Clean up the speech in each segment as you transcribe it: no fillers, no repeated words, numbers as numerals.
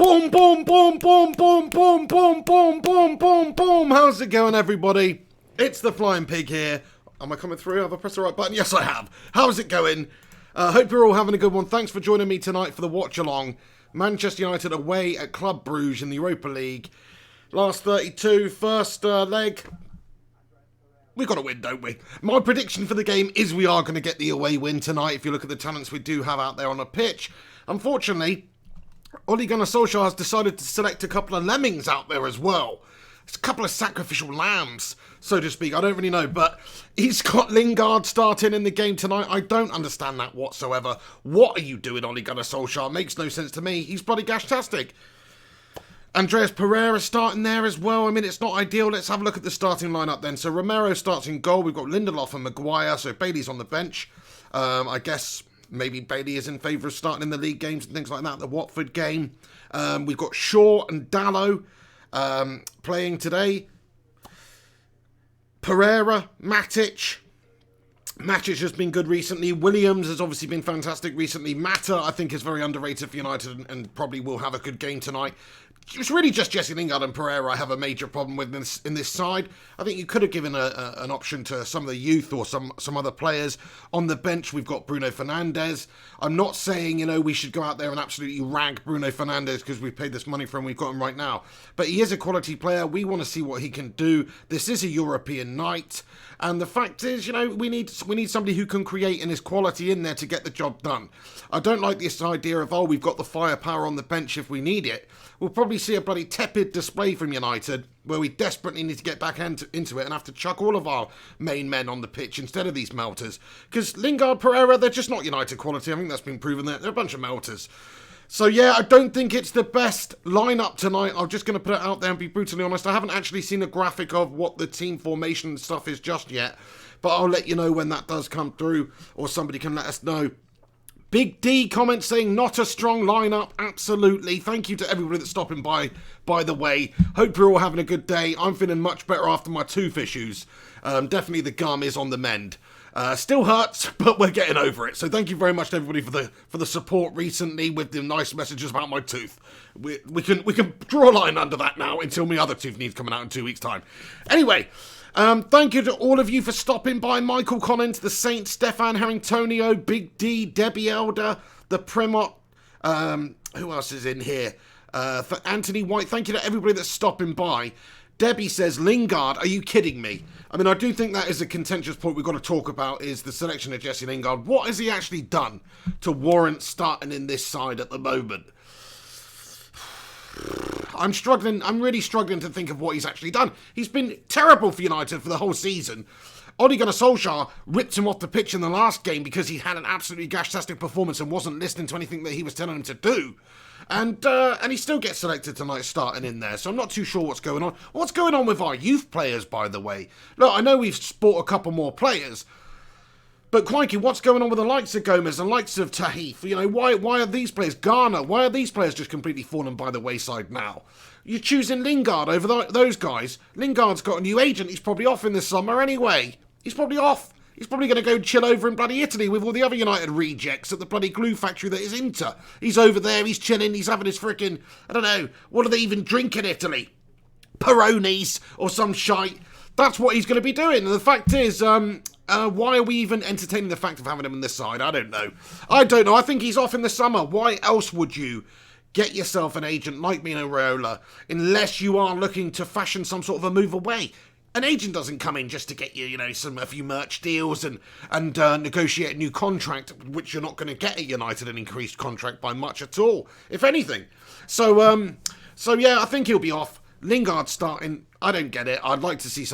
Boom, boom, boom, boom, boom, boom, boom, boom, boom, boom, boom. How's it going, everybody? It's the Flying Pig here. Am I coming through? Have I pressed the right button? Yes, I have. How's it going? Hope you're all having a good one. Thanks for joining me tonight for the watch-along. Manchester United away at Club Brugge in the Europa League. Last 32, first leg. We've got to win, don't we? My prediction for the game is we are going to get the away win tonight if you look at the talents we do have out there on the pitch. Unfortunately, Ole Gunnar Solskjaer has decided to select a couple of lemmings out there as well. It's a couple of sacrificial lambs, so to speak. I don't really know, but he's got Lingard starting in the game tonight. I don't understand that whatsoever. What are you doing, Ole Gunnar Solskjaer? Makes no sense to me. He's bloody gashtastic. Andreas Pereira starting there as well. I mean, it's not ideal. Let's have a look at the starting lineup then. So Romero starts in goal. We've got Lindelof and Maguire. So Bailey's on the bench. I guess maybe Bailey is in favour of starting in the league games and things like that. The Watford game. We've got Shaw and Dalot playing today. Pereira, Matic. Matic has been good recently. Williams has obviously been fantastic recently. Mata, I think, is very underrated for United and probably will have a good game tonight. It's really just Jesse Lingard and Pereira I have a major problem with in this side. I think you could have given an option to some of the youth or some other players. On the bench, we've got Bruno Fernandes. I'm not saying, we should go out there and absolutely rag Bruno Fernandes because we've paid this money for him, we've got him right now. But he is a quality player. We want to see what he can do. This is a European night. And the fact is, we need somebody who can create and is quality in there to get the job done. I don't like this idea of, we've got the firepower on the bench if we need it. We'll probably see a bloody tepid display from United where we desperately need to get back into it and have to chuck all of our main men on the pitch instead of these melters. Because Lingard, Pereira, they're just not United quality. I think that's been proven there. They're a bunch of melters. So yeah, I don't think it's the best lineup tonight. I'm just going to put it out there and be brutally honest. I haven't actually seen a graphic of what the team formation stuff is just yet. But I'll let you know when that does come through or somebody can let us know. Big D comments saying not a strong lineup. Absolutely. Thank you to everybody that's stopping by the way. Hope you're all having a good day. I'm feeling much better after my tooth issues. Definitely the gum is on the mend. Still hurts, but we're getting over it. So thank you very much to everybody for the support recently with the nice messages about my tooth. We can draw a line under that now until my other tooth needs coming out in 2 weeks' time. Anyway, thank you to all of you for stopping by. Michael Collins, the Saint, Stefan Harringtonio, Big D, Debbie Elder, the Premot. Who else is in here? For Anthony White. Thank you to everybody that's stopping by. Debbie says, Lingard, are you kidding me? I mean, I do think that is a contentious point we've got to talk about is the selection of Jesse Lingard. What has he actually done to warrant starting in this side at the moment? I'm really struggling to think of what he's actually done. He's been terrible for United for the whole season. Ole Gunnar Solskjaer ripped him off the pitch in the last game because he had an absolutely gashtastic performance and wasn't listening to anything that he was telling him to do. And he still gets selected tonight starting in there, so I'm not too sure what's going on. What's going on with our youth players, by the way? Look, I know we've bought a couple more players, but crikey, what's going on with the likes of Gomez and likes of Tahith? Why are these players, Garner, why are these players just completely fallen by the wayside now? You're choosing Lingard over those guys. Lingard's got a new agent, he's probably off in the summer anyway. He's probably off. He's probably going to go chill over in bloody Italy with all the other United rejects at the bloody glue factory that is Inter. He's over there, he's chilling, he's having his frickin', I don't know, what do they even drink in Italy? Peronis or some shite. That's what he's going to be doing. And the fact is, why are we even entertaining the fact of having him on this side? I don't know. I think he's off in the summer. Why else would you get yourself an agent like Mino Raiola unless you are looking to fashion some sort of a move away? An agent doesn't come in just to get you, a few merch deals and negotiate a new contract, which you're not going to get at United, an increased contract by much at all, if anything. So yeah, I think he'll be off. Lingard starting, I don't get it. I'd like to see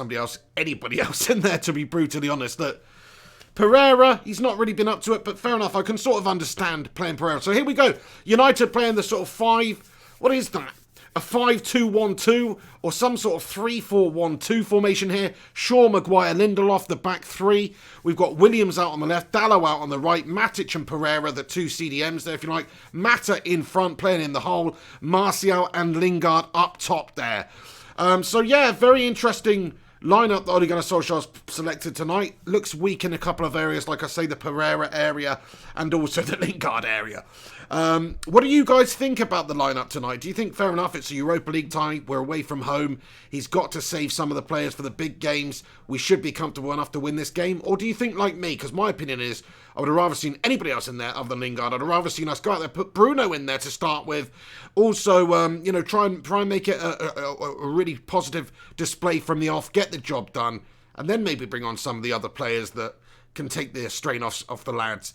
anybody else in there, to be brutally honest. That Pereira, he's not really been up to it, but fair enough. I can sort of understand playing Pereira. So here we go. United playing the sort of 5, what is that? A 5-2-1-2 or some sort of 3-4-1-2 formation here. Shaw, Maguire, Lindelof, the back three. We've got Williams out on the left, Dalot out on the right, Matic and Pereira, the two CDMs there, if you like. Mata in front, playing in the hole. Martial and Lingard up top there. So yeah, very interesting lineup that Ole Gunnar Solskjaer's selected tonight. Looks weak in a couple of areas, like I say, the Pereira area and also the Lingard area. What do you guys think about the lineup tonight? Do you think, fair enough, it's a Europa League tie, we're away from home, he's got to save some of the players for the big games, we should be comfortable enough to win this game? Or do you think, like me, because my opinion is, I would have rather seen anybody else in there other than Lingard. I'd have rather seen us go out there, put Bruno in there to start with. Also, try and make it a really positive display from the off, get the job done, and then maybe bring on some of the other players that can take the strain off the lads.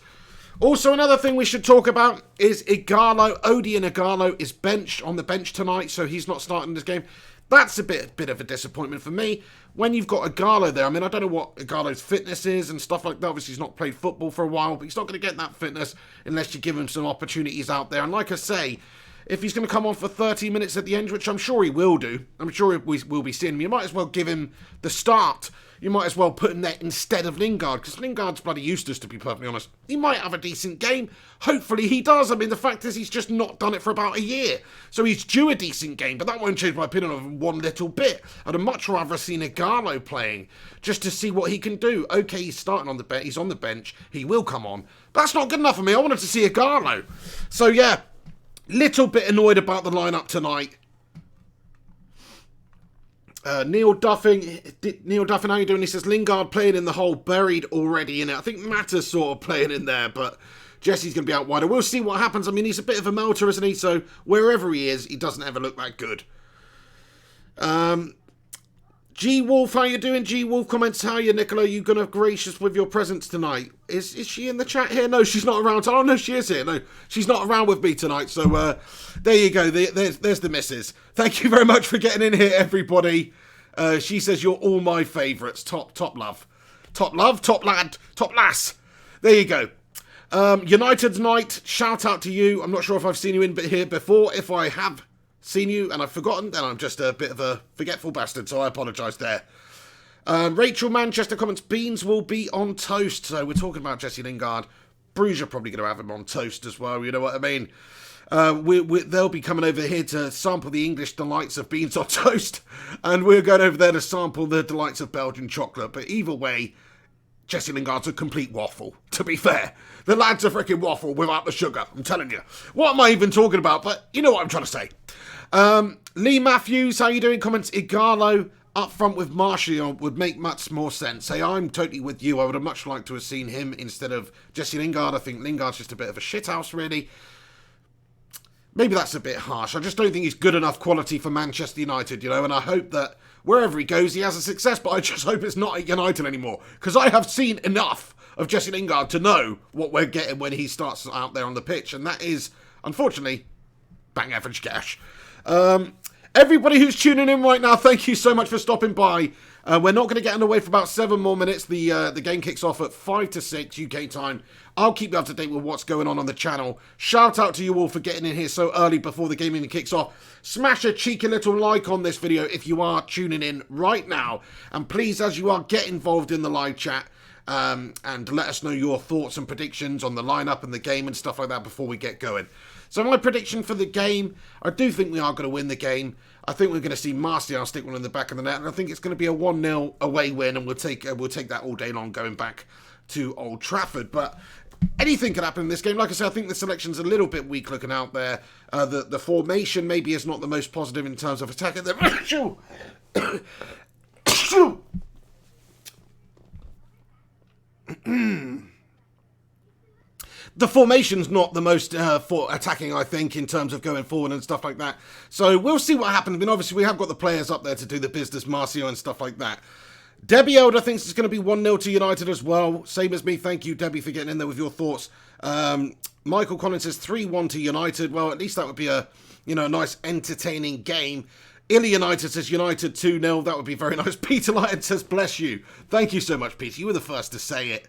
Also, another thing we should talk about is Ighalo. Odion Ighalo is on the bench tonight, so he's not starting this game. That's a bit of a disappointment for me. When you've got Ighalo there, I mean, I don't know what Ighalo's fitness is and stuff like that. Obviously, he's not played football for a while, but he's not going to get that fitness unless you give him some opportunities out there. And like I say, if he's going to come on for 30 minutes at the end, which I'm sure he will do, I'm sure we'll be seeing him, you might as well give him the start. You might as well put him there instead of Lingard, because Lingard's bloody useless, to be perfectly honest. He might have a decent game. Hopefully he does. I mean, the fact is he's just not done it for about a year. So he's due a decent game, but that won't change my opinion of him one little bit. I'd have much rather seen Ighalo playing, just to see what he can do. Okay, he's starting on the bench. He's on the bench. He will come on. But that's not good enough for me. I wanted to see Ighalo. So yeah, little bit annoyed about the lineup tonight. Neil Duffin, how you doing? He says, Lingard playing in the hole, buried already in it. I think Mata's sort of playing in there, but Jesse's going to be out wider. We'll see what happens. I mean, he's a bit of a melter, isn't he? So wherever he is, he doesn't ever look that good. G-Wolf, how you doing? G-Wolf comments, how are you, Nicola? Are you going to gracious with your presence tonight? Is she in the chat here? No, she's not around. Oh, no, she is here. No, she's not around with me tonight. So there you go. There's the missus. Thank you very much for getting in here, everybody. She says you're all my favourites. Top love. Top love, top lad, top lass. There you go. United's night, shout out to you. I'm not sure if I've seen you in here before. If I have seen you and I've forgotten, then I'm just a bit of a forgetful bastard, so I apologise there. Rachel Manchester comments, beans will be on toast. So we're talking about Jesse Lingard. Brugge are probably going to have him on toast as well, you know what I mean? They'll be coming over here to sample the English delights of beans on toast, and we're going over there to sample the delights of Belgian chocolate. But either way, Jesse Lingard's a complete waffle, to be fair. The lad's a freaking waffle without the sugar, I'm telling you. What am I even talking about? But you know what I'm trying to say. Lee Matthews, how you doing? Comments, Ighalo up front with Martial would make much more sense. Hey, I'm totally with you. I would have much liked to have seen him instead of Jesse Lingard. I think Lingard's just a bit of a shithouse, really. Maybe that's a bit harsh. I just don't think he's good enough quality for Manchester United, you know, and I hope that wherever he goes, he has a success, but I just hope it's not at United anymore, because I have seen enough of Jesse Lingard to know what we're getting when he starts out there on the pitch, and that is, unfortunately, bang average cash. Everybody who's tuning in right now, thank you so much for stopping by. We're not going to get underway for about 7 more minutes. The game kicks off at 5 to 6 UK time. I'll keep you up to date with what's going on the channel. Shout out to you all for getting in here so early before the game even kicks off. Smash a cheeky little like on this video if you are tuning in right now. And please, as you are, get involved in the live chat and let us know your thoughts and predictions on the lineup and the game and stuff like that before we get going. So my prediction for the game, I do think we are going to win the game. I think we're going to see Martial stick one in the back of the net, and I think it's going to be a 1-0 away win, and we'll take that all day long going back to Old Trafford. But anything can happen in this game. Like I said, I think the selection's a little bit weak looking out there. The formation maybe is not the most positive in terms of attacking. The formation's not the most for attacking, I think, in terms of going forward and stuff like that. So we'll see what happens. I mean, obviously, we have got the players up there to do the business, Martial and stuff like that. Debbie Elder thinks it's going to be 1-0 to United as well. Same as me. Thank you, Debbie, for getting in there with your thoughts. Michael Collins says 3-1 to United. Well, at least that would be a nice, entertaining game. Illy United says United 2-0. That would be very nice. Peter Lighton says, bless you. Thank you so much, Peter. You were the first to say it.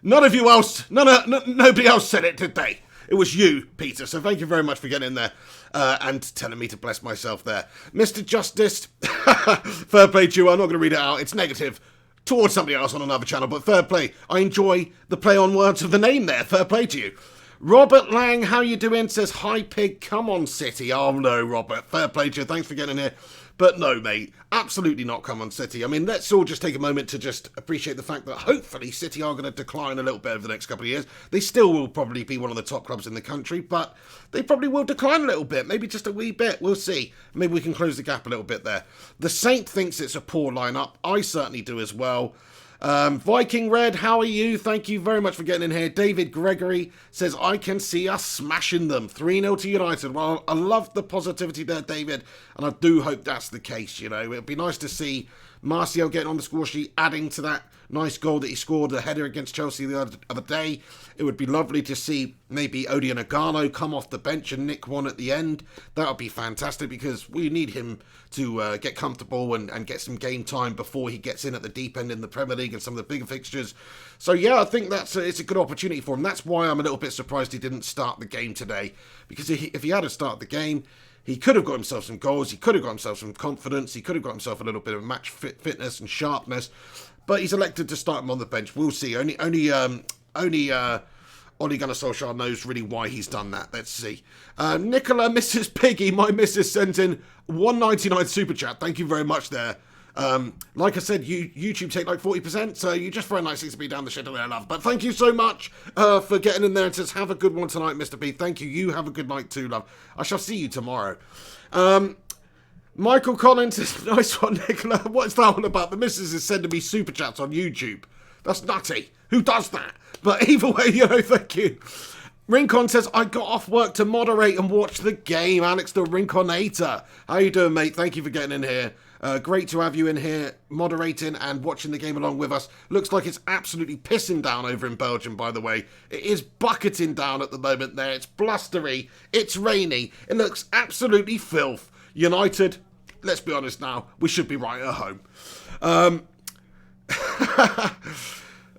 Nobody else said it, did they? It was you, Peter, so thank you very much for getting in there and telling me to bless myself there. Mr. Justice, fair play to you, I'm not going to read it out, it's negative towards somebody else on another channel, but fair play. I enjoy the play on words of the name there, fair play to you. Robert Lang, how you doing? Says, hi pig, come on City. Oh no, Robert, fair play to you, thanks for getting in here. But no, mate, absolutely not. Come on, City. I mean, let's all just take a moment to just appreciate the fact that hopefully City are going to decline a little bit over the next couple of years. They still will probably be one of the top clubs in the country, but they probably will decline a little bit, maybe just a wee bit. We'll see. Maybe we can close the gap a little bit there. The Saint thinks it's a poor lineup. I certainly do as well. Viking Red, how are you? Thank you very much for getting in here. David Gregory says, I can see us smashing them. 3-0 to United. Well, I love the positivity there, David, and I do hope that's the case. It would be nice to see Martial getting on the score sheet, adding to that nice goal that he scored, a header against Chelsea the other day. It would be lovely to see maybe Odion Agano come off the bench and nick one at the end. That would be fantastic because we need him to get comfortable and get some game time before he gets in at the deep end in the Premier League and some of the bigger fixtures. So yeah, I think it's a good opportunity for him. That's why I'm a little bit surprised he didn't start the game today, because if he had to start the game, he could have got himself some goals, he could have got himself some confidence, he could have got himself a little bit of match fitness and sharpness, but he's elected to start him on the bench. We'll see. Only Ole Gunnar Solskjaer knows really why he's done that. Let's see. Nicola, Mrs. Piggy, my missus, sent in $1.99 super chat. Thank you very much there. Like I said, YouTube take like 40%, so you just throw a nice 6p down the shit there, love. But thank you so much for getting in there and says, have a good one tonight, Mr. B. Thank you. You have a good night too, love. I shall see you tomorrow. Michael Collins says, nice one, Nicola. What's that all about? The missus is sending me super chats on YouTube. That's nutty. Who does that? But either way, thank you. Rincon says, I got off work to moderate and watch the game. Alex the Rinconator. How you doing, mate? Thank you for getting in here. Great to have you in here moderating and watching the game along with us. Looks like it's absolutely pissing down over in Belgium, by the way. It is bucketing down at the moment there. It's blustery. It's rainy. It looks absolutely filth. United, let's be honest now, we should be right at home.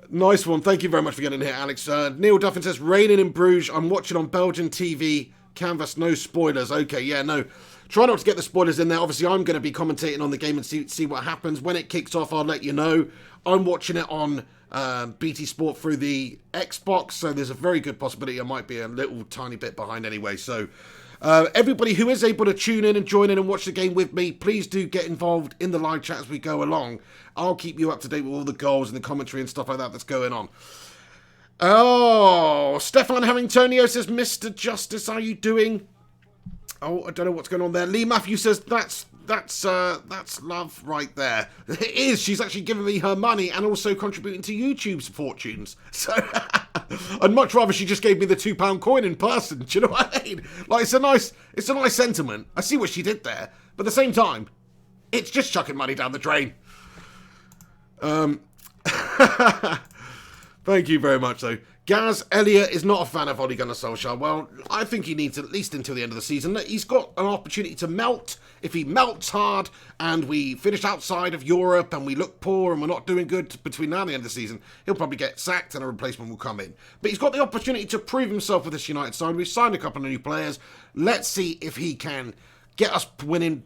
Nice one. Thank you very much for getting in here, Alex. Neil Duffin says, raining in Bruges. I'm watching on Belgian TV. Canvas, no spoilers. Okay, yeah, no. Try not to get the spoilers in there. Obviously, I'm going to be commentating on the game and see what happens. When it kicks off, I'll let you know. I'm watching it on BT Sport through the Xbox, so there's a very good possibility I might be a little tiny bit behind anyway. So everybody who is able to tune in and join in and watch the game with me, please do get involved in the live chat as we go along. I'll keep you up to date with all the goals and the commentary and stuff like that that's going on. Oh, Stefan Harringtonio says, Mr. Justice, how are you doing? Oh, I don't know what's going on there. Lee Matthews says, that's love right there. It is. She's actually giving me her money and also contributing to YouTube's fortunes. So I'd much rather she just gave me the £2 coin in person. Do you know what I mean? Like, it's a nice sentiment. I see what she did there, but at the same time, it's just chucking money down the drain. Thank you very much, though. Gaz Elliott is not a fan of Ole Gunnar Solskjaer. Well, I think he needs at least until the end of the season. He's got an opportunity to melt. If he melts hard and we finish outside of Europe and we look poor and we're not doing good between now and the end of the season, he'll probably get sacked and a replacement will come in. But he's got the opportunity to prove himself with this United side. We've signed a couple of new players. Let's see if he can get us winning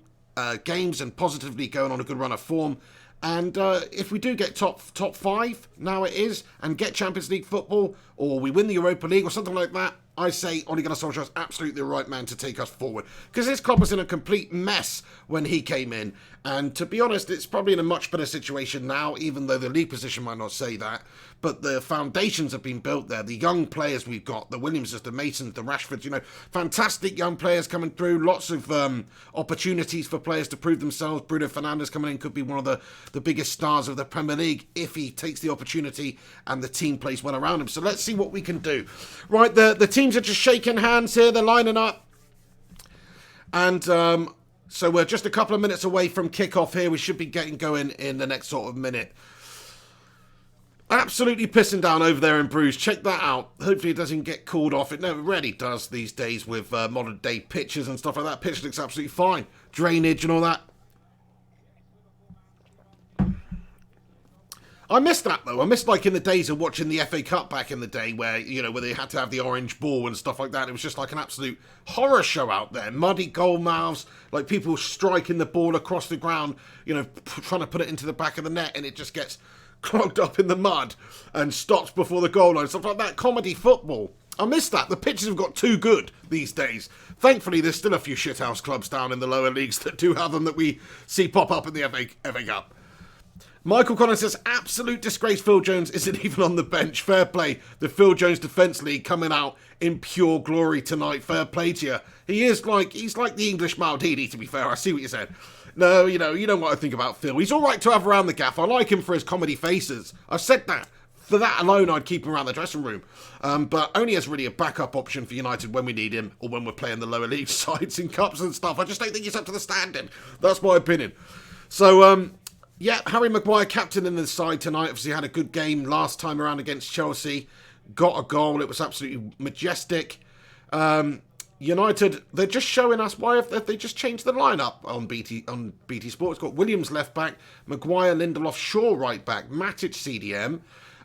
games and positively going on a good run of form. And if we do get top five, now it is, and get Champions League football, or we win the Europa League or something like that, I say Ole Gunnar Solskjaer is absolutely the right man to take us forward. Because this club was in a complete mess when he came in. And to be honest, it's probably in a much better situation now, even though the league position might not say that. But the foundations have been built there. The young players we've got, the Williamses, the Masons, the Rashfords, fantastic young players coming through. Lots of opportunities for players to prove themselves. Bruno Fernandes coming in could be one of the biggest stars of the Premier League if he takes the opportunity and the team plays well around him. So let's see what we can do. Right, the teams are just shaking hands here. They're lining up. And so we're just a couple of minutes away from kickoff here. We should be getting going in the next sort of minute. Absolutely pissing down over there in Bruges. Check that out. Hopefully it doesn't get called off. It never really does these days with modern day pitches and stuff like that. Pitch looks absolutely fine. Drainage and all that. I missed that though. I missed like in the days of watching the FA Cup back in the day where, where they had to have the orange ball and stuff like that. It was just like an absolute horror show out there. Muddy goal mouths, like people striking the ball across the ground, trying to put it into the back of the net and it just gets clogged up in the mud and stops before the goal line. Stuff like that. Comedy football. I missed that. The pitches have got too good these days. Thankfully, there's still a few shithouse clubs down in the lower leagues that do have them that we see pop up in the FA Cup. Michael Connor says, absolute disgrace Phil Jones isn't even on the bench. Fair play. The Phil Jones Defence League coming out in pure glory tonight. Fair play to you. He's like the English Maldini, to be fair. I see what you said. No, you know what I think about Phil. He's all right to have around the gaff. I like him for his comedy faces. I've said that. For that alone, I'd keep him around the dressing room. But only as really a backup option for United when we need him or when we're playing the lower league sides in cups and stuff. I just don't think he's up to the standard. That's my opinion. So, yeah, Harry Maguire, captain in the side tonight. Obviously had a good game last time around against Chelsea. Got a goal. It was absolutely majestic. United, they're just showing us why have they just changed the lineup on BT Sport. It's got Williams left back, Maguire, Lindelof, Shaw right back, Matic CDM,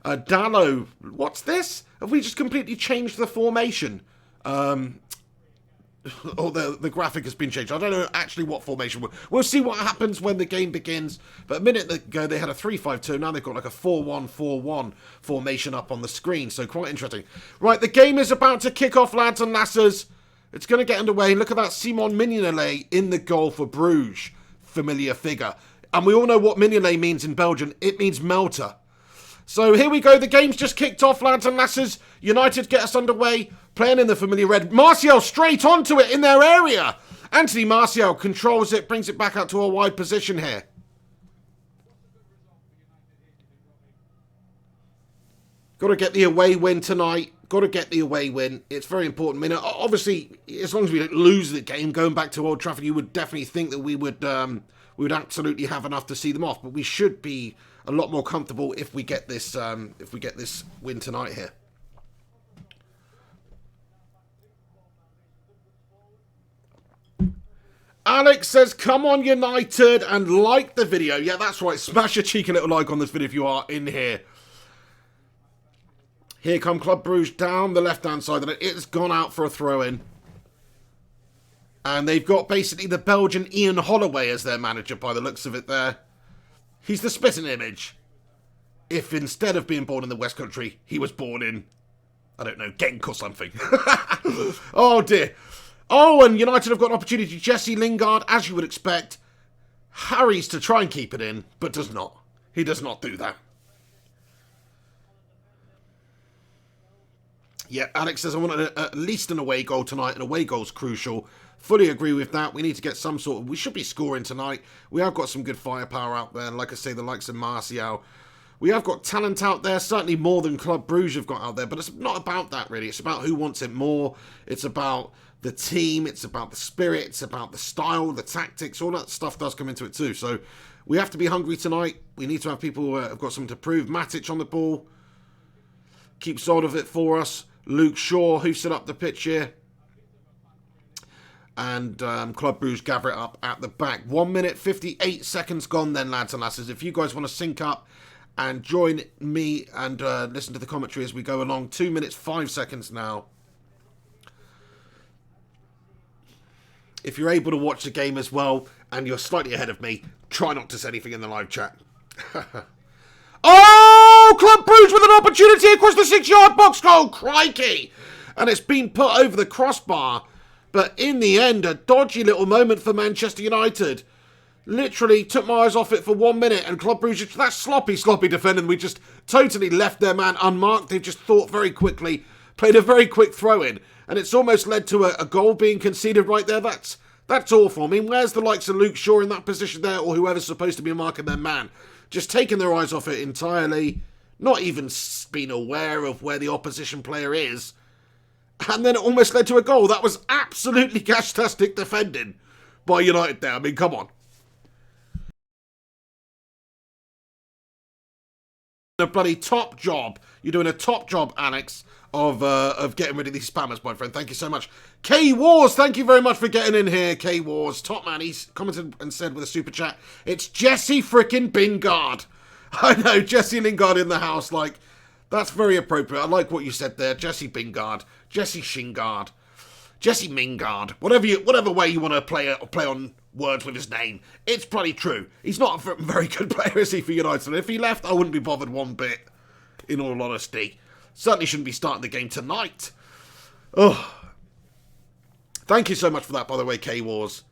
Dallo. What's this? Have we just completely changed the formation? Or the graphic has been changed. I don't know actually what formation. We'll see what happens when the game begins. But a minute ago they had a 3-5-2. Now they've got like a 4-1-4-1 formation up on the screen. So quite interesting. Right, the game is about to kick off, lads and lasses. It's going to get underway. Look at that, Simon Mignolet in the goal for Brugge. Familiar figure. And we all know what Mignolet means in Belgium. It means melter. So here we go. The game's just kicked off, lads and lasses. United get us underway. Playing in the familiar red. Martial straight onto it in their area. Anthony Martial controls it. Brings it back out to a wide position here. Got to get the away win tonight. Got to get the away win. It's very important. I mean, obviously, as long as we don't lose the game, going back to Old Trafford, you would definitely think that we would absolutely have enough to see them off. But we should be a lot more comfortable if we get this win tonight here. Alex says, come on United, and like the video. Yeah, that's right. Smash a cheeky little like on this video if you are in here. Here come Club Brugge down the left-hand side. And it's gone out for a throw-in. And they've got basically the Belgian Ian Holloway as their manager by the looks of it there. He's the spitting image. If instead of being born in the West Country, he was born in, I don't know, Genk or something. Oh dear. Oh, and United have got an opportunity. Jesse Lingard, as you would expect, hurries to try and keep it in, but does not. He does not do that. Yeah, Alex says, I want at least an away goal tonight. An away goal's crucial. Fully agree with that. We need to get some sort of... We should be scoring tonight. We have got some good firepower out there. Like I say, the likes of Martial. We have got talent out there. Certainly more than Club Brugge have got out there. But it's not about that, really. It's about who wants it more. It's about the team. It's about the spirit. It's about the style, the tactics. All that stuff does come into it too. So we have to be hungry tonight. We need to have people who have got something to prove. Matic on the ball. Keeps hold of it for us. Luke Shaw, who set up the pitch here. And Club Brugge gather it up at the back. 1 minute, 58 seconds gone then, lads and lasses. If you guys want to sync up and join me and listen to the commentary as we go along. 2 minutes, 5 seconds now. If you're able to watch the game as well, and you're slightly ahead of me, try not to say anything in the live chat. Oh, Club Brugge with an opportunity across the 6-yard box goal. Crikey. And it's been put over the crossbar. But in the end, a dodgy little moment for Manchester United. Literally took my eyes off it for 1 minute. And Club Brugge, that sloppy defending, we just totally left their man unmarked. They just thought very quickly, played a very quick throw-in. And it's almost led to a goal being conceded right there. That's awful. I mean, where's the likes of Luke Shaw in that position there, or whoever's supposed to be marking their man? Just taking their eyes off it entirely, not even being aware of where the opposition player is. And then it almost led to a goal. That was absolutely gash-tastic defending by United there. I mean, come on. A bloody top job. You're doing a top job, Alex, of getting rid of these spammers, my friend. Thank you so much. K-Wars, thank you very much for getting in here, K-Wars. Top man, he's commented and said with a super chat, it's Jesse frickin' Lingard. I know, Jesse Lingard in the house, like, that's very appropriate. I like what you said there. Jesse Lingard, Jesse Shingard, Jesse Mingard, whatever way you want to play on words with his name. It's bloody true. He's not a very good player, is he, for United? And if he left, I wouldn't be bothered one bit, in all honesty. Certainly shouldn't be starting the game tonight. Oh, thank you so much for that, by the way, K-Wars.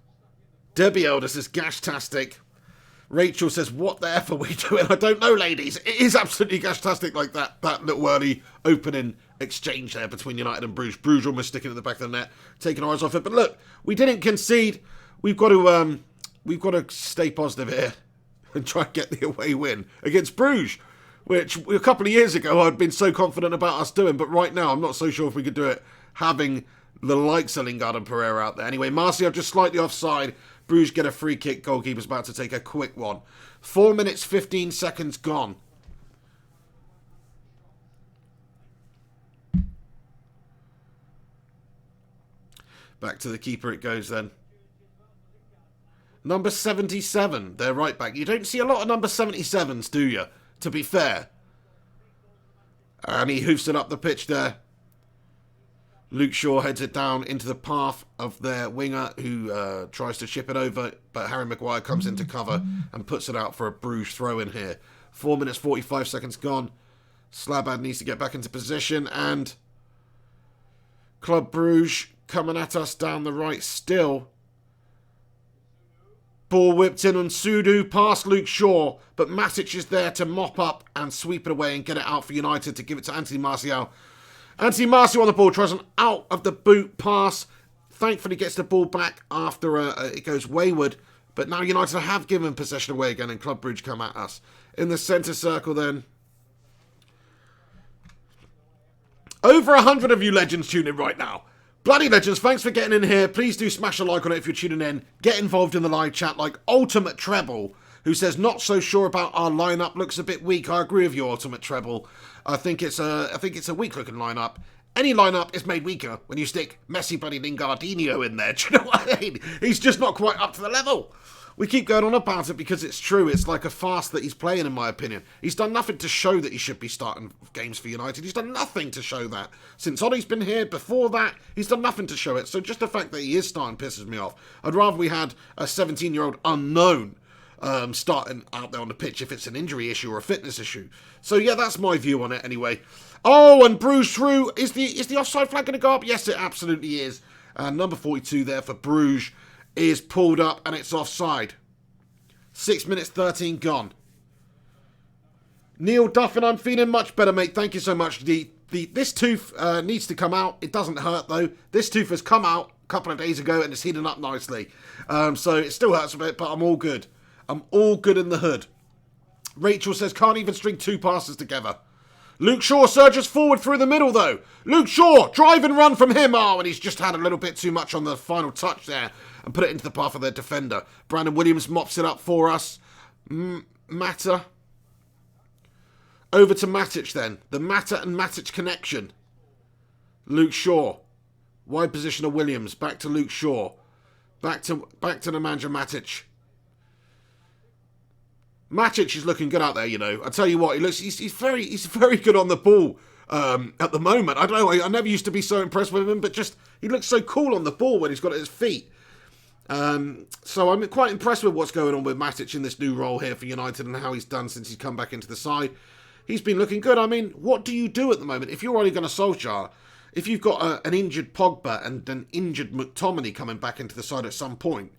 Debbie Elder says, gashtastic. Rachel says, what the F are we doing? I don't know, ladies. It is absolutely gashtastic, like that little early opening exchange there between United and Bruges. Bruges almost sticking in the back of the net, taking our eyes off it. But look, we didn't concede. We've got to stay positive here and try and get the away win against Bruges, which a couple of years ago I'd been so confident about us doing, but right now I'm not so sure if we could do it having the likes of Lingard and Pereira out there. Anyway, Martial just slightly offside. Bruges get a free kick. Goalkeeper's about to take a quick one. 4 minutes, 15 seconds gone. Back to the keeper it goes then. Number 77, they're right back. You don't see a lot of number 77s, do you? To be fair. And he hoofs it up the pitch there. Luke Shaw heads it down into the path of their winger who tries to chip it over, but Harry Maguire comes into cover and puts it out for a Bruges throw in here. 4 minutes, 45 seconds gone. Slabad needs to get back into position, and Club Bruges coming at us down the right still. Ball whipped in on Sudu past Luke Shaw, but Matic is there to mop up and sweep it away and get it out for United to give it to Anthony Martial. Anthony Martial on the ball, tries an out of the boot pass. Thankfully gets the ball back after it goes wayward. But now United have given possession away again and Club Brugge come at us. In the centre circle then. Over 100 of you legends tuning in right now. Bloody legends, thanks for getting in here. Please do smash a like on it if you're tuning in. Get involved in the live chat like Ultimate Treble, who says, not so sure about our lineup, looks a bit weak. I agree with you, Ultimate Treble. I think it's a weak-looking lineup. Any lineup is made weaker when you stick Messi, bloody Lingardinho in there. Do you know what I mean? He's just not quite up to the level. We keep going on about it because it's true. It's like a farce that he's playing, in my opinion. He's done nothing to show that he should be starting games for United. He's done nothing to show that. Since Ollie's been here, before that, he's done nothing to show it. So just the fact that he is starting pisses me off. I'd rather we had a 17-year-old unknown starting out there on the pitch if it's an injury issue or a fitness issue. So yeah, that's my view on it anyway. Oh, and Bruges through. Is the offside flag going to go up? Yes, it absolutely is. Number 42 there for Bruges is pulled up and it's offside. 6 minutes 13 gone. Neil Duffin, I'm feeling much better, mate. Thank you so much. This tooth needs to come out. It doesn't hurt though. This tooth has come out a couple of days ago and it's healing up nicely. So it still hurts a bit, but I'm all good. I'm all good in the hood. Rachel says, can't even string two passes together. Luke Shaw surges forward through the middle, though. Luke Shaw, drive and run from him. Oh, and he's just had a little bit too much on the final touch there and put it into the path of their defender. Brandon Williams mops it up for us. Mata. Over to Matic, then. The Mata and Matic connection. Luke Shaw. Wide position of Williams. Back to Luke Shaw. Back to Nemanja Matic. Matic is looking good out there, you know. I tell you what, he's very good on the ball at the moment. I don't know, I never used to be so impressed with him, but just he looks so cool on the ball when he's got it at his feet. So I'm quite impressed with what's going on with Matic in this new role here for United and how he's done since he's come back into the side. He's been looking good. I mean, what do you do at the moment if you're only going to Solskjaer? If you've got an injured Pogba and an injured McTominay coming back into the side at some point,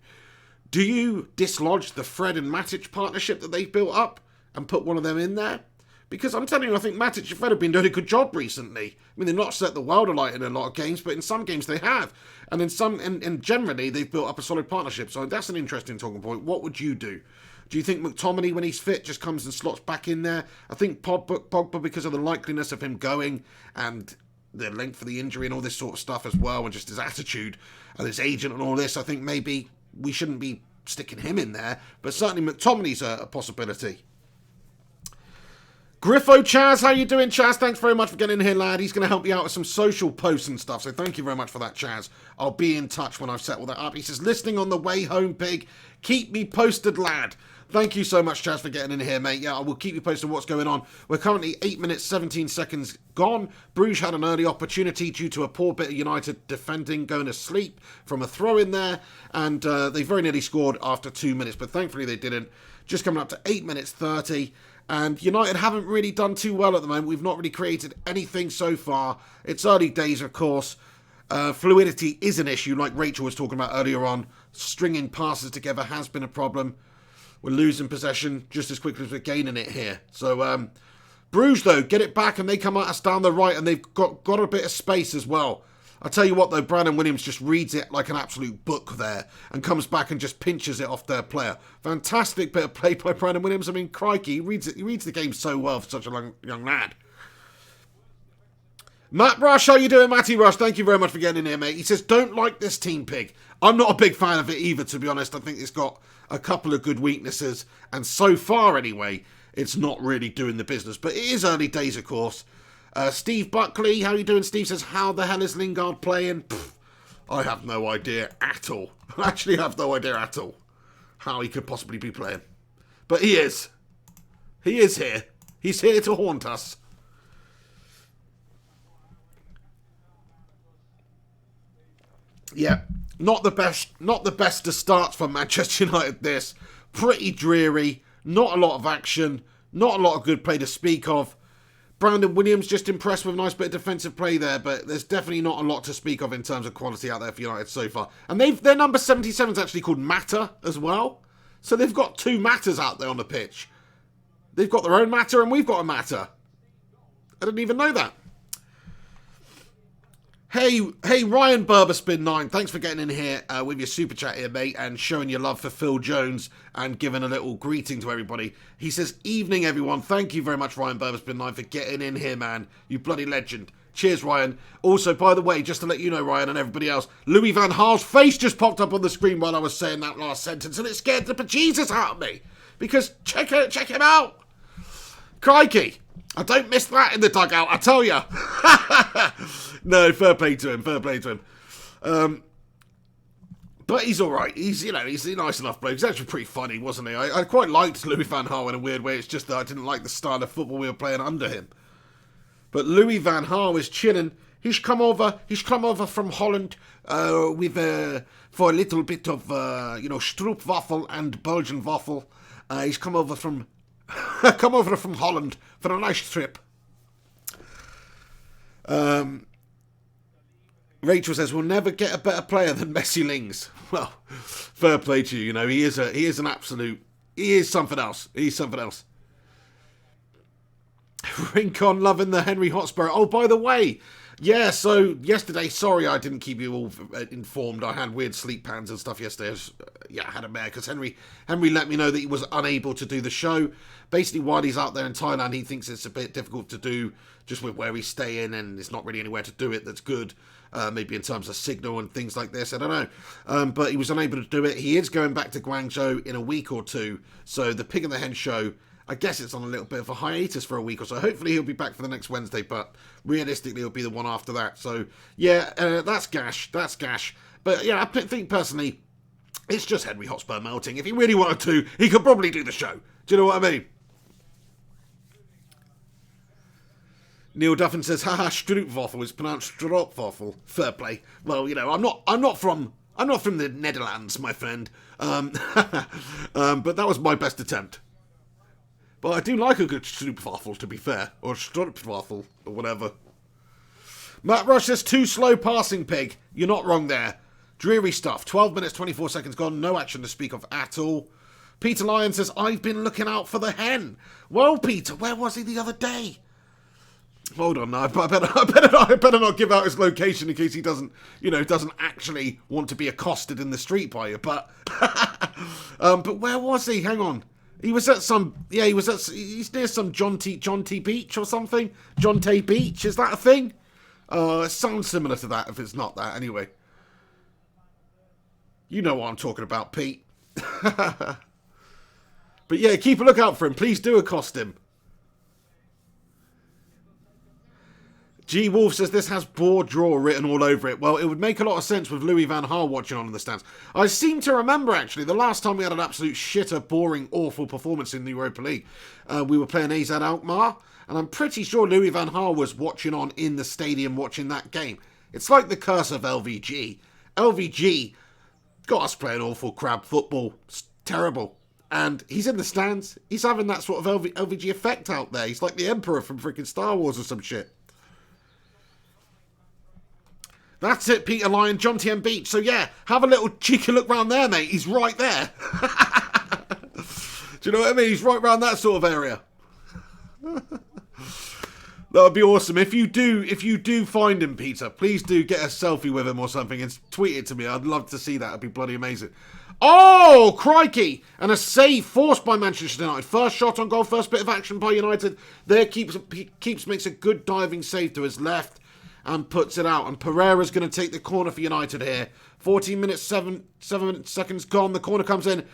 do you dislodge the Fred and Matic partnership that they've built up and put one of them in there? Because I'm telling you, I think Matic and Fred have been doing a good job recently. I mean, they've not set the world alight in a lot of games, but in some games they have. And and generally, they've built up a solid partnership. So that's an interesting talking point. What would you do? Do you think McTominay, when he's fit, just comes and slots back in there? I think Pogba, because of the likeliness of him going and the length of the injury and all this sort of stuff as well, and just his attitude and his agent and all this, I think maybe we shouldn't be sticking him in there, but certainly McTominay's a possibility. Griffo Chaz, how you doing, Chaz? Thanks very much for getting in here, lad. He's going to help you out with some social posts and stuff, so thank you very much for that, Chaz. I'll be in touch when I've set all that up. He says, listening on the way home, Pig. Keep me posted, lad. Thank you so much, Chaz, for getting in here, mate. Yeah, I will keep you posted on what's going on. We're currently 8 minutes, 17 seconds gone. Bruges had an early opportunity due to a poor bit of United defending, going to sleep from a throw in there. And they very nearly scored after 2 minutes, but thankfully they didn't. Just coming up to 8 minutes 30. And United haven't really done too well at the moment. We've not really created anything so far. It's early days, of course. Fluidity is an issue, like Rachel was talking about earlier on. Stringing passes together has been a problem. We're losing possession just as quickly as we're gaining it here. So, Brugge, though, get it back and they come at us down the right and they've got a bit of space as well. I tell you what, though, Brandon Williams just reads it like an absolute book there and comes back and just pinches it off their player. Fantastic bit of play by Brandon Williams. I mean, crikey, he reads the game so well for such a young lad. Matt Rush, how you doing, Matty Rush? Thank you very much for getting in here, mate. He says, don't like this team, Pig. I'm not a big fan of it either, to be honest. I think it's got a couple of good weaknesses, and so far, anyway, it's not really doing the business. But it is early days, of course. Steve Buckley, how you doing? Steve says, how the hell is Lingard playing? Pfft, I have no idea at all. I actually have no idea at all how he could possibly be playing. But he is. He is here. He's here to haunt us. Yeah, not the best of starts for Manchester United this. Pretty dreary, not a lot of action, not a lot of good play to speak of. Brandon Williams just impressed with a nice bit of defensive play there, but there's definitely not a lot to speak of in terms of quality out there for United so far. And their number 77 is actually called Matter as well. So they've got two Matters out there on the pitch. They've got their own Matter and we've got a Matter. I didn't even know that. Hey, Ryan Berberspin9, thanks for getting in here with your super chat here, mate, and showing your love for Phil Jones and giving a little greeting to everybody. He says, evening, everyone. Thank you very much, Ryan Berberspin9, for getting in here, man. You bloody legend. Cheers, Ryan. Also, by the way, just to let you know, Ryan, and everybody else, Louis van Gaal's face just popped up on the screen while I was saying that last sentence, and it scared the bejesus out of me. Because, check him out. Crikey. I don't miss that in the dugout, I tell ya. No, fair play to him, but he's alright. He's a nice enough bloke. He's actually pretty funny, wasn't he? I quite liked Louis van Gaal in a weird way. It's just that I didn't like the style of football we were playing under him. But Louis van Gaal is chilling. He's come over from Holland for a little bit of stroopwafel and Belgian waffle. He's come over from Holland for a nice trip. Rachel says, we'll never get a better player than Messi Lings. Well, fair play to you. He is something else. He's something else. Rincon loving the Henry Hotspur. Oh, by the way, yeah, so yesterday, sorry I didn't keep you all informed. I had weird sleep patterns and stuff yesterday. I had a mare because Henry let me know that he was unable to do the show. Basically, while he's out there in Thailand, he thinks it's a bit difficult to do just with where he's staying, and there's not really anywhere to do it that's good. Maybe in terms of signal and things like this, I don't know. But he was unable to do it. He is going back to Guangzhou in a week or two. So the Pig and the Hen show, I guess it's on a little bit of a hiatus for a week or so. Hopefully he'll be back for the next Wednesday, but realistically it'll be the one after that. So yeah, that's gash. But yeah, I think personally, it's just Henry Hotspur melting. If he really wanted to, he could probably do the show. Do you know what I mean? Neil Duffin says, haha, stroopwafel is pronounced stroopwafel. Fair play. Well, I'm not from the Netherlands, my friend. But that was my best attempt. But I do like a good stroopwafel, to be fair. Or stroopwafel, or whatever. Matt Rush says, too slow passing, Pig. You're not wrong there. Dreary stuff. 12 minutes, 24 seconds gone. No action to speak of at all. Peter Lyon says, I've been looking out for the hen. Well, Peter, where was he the other day? Hold on, I better not give out his location in case he doesn't actually want to be accosted in the street by you. But, but where was he? Hang on, he's near some John T Beach or something. John Tay Beach, is that a thing? It sounds similar to that. If it's not that, anyway. You know what I'm talking about, Pete. But yeah, keep a lookout for him. Please do accost him. G. Wolf says this has board draw written all over it. Well, it would make a lot of sense with Louis van Gaal watching on in the stands. I seem to remember, actually, the last time we had an absolute shitter, boring, awful performance in the Europa League. We were playing AZ Alkmaar, and I'm pretty sure Louis van Gaal was watching on in the stadium watching that game. It's like the curse of LVG. LVG got us playing awful crab football. It's terrible. And he's in the stands. He's having that sort of LVG effect out there. He's like the Emperor from freaking Star Wars or some shit. That's it, Peter Lyon, John T.M. Beach. So yeah, have a little cheeky look round there, mate. He's right there. Do you know what I mean? He's right round that sort of area. That would be awesome. If you do find him, Peter, please do get a selfie with him or something and tweet it to me. I'd love to see that. It'd be bloody amazing. Oh, crikey! And a save forced by Manchester United. First shot on goal, first bit of action by United. There, Keeps makes a good diving save to his left and puts it out. And Pereira's going to take the corner for United here. 14 minutes, 7 seconds gone. The corner comes in.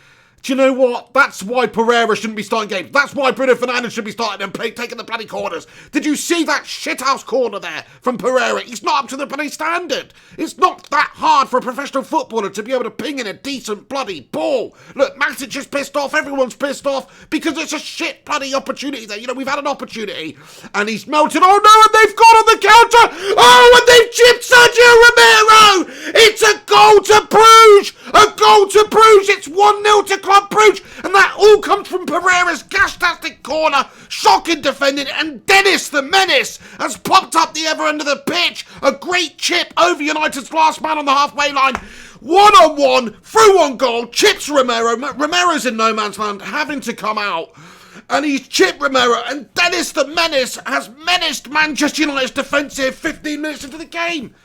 Do you know what? That's why Pereira shouldn't be starting games. That's why Bruno Fernandes should be starting and taking the bloody corners. Did you see that shithouse corner there from Pereira? He's not up to the bloody standard. It's not that hard for a professional footballer to be able to ping in a decent bloody ball. Look, Matic is pissed off. Everyone's pissed off because it's a shit bloody opportunity there. You know, we've had an opportunity and he's melted. Oh no, and they've gone on the counter. Oh, and they've chipped Sergio Romero. It's a goal to Bruges. A goal to Bruges. It's 1-0 to Club Brugge, and that all comes from Pereira's gastastic corner, shocking defending, and Dennis the Menace has popped up the other end of the pitch. A great chip over United's last man on the halfway line. 1-on-1, through on goal, chips Romero. Romero's in no man's land, having to come out. And he's chipped Romero, and Dennis the Menace has menaced Manchester United's defence here 15 minutes into the game.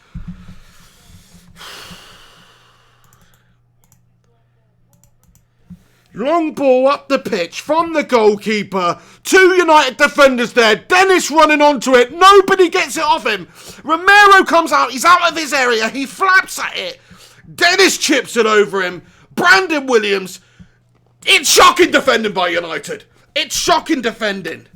Long ball up the pitch from the goalkeeper. Two United defenders there. Dennis running onto it. Nobody gets it off him. Romero comes out. He's out of his area. He flaps at it. Dennis chips it over him. Brandon Williams. It's shocking defending by United. It's shocking defending.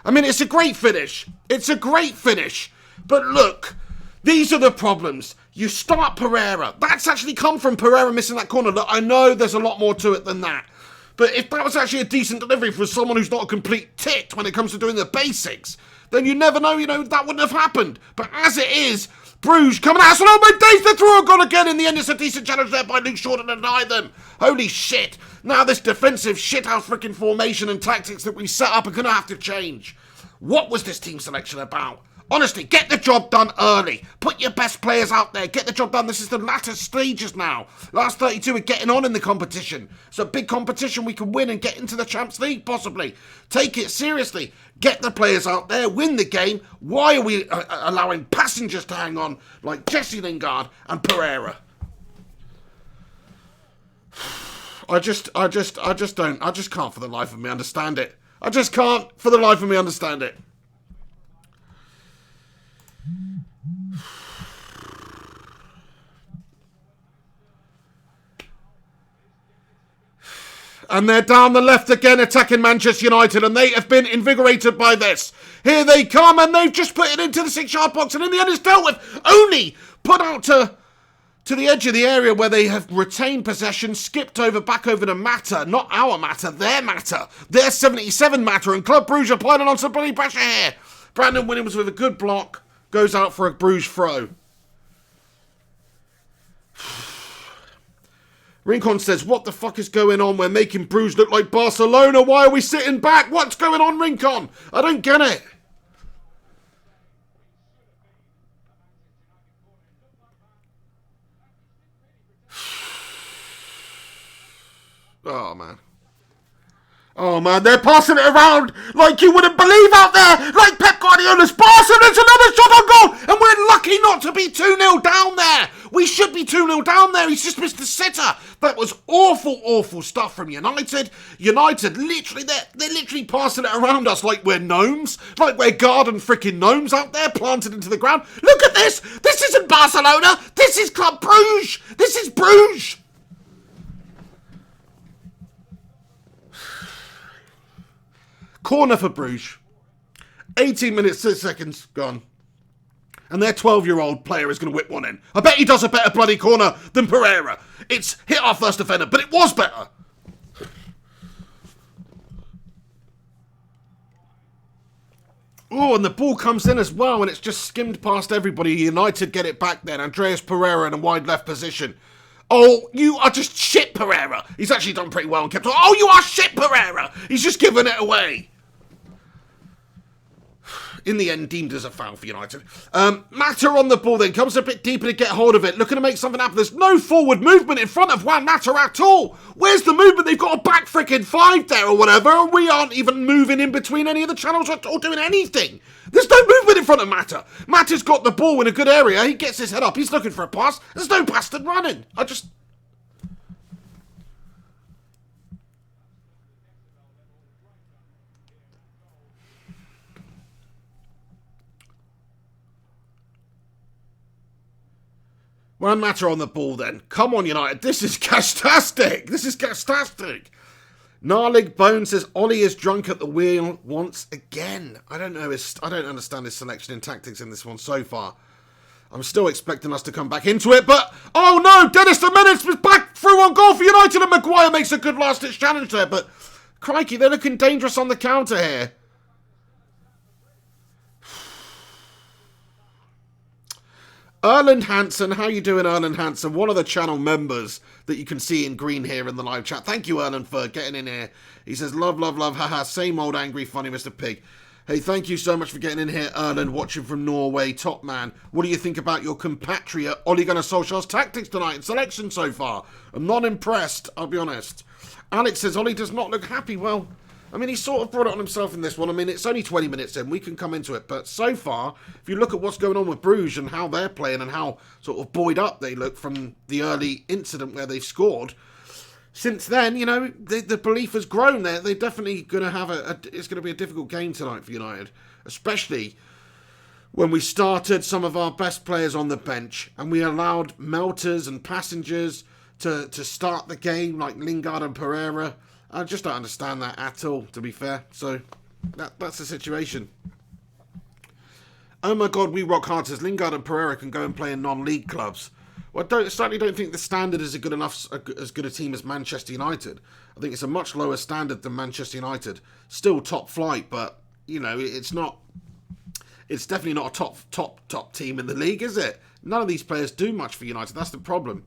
I mean, it's a great finish. It's a great finish. But look, these are the problems. You start Pereira. That's actually come from Pereira missing that corner. Look, I know there's a lot more to it than that. But if that was actually a decent delivery for someone who's not a complete tit when it comes to doing the basics, then you never know, that wouldn't have happened. But as it is, Bruges coming out. Oh my days, they threw a goal again. In the end, it's a decent challenge there by Luke Shaw to deny them. Holy shit. Now this defensive shithouse freaking formation and tactics that we set up are going to have to change. What was this team selection about? Honestly, get the job done early. Put your best players out there. Get the job done. This is the latter stages now. Last 32 are getting on in the competition. It's a big competition we can win and get into the Champions League, possibly. Take it seriously. Get the players out there. Win the game. Why are we allowing passengers to hang on like Jesse Lingard and Pereira? I just can't for the life of me understand it. I just can't for the life of me understand it. And they're down the left again attacking Manchester United, and they have been invigorated by this. Here they come, and they've just put it into the 6-yard box, and in the end it's dealt with. Only put out to the edge of the area where they have retained possession, skipped back over to Mata. Not our Mata, their Mata. Their 77 Mata, and Club Brugge are piling on some bloody pressure here. Brandon Williams with a good block goes out for a Bruges throw. Rincon says, what the fuck is going on? We're making Bruges look like Barcelona. Why are we sitting back? What's going on, Rincon? I don't get it. Oh, man. Oh, man, they're passing it around like you wouldn't believe out there. Like Pep Guardiola's pass, and it's another shot on goal. And we're lucky not to be 2-0 down there. We should be 2-0 down there. He's just missed the sitter. That was awful, awful stuff from United. United, literally, they're literally passing it around us like we're gnomes. Like we're garden freaking gnomes out there planted into the ground. Look at this. This isn't Barcelona. This is Club Brugge. This is Bruges. Corner for Bruges. 18 minutes, 6 seconds, gone. And their 12-year-old player is going to whip one in. I bet he does a better bloody corner than Pereira. It's hit our first defender, but it was better. Oh, and the ball comes in as well, and it's just skimmed past everybody. United get it back then. Andreas Pereira in a wide left position. Oh, you are just shit, Pereira. He's actually done pretty well and kept on. Oh, you are shit, Pereira. He's just given it away. in the end, deemed as a foul for United. Mata on the ball then, comes a bit deeper to get hold of it, looking to make something happen. There's no forward movement in front of Juan Mata at all. Where's the movement? They've got a back freaking five there or whatever, and we aren't even moving in between any of the channels or doing anything. There's no movement in front of Mata. Mata's got the ball in a good area. He gets his head up. He's looking for a pass. There's no bastard running. One matter on the ball then. Come on, United. This is gastastic. This is gastastic. Gnarlig Bone says Ollie is drunk at the wheel once again. I don't know. I don't understand his selection in tactics in this one so far. I'm still expecting us to come back into it, but oh no! Dennis the Menace was back through on goal for United, and Maguire makes a good last-ditch challenge there. But crikey, they're looking dangerous on the counter here. Erland Hansen, how you doing, Erland Hansen? One of the channel members that you can see in green here in the live chat. Thank you, Erland, for getting in here. He says, love, love, love, haha, same old angry, funny Mr. Pig. Hey, thank you so much for getting in here, Erland, watching from Norway, top man. What do you think about your compatriot Ole Gunnar Solskjaer's tactics tonight and selection so far? I'm not impressed, I'll be honest. Alex says, Ole does not look happy. Well, I mean, he sort of brought it on himself in this one. I mean, it's only 20 minutes in. We can come into it. But so far, if you look at what's going on with Brugge and how they're playing and how sort of buoyed up they look from the early incident where they've scored, since then, you know, the belief has grown. They're definitely going to have it's going to be a difficult game tonight for United, especially when we started some of our best players on the bench and we allowed melters and passengers to start the game like Lingard and Pereira. I just don't understand that at all, to be fair. So, that's the situation. Oh my god, we rock hard says Lingard and Pereira can go and play in non-league clubs. Well, I certainly don't think the standard is as good a team as Manchester United. I think it's a much lower standard than Manchester United. Still top flight, but, you know, it's not... It's definitely not a top team in the league, is it? None of these players do much for United. That's the problem.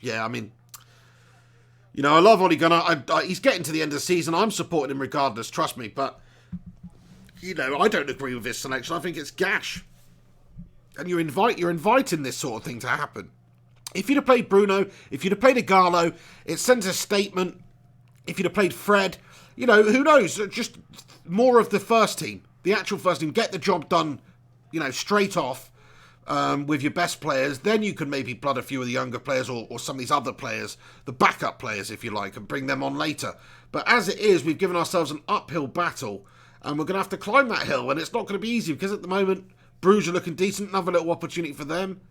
Yeah, I mean... You know, I love Ole Gunnar. He's getting to the end of the season. I'm supporting him regardless, trust me. But, you know, I don't agree with his selection. I think it's gash. And you're inviting this sort of thing to happen. If you'd have played Bruno, if you'd have played Igalo, it sends a statement. If you'd have played Fred, you know, who knows? Just more of the first team. The actual first team. Get the job done, you know, straight off. With your best players, then you can maybe blood a few of the younger players or some of these other players, the backup players, if you like, and bring them on later. But as it is, we've given ourselves an uphill battle, and we're going to have to climb that hill, and it's not going to be easy, because at the moment, Brugge are looking decent. Another little opportunity for them.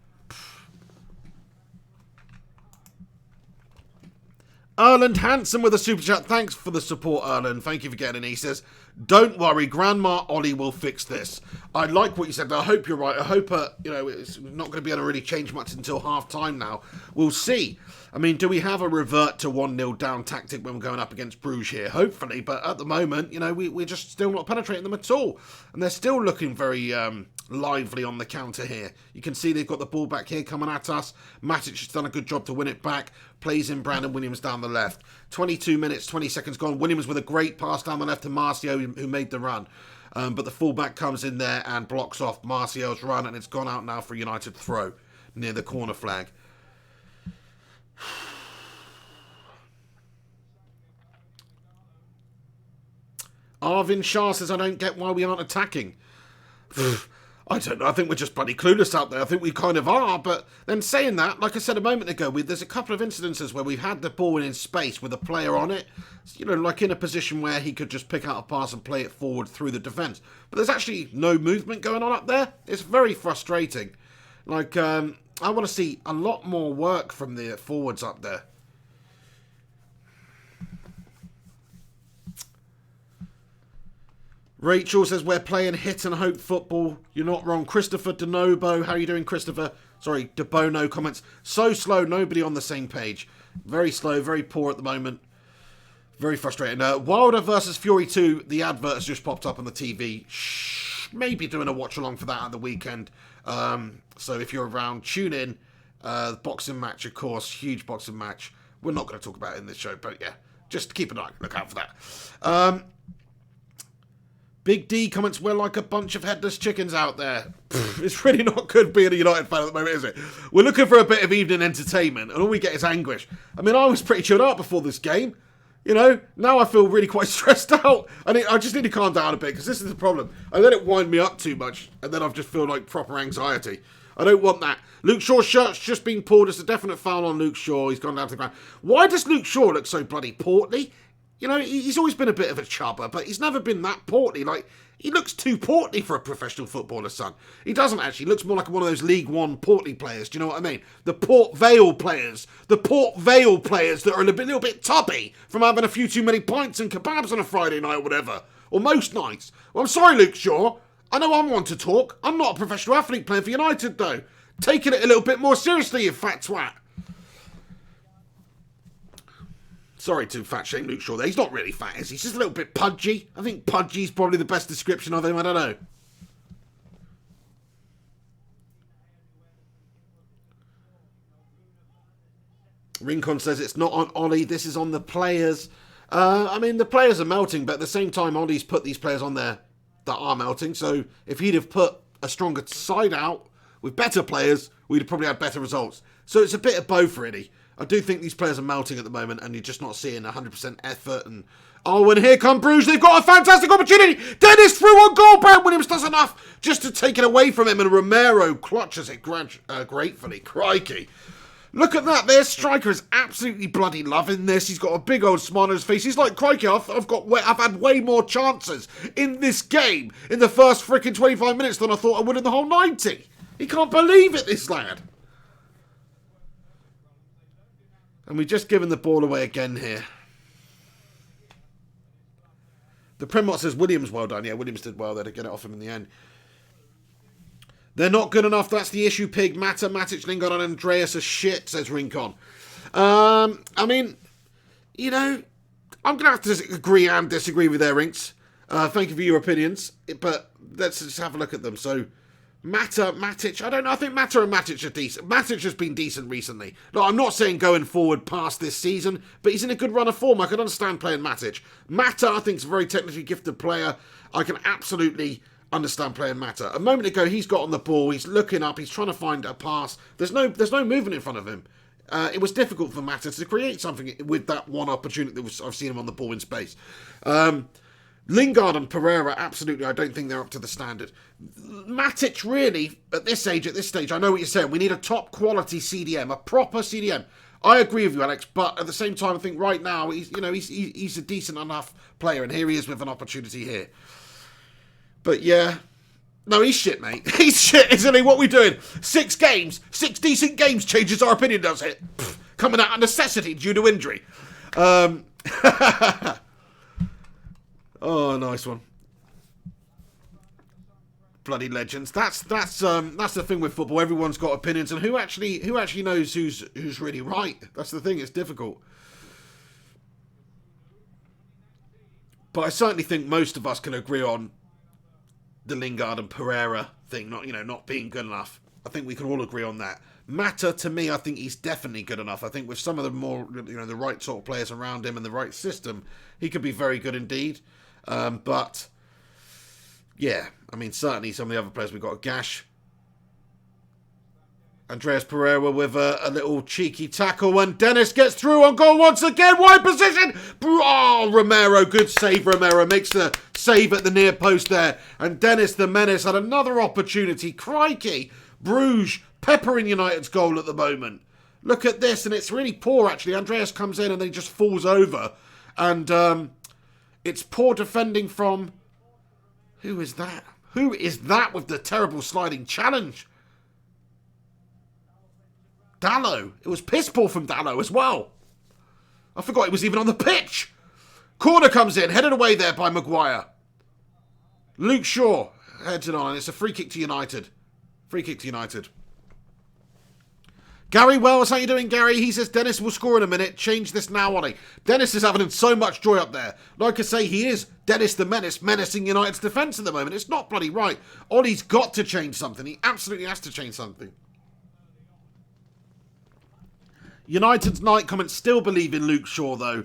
Erland Hansen with a super chat. Thanks for the support, Erland. Thank you for getting in. He says, don't worry, Grandma Ollie will fix this. I like what you said. I hope you're right. I hope, you know, it's not going to be able to really change much until half-time now. We'll see. I mean, do we have a revert to 1-0 down tactic when we're going up against Brugge here? Hopefully, but at the moment, you know, we're just still not penetrating them at all. And they're still looking very lively on the counter here. You can see they've got the ball back here coming at us. Matic has done a good job to win it back. Plays in Brandon Williams down the left. 22 minutes, 20 seconds gone. Williams with a great pass down the left to Marcio, who made the run. But the fullback comes in there and blocks off Marcio's run, and it's gone out now for a United throw near the corner flag. Arvin Shah says, I don't get why we aren't attacking. I don't know. I think we're just bloody clueless out there. I think we kind of are. But then saying that, like I said a moment ago, there's a couple of incidences where we've had the ball in space with a player on it. You know, like in a position where he could just pick out a pass and play it forward through the defence. But there's actually no movement going on up there. It's very frustrating. Like, I want to see a lot more work from the forwards up there. Rachel says, we're playing hit and hope football. You're not wrong. Christopher Denobo. How are you doing, Christopher? Sorry, Debono comments. So slow, nobody on the same page. Very slow, very poor at the moment. Very frustrating. Wilder versus Fury 2. The advert has just popped up on the TV. Maybe doing a watch-along for that at the weekend. So if you're around, tune in. Boxing match, of course. Huge boxing match. We're not going to talk about it in this show, but yeah. Just keep an eye. Look out for that. Big D comments, we're like a bunch of headless chickens out there. It's really not good being a United fan at the moment, is it? We're looking for a bit of evening entertainment, and all we get is anguish. I mean, I was pretty chilled out before this game. You know, now I feel really quite stressed out. I just need to calm down a bit, because this is the problem. I let it wind me up too much, and then I just feel like proper anxiety. I don't want that. Luke Shaw's shirt's just been pulled. It's a definite foul on Luke Shaw. He's gone down to the ground. Why does Luke Shaw look so bloody portly? You know, he's always been a bit of a chubber, but he's never been that portly. Like, he looks too portly for a professional footballer's son. He doesn't actually. He looks more like one of those League One portly players. Do you know what I mean? The Port Vale players. The Port Vale players that are a little bit tubby from having a few too many pints and kebabs on a Friday night or whatever. Or most nights. Well, I'm sorry, Luke Shaw. I know I'm one to talk. I'm not a professional athlete playing for United, though. Taking it a little bit more seriously, you fat twat. Sorry to fat shame Luke Shaw there. He's not really fat, is he? He's just a little bit pudgy. I think pudgy's probably the best description of him. I don't know. Rincon says it's not on Ollie. This is on the players. I mean, the players are melting, but at the same time, Ollie's put these players on there that are melting. So if he'd have put a stronger side out with better players, we'd have probably had better results. So it's a bit of both, really. I do think these players are melting at the moment, and you're just not seeing 100% effort. And and here come Brugge. They've got a fantastic opportunity. Dennis through on goal. Brad Williams does enough just to take it away from him, and Romero clutches it gratefully. Crikey. Look at that. Their striker is absolutely bloody loving this. He's got a big old smile on his face. He's like, crikey, I've had way more chances in this game in the first freaking 25 minutes than I thought I would in the whole 90. He can't believe it, this lad. And we've just given the ball away again here. The Primot says Williams well done. Yeah, Williams did well there to get it off him in the end. They're not good enough. That's the issue, Pig. Mata, Matic, Lingard and Andreas are shit, says Rincon. I mean, you know, I'm going to have to agree and disagree with their Rinks. Thank you for your opinions. But let's just have a look at them. So, Mata, Matic, I don't know. I think Mata and Matic are decent. Matic has been decent recently. No, I'm not saying going forward past this season, but he's in a good run of form. I can understand playing Matic. Mata, I think, is a very technically gifted player. I can absolutely understand playing Mata. A moment ago, he's got on the ball. He's looking up. He's trying to find a pass. There's no movement in front of him. It was difficult for Mata to create something with that one opportunity that I've seen him on the ball in space. Lingard and Pereira, absolutely, I don't think they're up to the standard. Matic, really, at this stage, I know what you're saying. We need a top quality CDM, a proper CDM. I agree with you, Alex, but at the same time, I think right now he's a decent enough player, and here he is with an opportunity here. But yeah, no, he's shit, mate. He's shit, isn't he? What are we doing? 6 games, 6 decent games changes our opinion, does it? Coming out of necessity due to injury. Oh, nice one. Bloody legends. That's the thing with football. Everyone's got opinions, and who actually knows who's really right? That's the thing. It's difficult. But I certainly think most of us can agree on the Lingard and Pereira thing, not being good enough. I think we can all agree on that. Mata, to me, I think he's definitely good enough. I think with some of the more, the right sort of players around him and the right system, he could be very good indeed. But yeah, I mean, certainly some of the other players we've got, Gash, Andreas Pereira with a little cheeky tackle, and Dennis gets through on goal once again. Wide position. Oh, Romero, good save. Romero makes the save at the near post there, and Dennis the Menace had another opportunity. Crikey, Brugge peppering United's goal at the moment. Look at this, and it's really poor actually. Andreas comes in and then he just falls over, and it's poor defending from... Who is that? Who is that with the terrible sliding challenge? Dallo. It was piss poor from Dallo as well. I forgot he was even on the pitch. Corner comes in, headed away there by Maguire. Luke Shaw heads it on, and it's a free kick to United. Free kick to United. Gary Wells, how you doing, Gary? He says Dennis will score in a minute. Change this now, Ollie. Dennis is having so much joy up there. Like I say, he is Dennis the Menace, menacing United's defence at the moment. It's not bloody right. Ollie's got to change something. He absolutely has to change something. United's night comments still believe in Luke Shaw, though.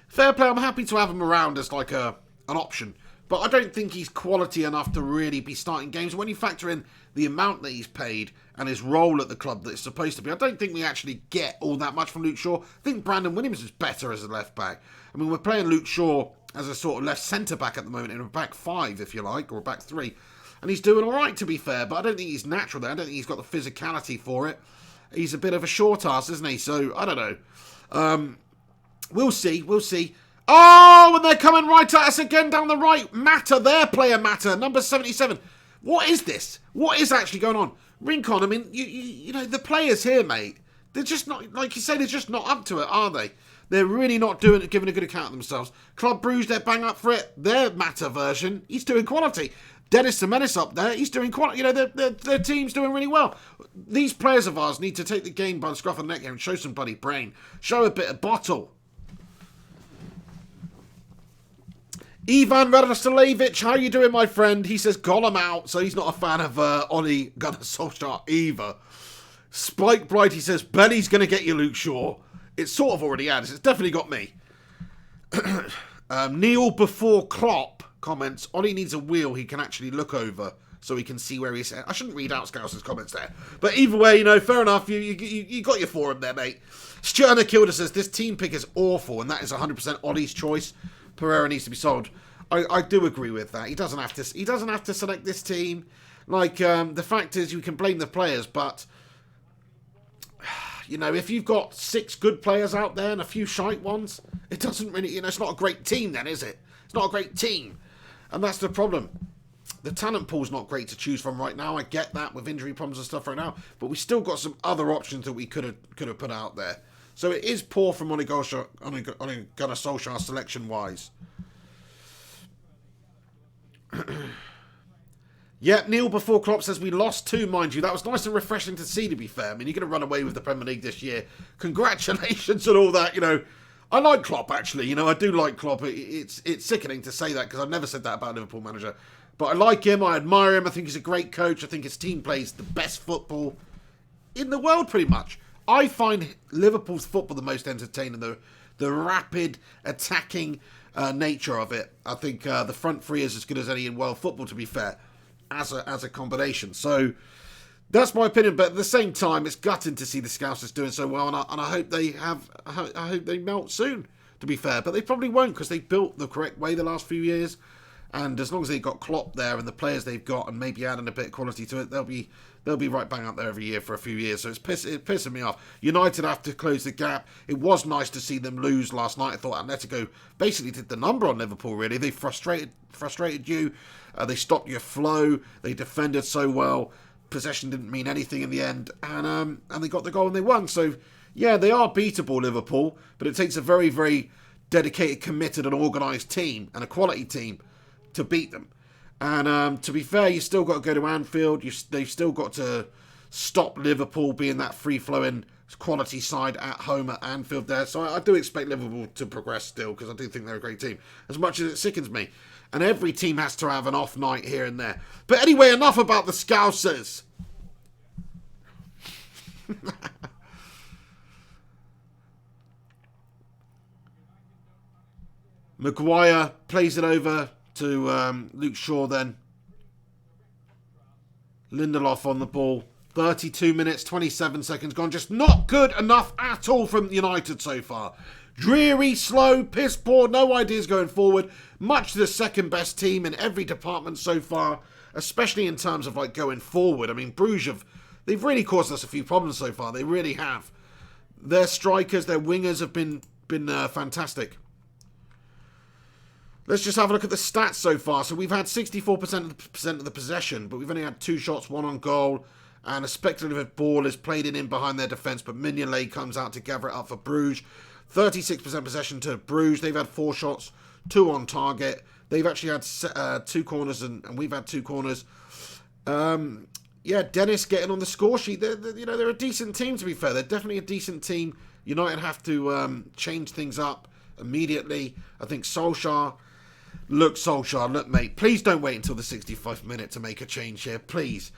Fair play, I'm happy to have him around as like an option. But I don't think he's quality enough to really be starting games. When you factor in the amount that he's paid and his role at the club that it's supposed to be, I don't think we actually get all that much from Luke Shaw. I think Brandon Williams is better as a left back. I mean, we're playing Luke Shaw as a sort of left centre back at the moment, in a back five, if you like, or a back three. And he's doing all right, to be fair, but I don't think he's natural there. I don't think he's got the physicality for it. He's a bit of a short ass, isn't he? So, I don't know. We'll see. Oh, and they're coming right at us again down the right. Matter, their player Matter, number 77. What is this? What is actually going on? Rincon, I mean, you know, the players here, mate, they're just not, like you say, they're just not up to it, are they? They're really not giving a good account of themselves. Club Brugge, they're bang up for it. Their Matter version, he's doing quality. Dennis the Menace up there, he's doing quality. You know, their team's doing really well. These players of ours need to take the game by the scruff of the neck here and show some bloody brain. Show a bit of bottle. Ivan Radoslavich, how you doing, my friend? He says Gollum out, so he's not a fan of Ole Gunnar Solskjaer either. Spike Bright, he says, Belly's going to get you, Luke Shaw. It's sort of already had. It's definitely got me. Neil before Klopp comments, Ollie needs a wheel he can actually look over so he can see where he's at. I shouldn't read out Scouser's comments there. But either way, you know, fair enough. You got your forum there, mate. Stuart Nakilda says, this team pick is awful, and that is 100% Ollie's choice. Pereira needs to be sold. I do agree with that. He doesn't have to select this team. Like, the fact is, you can blame the players, but you know, if you've got 6 good players out there and a few shite ones, it doesn't really, you know, it's not a great team then, is it? It's not a great team. And that's the problem. The talent pool's not great to choose from right now. I get that with injury problems and stuff right now, but we still got some other options that we could have put out there. So it is poor from Ole Gunnar Solskjaer selection-wise. Yep, Neil before Klopp says we lost 2, mind you. That was nice and refreshing to see, to be fair. I mean, you're going to run away with the Premier League this year. Congratulations and all that, you know. I like Klopp, actually. You know, I do like Klopp. It's sickening to say that because I've never said that about a Liverpool manager. But I like him. I admire him. I think he's a great coach. I think his team plays the best football in the world, pretty much. I find Liverpool's football the most entertaining. The rapid, attacking nature of it. I think the front three is as good as any in world football, to be fair, as a combination. So that's my opinion. But at the same time, it's gutting to see the Scousers doing so well, and I hope they I hope they melt soon, to be fair. But they probably won't, because they built the correct way the last few years. And as long as they've got Klopp there and the players they've got, and maybe adding a bit of quality to it, they'll be right bang up there every year for a few years. So it's pissing me off. United have to close the gap. It was nice to see them lose last night. I thought Atletico basically did the number on Liverpool, really. They frustrated you. They stopped your flow. They defended so well. Possession didn't mean anything in the end. And they got the goal and they won. So, yeah, they are beatable, Liverpool. But it takes a very, very dedicated, committed and organised team and a quality team to beat them. And to be fair, you still got to go to Anfield. They've still got to stop Liverpool being that free-flowing quality side at home at Anfield there. So I do expect Liverpool to progress still, because I do think they're a great team, as much as it sickens me. And every team has to have an off night here and there. But anyway, enough about the Scousers. Maguire plays it over to Luke Shaw then. Lindelof on the ball. 32 minutes, 27 seconds gone. Just not good enough at all from United so far. Dreary, slow, piss poor, no ideas going forward. Much the second best team in every department so far, especially in terms of like going forward. I mean, Brugge they've really caused us a few problems so far. They really have. Their strikers, their wingers have been fantastic. Let's just have a look at the stats so far. So we've had 64% of the possession, but we've only had 2 shots, 1 on goal. And a speculative ball is played in behind their defence, but Mignolet comes out to gather it up for Brugge. 36% possession to Brugge. They've had 4 shots, 2 on target. They've actually had 2 corners, and we've had 2 corners. Yeah, Dennis getting on the score sheet. They're a decent team, to be fair. They're definitely a decent team. United have to change things up immediately. I think Solskjaer... Look, mate, please don't wait until the 65th minute to make a change here. Please.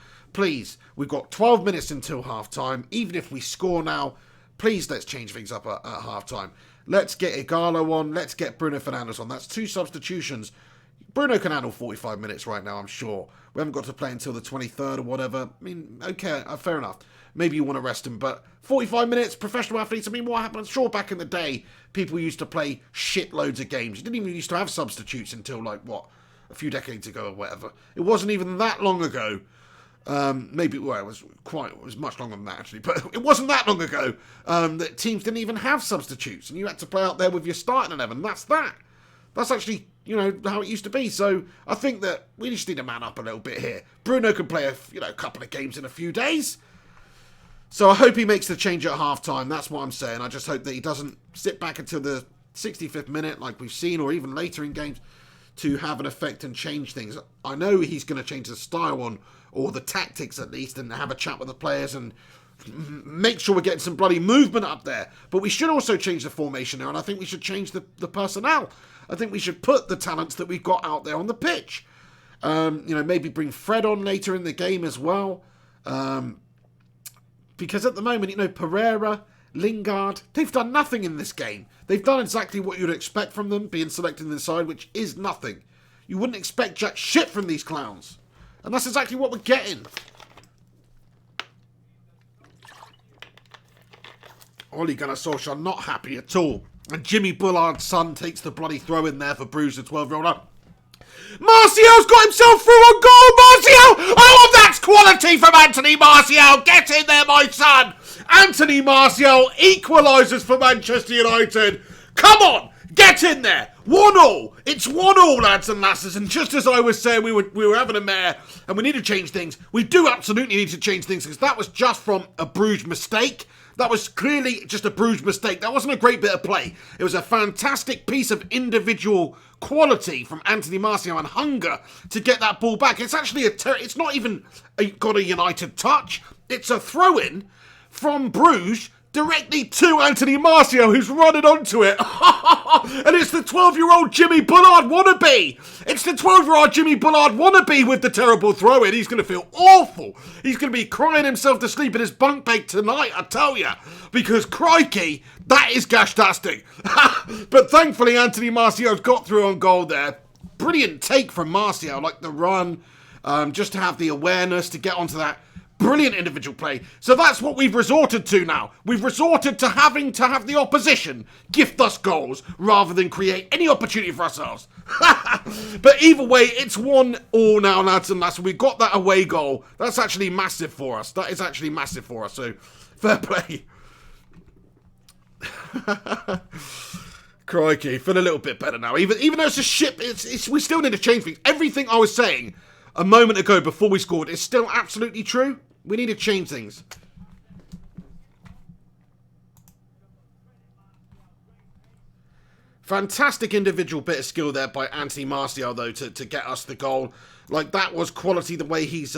We've got 12 minutes until half-time. Even if we score now, please let's change things up at half-time. Let's get Igalo on. Let's get Bruno Fernandes on. That's 2 substitutions. Bruno can handle 45 minutes right now, I'm sure. We haven't got to play until the 23rd or whatever. I mean, okay, fair enough. Maybe you want to rest him, but 45 minutes, professional athletes, I mean, what happened? Sure, back in the day, people used to play shitloads of games. You didn't even used to have substitutes until, like, what, a few decades ago or whatever. It wasn't even that long ago. Maybe, well, it was much longer than that, actually, but it wasn't that long ago that teams didn't even have substitutes, and you had to play out there with your starting 11. That's that. That's actually, you know, how it used to be. So I think that we just need to man up a little bit here. Bruno can play a couple of games in a few days. So I hope he makes the change at half-time. That's what I'm saying. I just hope that he doesn't sit back until the 65th minute like we've seen, or even later in games, to have an effect and change things. I know he's going to change the style on, or the tactics at least, and have a chat with the players and make sure we're getting some bloody movement up there. But we should also change the formation there, and I think we should change the personnel. I think we should put the talents that we've got out there on the pitch. Maybe bring Fred on later in the game as well. Because at the moment, Pereira, Lingard, they've done nothing in this game. They've done exactly what you'd expect from them, being selected in the side, which is nothing. You wouldn't expect jack shit from these clowns. And that's exactly what we're getting. Ole Gunnar Solskjaer not happy at all. And Jimmy Bullard's son takes the bloody throw in there for Brugge, the 12-year-old up. Martial's got himself through on goal, Martial! Oh, that's quality from Anthony Martial! Get in there, my son! Anthony Martial equalises for Manchester United. Come on, get in there! 1-1. It's 1-1, lads and lasses. And just as I was saying, we were having a mare, and we need to change things. We do absolutely need to change things, because that was just from a Brugge mistake. That was clearly just a Brugge mistake. That wasn't a great bit of play. It was a fantastic piece of individual quality from Anthony Martial and hunger to get that ball back. It's actually it's not even got a United touch. It's a throw-in from Brugge directly to Anthony Martial, who's running onto it. And it's the 12-year-old Jimmy Bullard wannabe. It's the 12-year-old Jimmy Bullard wannabe with the terrible throw-in. He's going to feel awful. He's going to be crying himself to sleep in his bunk bed tonight, I tell you. Because, crikey, that is gashtastic. But thankfully, Anthony Martial's got through on goal there. Brilliant take from Martial, like the run, just to have the awareness to get onto that. Brilliant individual play. So that's what we've resorted to now. We've resorted to having to have the opposition gift us goals rather than create any opportunity for ourselves. But either way, it's 1-1 now, lads and lasses. We got that away goal. That's actually massive for us. That is actually massive for us. So, fair play. Crikey, feel a little bit better now. Even though it's a shit, we still need to change things. Everything I was saying a moment ago before we scored is still absolutely true. We need to change things. Fantastic individual bit of skill there by Anthony Martial, though, to get us the goal. Like, that was quality, the way he's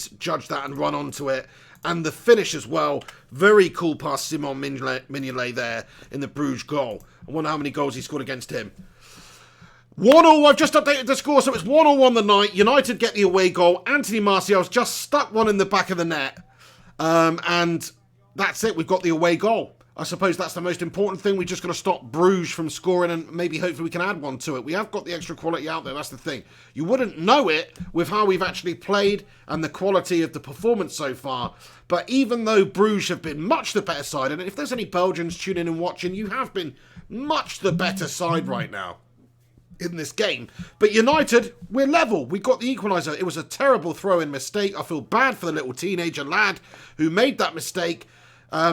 judged that and run onto it. And the finish as well. Very cool past Simon Mignolet there in the Brugge goal. I wonder how many goals he scored against him. 1-1, I've just updated the score, so it's 1-1 the night. United get the away goal. Anthony Martial's just stuck one in the back of the net. And that's it, we've got the away goal. I suppose that's the most important thing. We're just going to stop Brugge from scoring, and maybe hopefully we can add one to it. We have got the extra quality out there, that's the thing. You wouldn't know it with how we've actually played and the quality of the performance so far. But even though Brugge have been much the better side, and if there's any Belgians tuning and watching, you have been much the better side right now in this game. But United, we're level. We got the equaliser. It was a terrible throw-in mistake. I feel bad for the little teenager lad who made that mistake,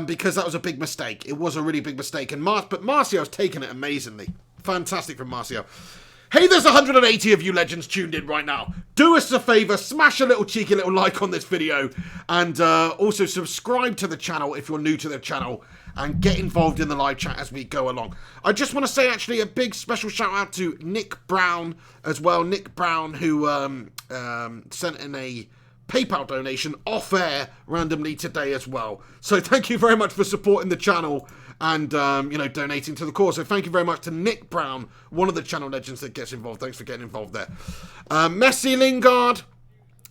because that was a big mistake. It was a really big mistake. But Martial's taken it amazingly. Fantastic from Martial. Hey, there's 180 of you legends tuned in right now. Do us a favour, smash a little cheeky little like on this video, and also subscribe to the channel if you're new to the channel, and get involved in the live chat as we go along. I just want to say, actually, a big special shout out to Nick Brown as well. Nick Brown, who sent in a PayPal donation off air randomly today as well. So thank you very much for supporting the channel and donating to the cause. So thank you very much to Nick Brown, one of the channel legends that gets involved. Thanks for getting involved there. Messi Lingard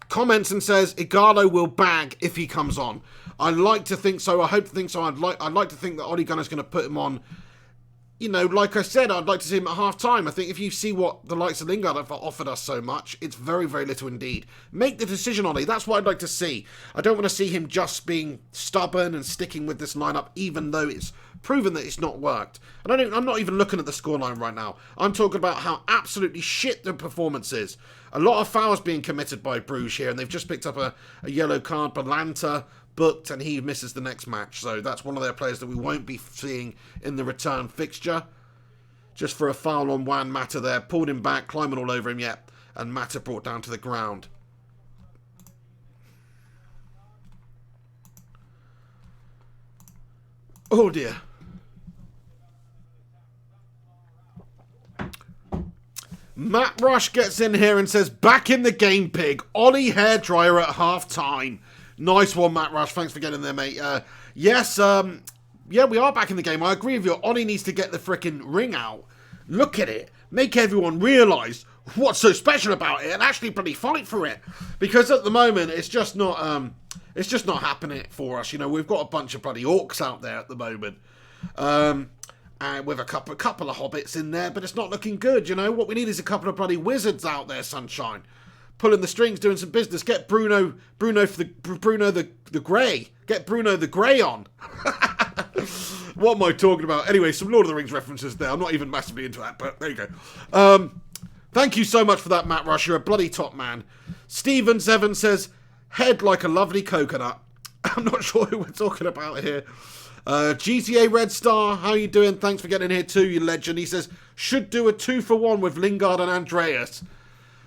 comments and says Igalo will bag if he comes on. I like to think so. I hope to think so. I'd like to think that Ole Gunnar's going to put him on. you know, like I said, I'd like to see him at half-time. I think if you see what the likes of Lingard have offered us so much, it's very, very little indeed. Make the decision, Ollie. That's what I'd like to see. I don't want to see him just being stubborn and sticking with this lineup, even though it's proven that it's not worked. And I'm not even looking at the scoreline right now. I'm talking about how absolutely shit the performance is. A lot of fouls being committed by Brugge here, and they've just picked up a yellow card. Balanta booked, and he misses the next match. So that's one of their players that we won't be seeing in the return fixture. Just for a foul on Juan Mata there. Pulled him back, climbing all over him, yet. And Mata brought down to the ground. Oh dear. Matt Rush gets in here and says, back in the game, pig. Ollie hairdryer at half-time. Nice one, Matt Rush. Thanks for getting there, mate. Yes, yeah, we are back in the game. I agree with you. Ollie needs to get the frickin' ring out. Look at it. Make everyone realise what's so special about it and actually bloody fight for it. Because at the moment, it's just not happening for us. You know, we've got a bunch of bloody orcs out there at the moment. And with a couple of hobbits in there, but it's not looking good, you know. What we need is a couple of bloody wizards out there, sunshine. Pulling the strings, doing some business. Get Bruno the Grey. Get Bruno the Grey on. What am I talking about? Anyway, some Lord of the Rings references there. I'm not even massively into that, but there you go. Thank you so much for that, Matt Rush. You're a bloody top man. Stephen Seven says, head like a lovely coconut. I'm not sure who we're talking about here. GTA Red Star, how you doing? Thanks for getting in here too, you legend. He says, should do a 2-for-1 with Lingard and Andreas.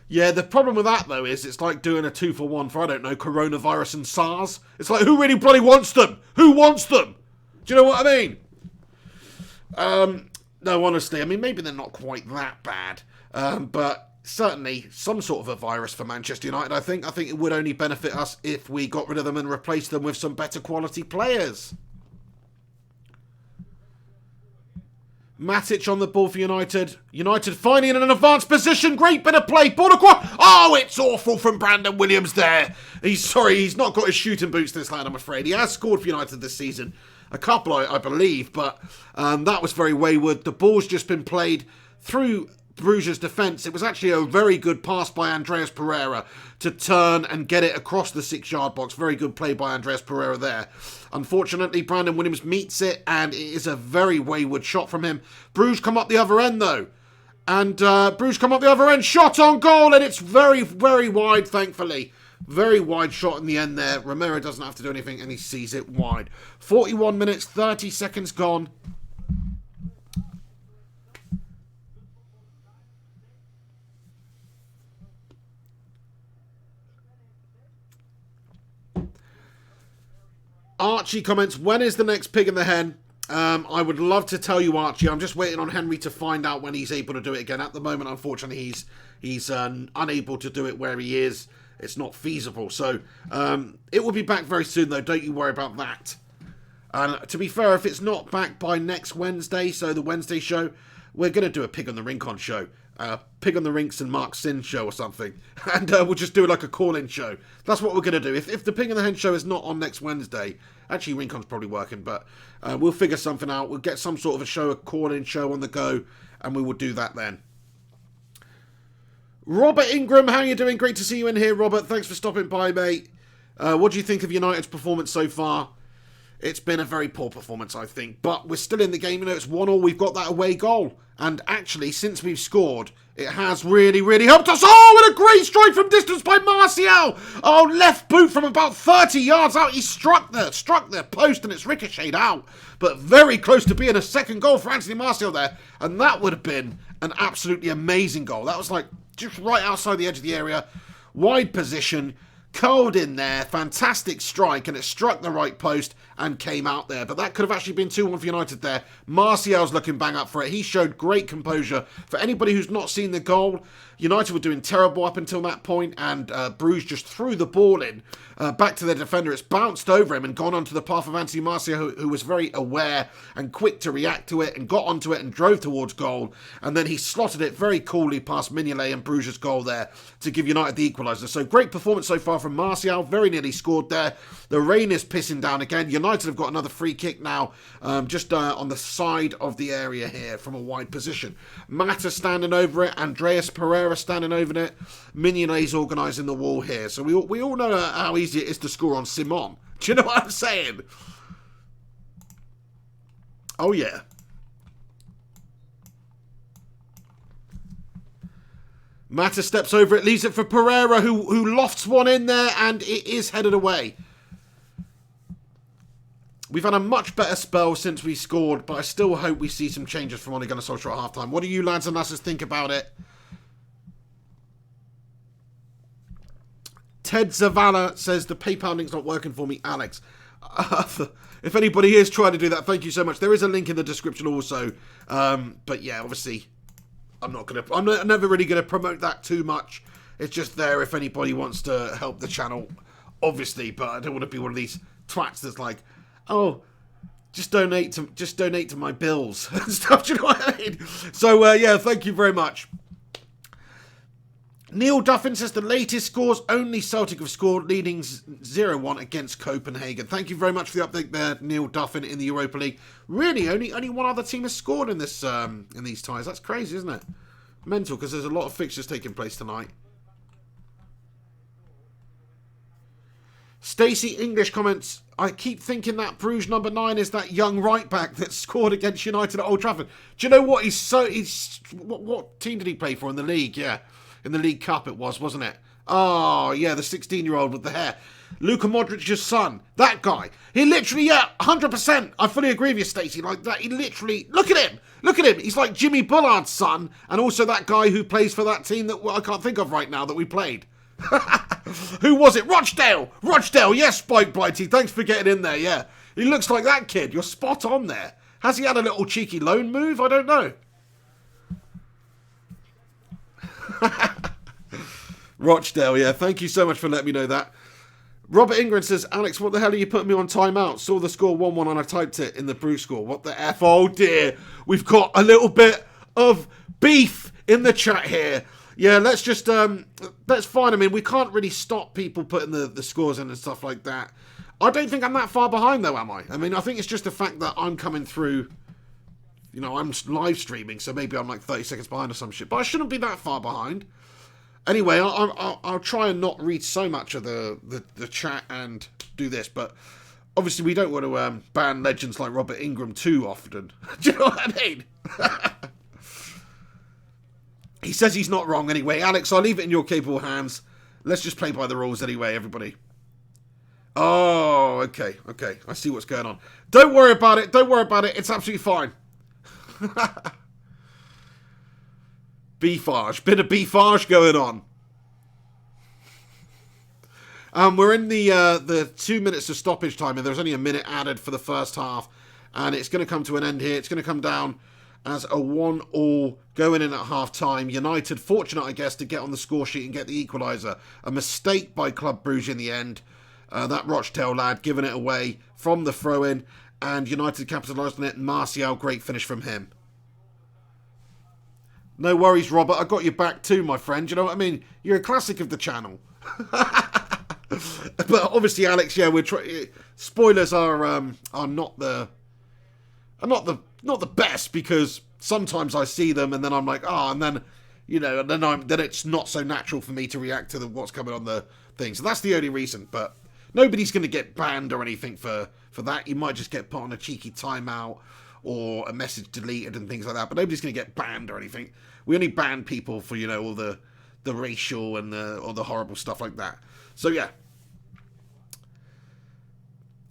Yeah, the problem with that, though, is it's like doing a 2-for-1 for, I don't know, coronavirus and SARS. It's like, who really bloody wants them? Who wants them? Do you know what I mean? No, honestly, I mean, maybe they're not quite that bad. But certainly some sort of a virus for Manchester United, I think. I think it would only benefit us if we got rid of them and replaced them with some better quality players. Matic on the ball for United. United finally in an advanced position. Great bit of play. Ball across. Oh, it's awful from Brandon Williams there. He's not got his shooting boots this lad, I'm afraid. He has scored for United this season. A couple, I believe, but that was very wayward. The ball's just been played through Bruges' defence. It was actually a very good pass by Andreas Pereira to turn and get it across the 6-yard box. Very good play by Andreas Pereira there. Unfortunately, Brandon Williams meets it, and it is a very wayward shot from him. Bruges come up the other end, though. And Bruges come up the other end. Shot on goal, and it's very, very wide, thankfully. Very wide shot in the end there. Romero doesn't have to do anything, and he sees it wide. 41 minutes, 30 seconds gone. Archie comments, when is the next Pig in the Hen? I would love to tell you, Archie. I'm just waiting on Henry to find out when he's able to do it again. At the moment, unfortunately, he's unable to do it where he is. It's not feasible. So it will be back very soon, though. Don't you worry about that. And to be fair, if it's not back by next Wednesday, so the Wednesday show, we're going to do a Pig on the Rincon show. Pig on the Rinks and Mark Sin show or something. And we'll just do like a call-in show. That's what we're going to do. If the Pig on the Hen show is not on next Wednesday, actually Rincon's probably working, but we'll figure something out. We'll get some sort of a show, a call-in show on the go, and we will do that then. Robert Ingram, how you doing? Great to see you in here, Robert. Thanks for stopping by, mate. What do you think of United's performance so far? It's been a very poor performance, I think. But we're still in the game. You know, it's 1-1. We've got that away goal. And actually, since we've scored, it has really, really helped us. Oh, and a great strike from distance by Martial. Oh, left boot from about 30 yards out. He struck the post, and it's ricocheted out. But very close to being a second goal for Anthony Martial there. And that would have been an absolutely amazing goal. That was like just right outside the edge of the area. Wide position. Curled in there, fantastic strike, and it struck the right post and came out there. But that could have actually been 2-1 for United there. Martial's looking bang up for it. He showed great composure. For anybody who's not seen the goal, United were doing terrible up until that point, and Bruges just threw the ball in back to their defender. It's bounced over him and gone onto the path of Anthony Martial, who was very aware and quick to react to it and got onto it and drove towards goal. And then he slotted it very coolly past Mignolet and Bruges' goal there to give United the equaliser. So great performance so far from Martial. Very nearly scored there. The rain is pissing down again. United have got another free kick now, just on the side of the area here from a wide position. Mata standing over it. Andreas Pereira standing over it. Mignolet's organising the wall here. So we all know how easy it is to score on Simon. Do you know what I'm saying? Oh, yeah. Mata steps over it, leaves it for Pereira, who lofts one in there, and it is headed away. We've had a much better spell since we scored, but I still hope we see some changes from Ole Gunnar Solskjaer at half-time. What do you lads and lasses think about it? Ted Zavala says, the PayPal link's not working for me, Alex. If anybody is trying to do that, thank you so much. There is a link in the description also. But yeah, obviously, I'm never really going to promote that too much. It's just there if anybody wants to help the channel, obviously. But I don't want to be one of these twats that's like, oh, just donate to my bills and stuff. Do you know what I mean? So yeah, thank you very much. Neil Duffin says the latest scores, only Celtic have scored, leading 0-1 against Copenhagen. Thank you very much for the update there, Neil Duffin, in the Europa League. Really, only one other team has scored in this in these ties. That's crazy, isn't it? Mental, because there's a lot of fixtures taking place tonight. Stacey English comments, I keep thinking that Bruges number 9 is that young right back that scored against United at Old Trafford. Do you know what? What team did he play for in the league? Yeah. In the League Cup it was, wasn't it? Oh, yeah, the 16-year-old with the hair. Luka Modric's son. That guy. He literally, yeah, 100%. I fully agree with you, Stacey. Like that, he literally... Look at him. Look at him. He's like Jimmy Bullard's son. And also that guy who plays for that team that I can't think of right now that we played. Who was it? Rochdale. Rochdale. Yes, Spike Blighty. Thanks for getting in there, yeah. He looks like that kid. You're spot on there. Has he had a little cheeky loan move? I don't know. Rochdale, yeah, thank you so much for letting me know that. Robert Ingram says, Alex, what the hell are you putting me on timeout? Saw the score 1-1 and I typed it in the Bruges score. What the F? Oh dear, we've got a little bit of beef in the chat here. Yeah, let's just, that's fine. I mean, we can't really stop people putting the scores in and stuff like that. I don't think I'm that far behind though, am I? I mean, I think it's just the fact that I'm coming through, you know, I'm live streaming, so maybe I'm like 30 seconds behind or some shit. But I shouldn't be that far behind. Anyway, I'll try and not read so much of the chat and do this. But obviously we don't want to ban legends like Robert Ingram too often. Do you know what I mean? He says he's not wrong anyway. Alex, I'll leave it in your capable hands. Let's just play by the rules anyway, everybody. Oh, okay. I see what's going on. Don't worry about it. It's absolutely fine. Beefage. Bit of beefage going on. We're in the 2 minutes of stoppage time, and there's only a minute added for the first half, and it's going to come to an end here. It's going to come down as a 1-1 going in at half time. United fortunate, I guess, to get on the score sheet and get the equaliser. A mistake by Club Brugge in the end. That Rochdale lad giving it away from the throw-in, and United capitalised on it. Martial, great finish from him. No worries, Robert. I got your back too, my friend. You know what I mean? You're a classic of the channel. But obviously, Alex, yeah, spoilers are not the best, because sometimes I see them and then I'm like, and then you know, and then it's not so natural for me to react to what's coming on the thing. So that's the only reason. But nobody's going to get banned or anything for that. You might just get put on a cheeky timeout or a message deleted and things like that, but nobody's going to get banned or anything. We only ban people for, you know, all the racial and all the horrible stuff like that. So yeah.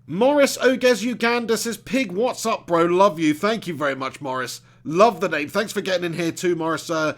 Morris Oges Uganda says, Pig, what's up, bro? Love you. Thank you very much, Morris. Love the name. Thanks for getting in here too, Morris. Yeah,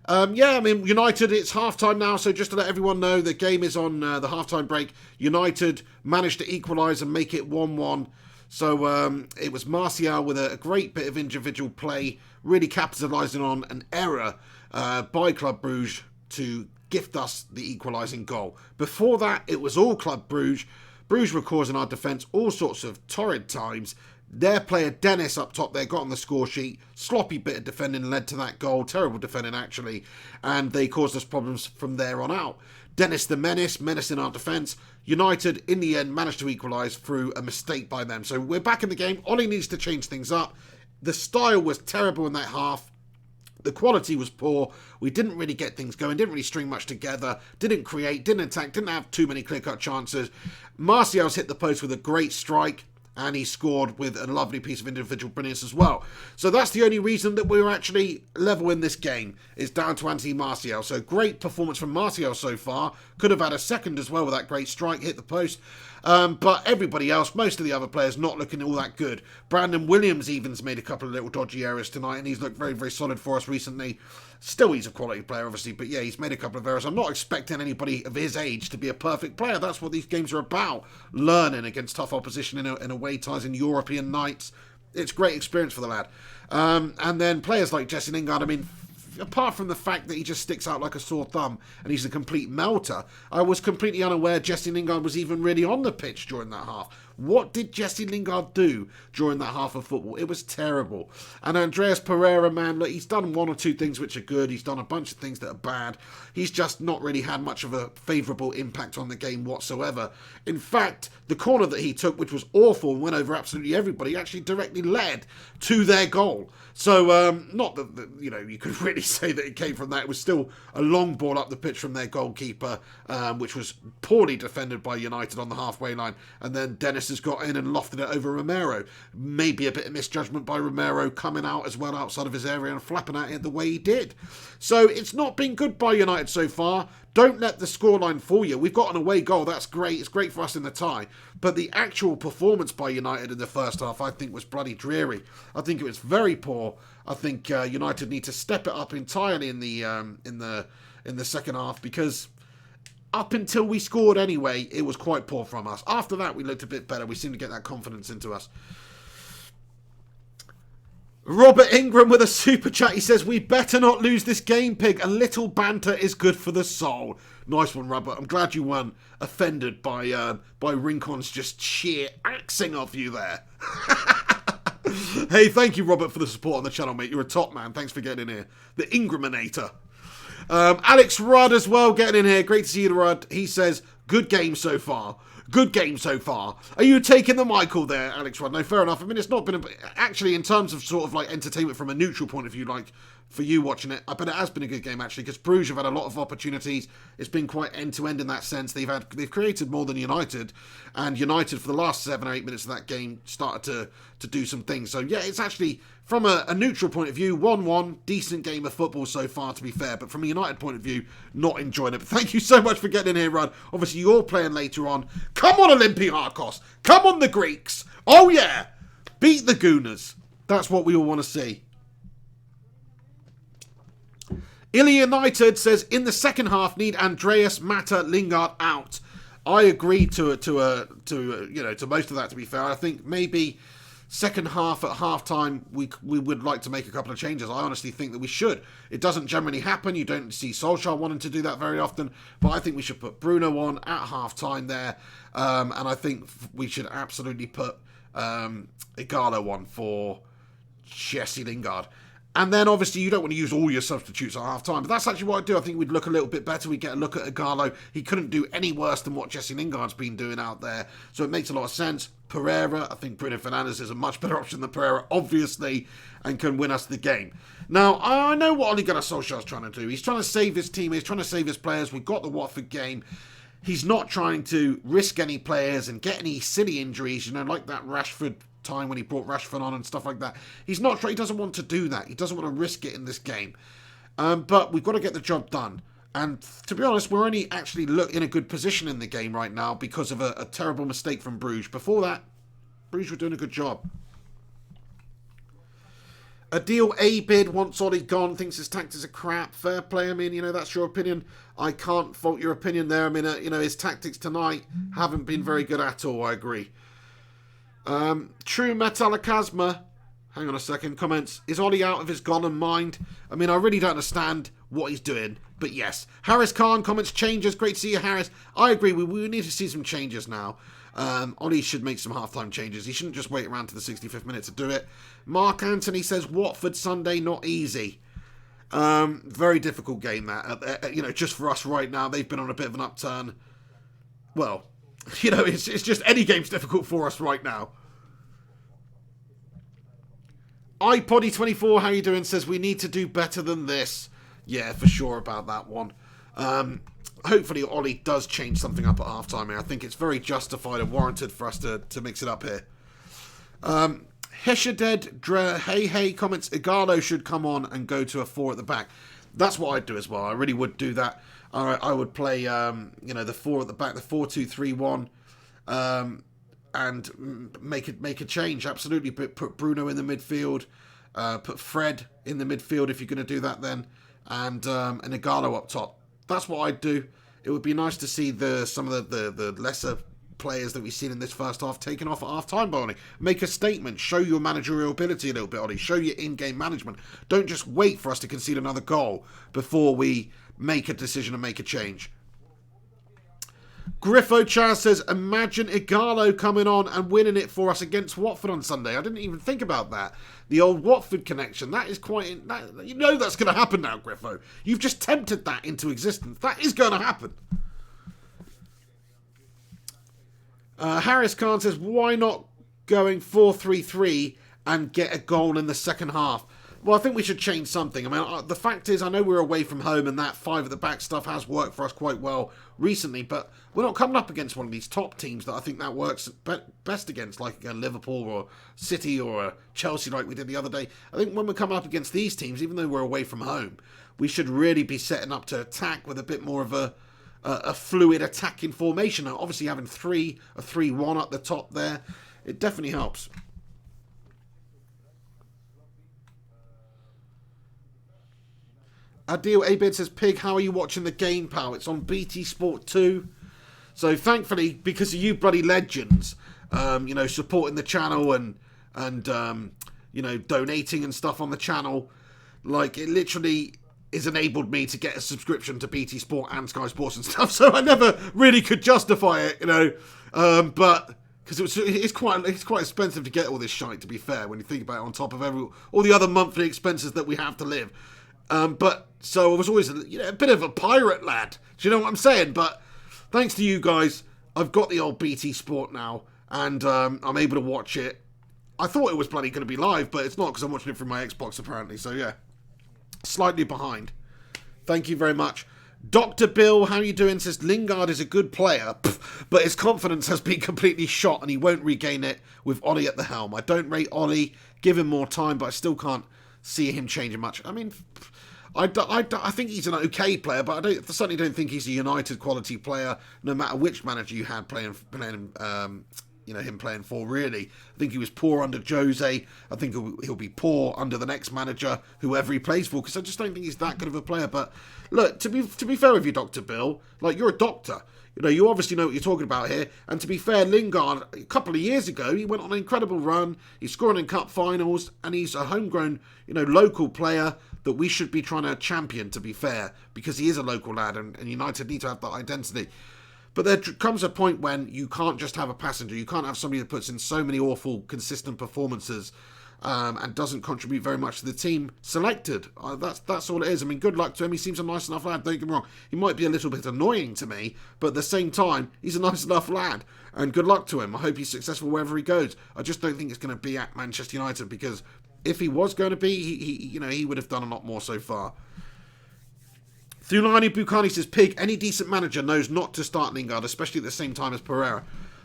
I mean, United, it's halftime now, so just to let everyone know, the game is on the halftime break. United managed to equalise and make it 1-1. So it was Martial with a great bit of individual play, really capitalising on an error by Club Brugge to gift us the equalising goal. Before that, it was all Club Brugge. Brugge were causing our defence all sorts of torrid times. Their player Dennis up top there got on the score sheet. Sloppy bit of defending led to that goal. Terrible defending, actually. And they caused us problems from there on out. Dennis the Menace, menacing our defence. United, in the end, managed to equalise through a mistake by them. So we're back in the game. Ollie needs to change things up. The style was terrible in that half. The quality was poor. We didn't really get things going, didn't really string much together, didn't create, didn't attack, didn't have too many clear-cut chances. Martial's hit the post with a great strike, and he scored with a lovely piece of individual brilliance as well. So that's the only reason that we were actually level in this game, is down to Anthony Martial. So great performance from Martial so far. Could have had a second as well with that great strike, hit the post. But everybody else, most of the other players, not looking all that good. Brandon Williams even's made a couple of little dodgy errors tonight, and he's looked very, very solid for us recently. Still, he's a quality player, obviously, but yeah, he's made a couple of errors. I'm not expecting anybody of his age to be a perfect player. That's what these games are about. Learning against tough opposition in away ties in European nights. It's great experience for the lad. And then players like Jesse Lingard, I mean, apart from the fact that he just sticks out like a sore thumb and he's a complete melter, I was completely unaware Jesse Lingard was even really on the pitch during that half. What did Jesse Lingard do during that half of football? It was terrible. And Andreas Pereira, man, look, he's done one or two things which are good. He's done a bunch of things that are bad. He's just not really had much of a favourable impact on the game whatsoever. In fact, the corner that he took, which was awful and went over absolutely everybody, actually directly led to their goal. So, not that, you could really say that it came from that. It was still a long ball up the pitch from their goalkeeper, which was poorly defended by United on the halfway line. And then Dennis has got in and lofted it over Romero. Maybe a bit of misjudgment by Romero coming out as well outside of his area and flapping at it the way he did. So it's not been good by United so far. Don't let the scoreline fool you. We've got an away goal. That's great. It's great for us in the tie. But the actual performance by United in the first half, I think, was bloody dreary. I think it was very poor. I think United need to step it up entirely in the second half, because up until we scored anyway, it was quite poor from us. After that, we looked a bit better. We seemed to get that confidence into us. Robert Ingram with a super chat. He says, we better not lose this game, Pig. A little banter is good for the soul. Nice one, Robert. I'm glad you weren't offended by Rincon's just sheer axing of you there. Hey, thank you, Robert, for the support on the channel, mate. You're a top man. Thanks for getting in here. The Ingraminator. Alex Rudd as well getting in here. Great to see you, Rudd. He says, good game so far. Good game so far. Are you taking the Michael there, Alex Rudd? No, fair enough. I mean, it's not been actually, in terms of sort of like entertainment from a neutral point of view, like for you watching it, I bet it has been a good game actually, because Brugge have had a lot of opportunities. It's been quite end to end in that sense. They've created more than United, and United for the last 7 or 8 minutes of that game started to do some things. So yeah, it's actually, from a neutral point of view, 1-1, decent game of football so far, to be fair. But from a United point of view, not enjoying it. But thank you so much for getting in here, Rudd. Obviously, you're playing later on. Come on, Olympiakos. Come on, the Greeks. Oh, yeah. Beat the Gooners. That's what we all want to see. Illy United says, in the second half, need Andreas, Mata, Lingard out. I agree to most of that, to be fair. I think maybe second half at half-time, we would like to make a couple of changes. I honestly think that we should. It doesn't generally happen. You don't see Solskjaer wanting to do that very often. But I think we should put Bruno on at half-time there. And I think we should absolutely put Igalo on for Jesse Lingard. And then, obviously, you don't want to use all your substitutes at half-time. But that's actually what I'd do. I think we'd look a little bit better. We'd get a look at Igalo. He couldn't do any worse than what Jesse Lingard's been doing out there. So it makes a lot of sense. Pereira, I think Bruno Fernandes is a much better option than Pereira, obviously, and can win us the game. Now, I know what Ole Gunnar Solskjaer's trying to do. He's trying to save his team. He's trying to save his players. We've got the Watford game. He's not trying to risk any players and get any silly injuries, like that Rashford time when he brought Rashford on and stuff like that. He doesn't want to do that. He doesn't want to risk it in this game. But we've got to get the job done. And to be honest, we're only actually in a good position in the game right now because of a terrible mistake from Brugge. Before that, Brugge were doing a good job. Adil Abid wants Ollie gone, thinks his tactics are crap. Fair play. I mean, that's your opinion. I can't fault your opinion there. I mean, his tactics tonight haven't been very good at all. I agree. True Metallicasma, hang on a second, comments, is Ollie out of his golem mind? I mean, I really don't understand what he's doing. But yes, Harris Khan comments changes. Great to see you, Harris. I agree. We need to see some changes now. Ollie should make some halftime changes. He shouldn't just wait around to the 65th minute to do it. Mark Anthony says Watford Sunday not easy. Very difficult game that. Just for us right now, they've been on a bit of an upturn. Well, it's just any game's difficult for us right now. iPoddy24, how you doing? Says we need to do better than this. Yeah, for sure about that one. Hopefully Ollie does change something up at halftime here. I think it's very justified and warranted for us to mix it up here. Heshaded Hey comments Igalo should come on and go to a 4 at the back. That's what I'd do as well. I really would do that. I would play the 4 at the back, the 4-2-3-1, and make a change. Absolutely, put Bruno in the midfield, put Fred in the midfield if you're going to do that then, and Igalo up top. That's what I'd do. It would be nice to see some of the lesser players that we've seen in this first half taken off at half time by Ollie. Make a statement. Show your managerial ability a little bit, Ollie. Show your in-game management. Don't just wait for us to concede another goal before we make a decision and make a change. Griffo Chaz says, imagine Igalo coming on and winning it for us against Watford on Sunday. I didn't even think about that. The old Watford connection. That is quite... that's going to happen now, Griffo. You've just tempted that into existence. That is going to happen. Harris Khan says, why not going 4-3-3 and get a goal in the second half? Well, I think we should change something. I mean, the fact is, I know we're away from home and that 5 at the back stuff has worked for us quite well recently, but we're not coming up against one of these top teams that I think that works best against, like Liverpool or City or Chelsea like we did the other day. I think when we're coming up against these teams, even though we're away from home, we should really be setting up to attack with a bit more of a fluid attacking formation. Now, obviously, having a 3-1 up the top there, it definitely helps. Adil Abid says, Pig, how are you watching the game, pal? It's on BT Sport 2. So thankfully, because of you bloody legends, supporting the channel and donating and stuff on the channel, like, it literally has enabled me to get a subscription to BT Sport and Sky Sports and stuff. So I never really could justify it, but because it's quite expensive to get all this shite, to be fair, when you think about it, on top of all the other monthly expenses that we have to live. But so I was always a bit of a pirate lad. Do you know what I'm saying? But thanks to you guys, I've got the old BT Sport now, and I'm able to watch it. I thought it was bloody going to be live, but it's not because I'm watching it from my Xbox apparently. So yeah, slightly behind. Thank you very much. Dr. Bill, how you doing? Says Lingard is a good player, but his confidence has been completely shot and he won't regain it with Ollie at the helm. I don't rate Ollie. Give him more time, but I still can't see him changing much. I mean, I think he's an okay player, but I certainly don't think he's a United quality player, no matter which manager you had playing him playing for, really. I think he was poor under Jose. I think he'll be poor under the next manager, whoever he plays for, because I just don't think he's that good of a player. But look, to be fair with you, Dr. Bill, like, you're a doctor. You obviously know what you're talking about here. And to be fair, Lingard, a couple of years ago, he went on an incredible run. He's scoring in cup finals, and he's a homegrown, local player that we should be trying to champion, to be fair, because he is a local lad, and United need to have that identity. But there comes a point when you can't just have a passenger. You can't have somebody that puts in so many awful, consistent performances and doesn't contribute very much to the team selected. That's all it is. I mean, good luck to him. He seems a nice enough lad, don't get me wrong. He might be a little bit annoying to me, but at the same time, he's a nice enough lad. And good luck to him. I hope he's successful wherever he goes. I just don't think it's going to be at Manchester United, because if he was going to be, he would have done a lot more so far. Thulani Bukhani says, Pig, any decent manager knows not to start Lingard, especially at the same time as Pereira.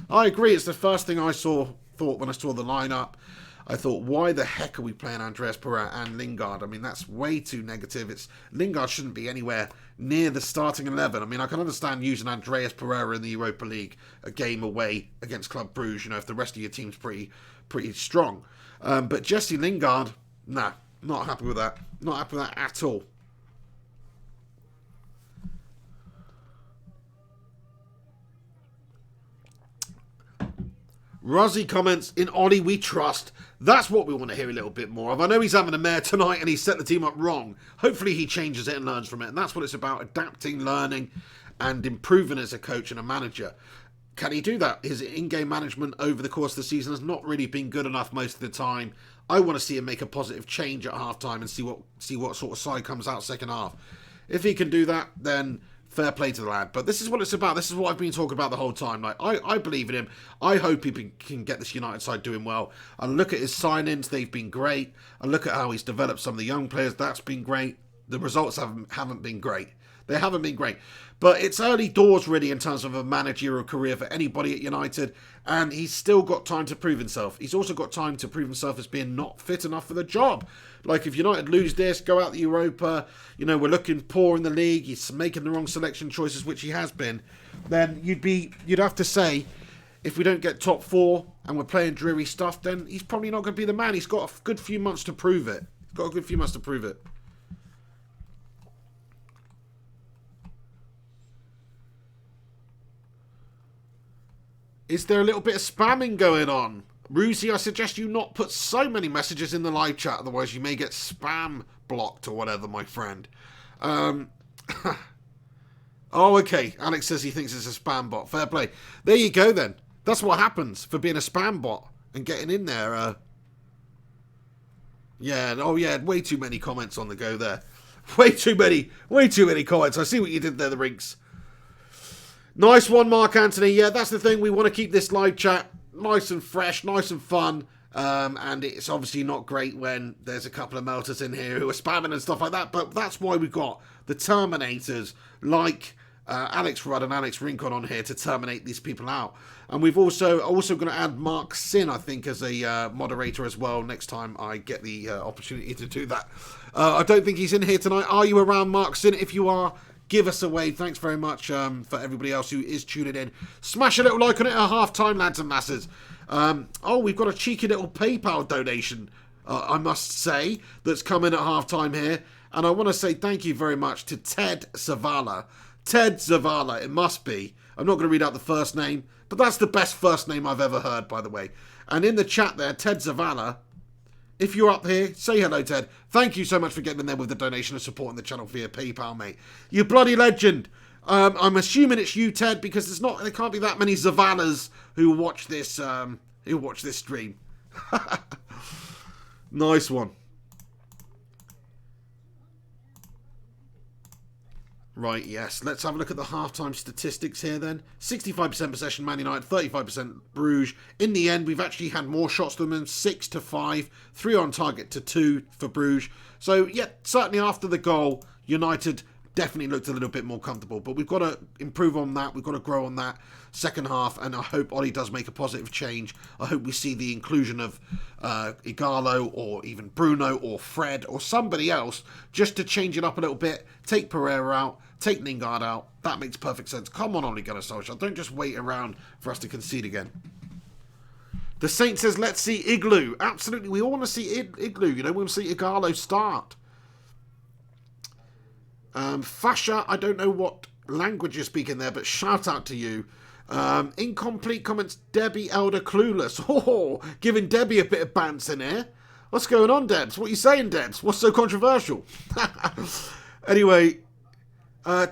I agree. It's the first thing I thought when I saw the lineup. I thought, why the heck are we playing Andreas Pereira and Lingard? I mean, that's way too negative. Lingard shouldn't be anywhere near the starting 11. I mean, I can understand using Andreas Pereira in the Europa League, a game away against Club Brugge, if the rest of your team's pretty strong. But Jesse Lingard, nah, not happy with that. Not happy with that at all. Rozzy comments, in Ollie we trust. That's what we want to hear a little bit more of. I know he's having a mare tonight and he set the team up wrong. Hopefully he changes it and learns from it. And that's what it's about, adapting, learning, and improving as a coach and a manager. Can he do that? His in-game management over the course of the season has not really been good enough most of the time. I want to see him make a positive change at half-time and see what sort of side comes out second half. If he can do that, then fair play to the lad. But this is what it's about. This is what I've been talking about the whole time. Like, I believe in him. I hope he can get this United side doing well. I look at his signings. They've been great. I look at how he's developed some of the young players. That's been great. The results haven't been great. They haven't been great. But it's early doors, really, in terms of a managerial career for anybody at United. And he's still got time to prove himself. He's also got time to prove himself as being not fit enough for the job. Like, if United lose this, go out the Europa, we're looking poor in the league, he's making the wrong selection choices, which he has been, then you'd have to say, if we don't get top 4 and we're playing dreary stuff, then he's probably not going to be the man. He's got a good few months to prove it. Is there a little bit of spamming going on? Ruzi, I suggest you not put so many messages in the live chat, otherwise you may get spam blocked or whatever, my friend. Oh, okay. Alex says he thinks it's a spam bot. Fair play. There you go, then. That's what happens for being a spam bot and getting in there. Yeah, oh yeah, way too many comments on the go there. Way too many comments. I see what you did there, the Rinks. Nice one, Mark Anthony. Yeah, that's the thing. We want to keep this live chat nice and fresh, nice and fun. And it's obviously not great when there's a couple of melters in here who are spamming and stuff like that. But that's why we've got the Terminators like Alex Rudd and Alex Rincon on here to terminate these people out. And we've also going to add Mark Sin, I think, as a moderator as well next time I get the opportunity to do that. I don't think he's in here tonight. Are you around, Mark Sin? If you are, give us a wave. Thanks very much for everybody else who is tuning in. Smash a little like on it at half-time, lads and lasses. We've got a cheeky little PayPal donation, I must say, that's come in at half-time here. And I want to say thank you very much to Ted Zavala. Ted Zavala, it must be. I'm not going to read out the first name, but that's the best first name I've ever heard, by the way. And in the chat there, Ted Zavala, if you're up here, say hello, Ted. Thank you so much for getting in there with the donation and supporting the channel via PayPal, mate. You bloody legend. I'm assuming it's you, Ted, because there can't be that many Zavalas who watch this stream. Nice one. Right, yes. Let's have a look at the halftime statistics here then. 65% possession, Man United, 35% Bruges. In the end, we've actually had more shots than them, 6-5, 3 on target to 2 for Bruges. So, yeah, certainly after the goal, United definitely looked a little bit more comfortable. But we've got to improve on that. We've got to grow on that second half. And I hope Ollie does make a positive change. I hope we see the inclusion of Igalo or even Bruno or Fred or somebody else just to change it up a little bit. Take Pereira out. Take Lingard out. That makes perfect sense. Come on, Ole Gunnar Solskjaer. Don't just wait around for us to concede again. The Saint says, let's see Igloo. Absolutely. We all want to see Igloo. We want to see Igalo start. Fasha, I don't know what language you're speaking there, but shout out to you. Incomplete comments, Debbie Elder Clueless. Oh, giving Debbie a bit of bants in here. What's going on, Debs? What are you saying, Debs? What's so controversial? Anyway,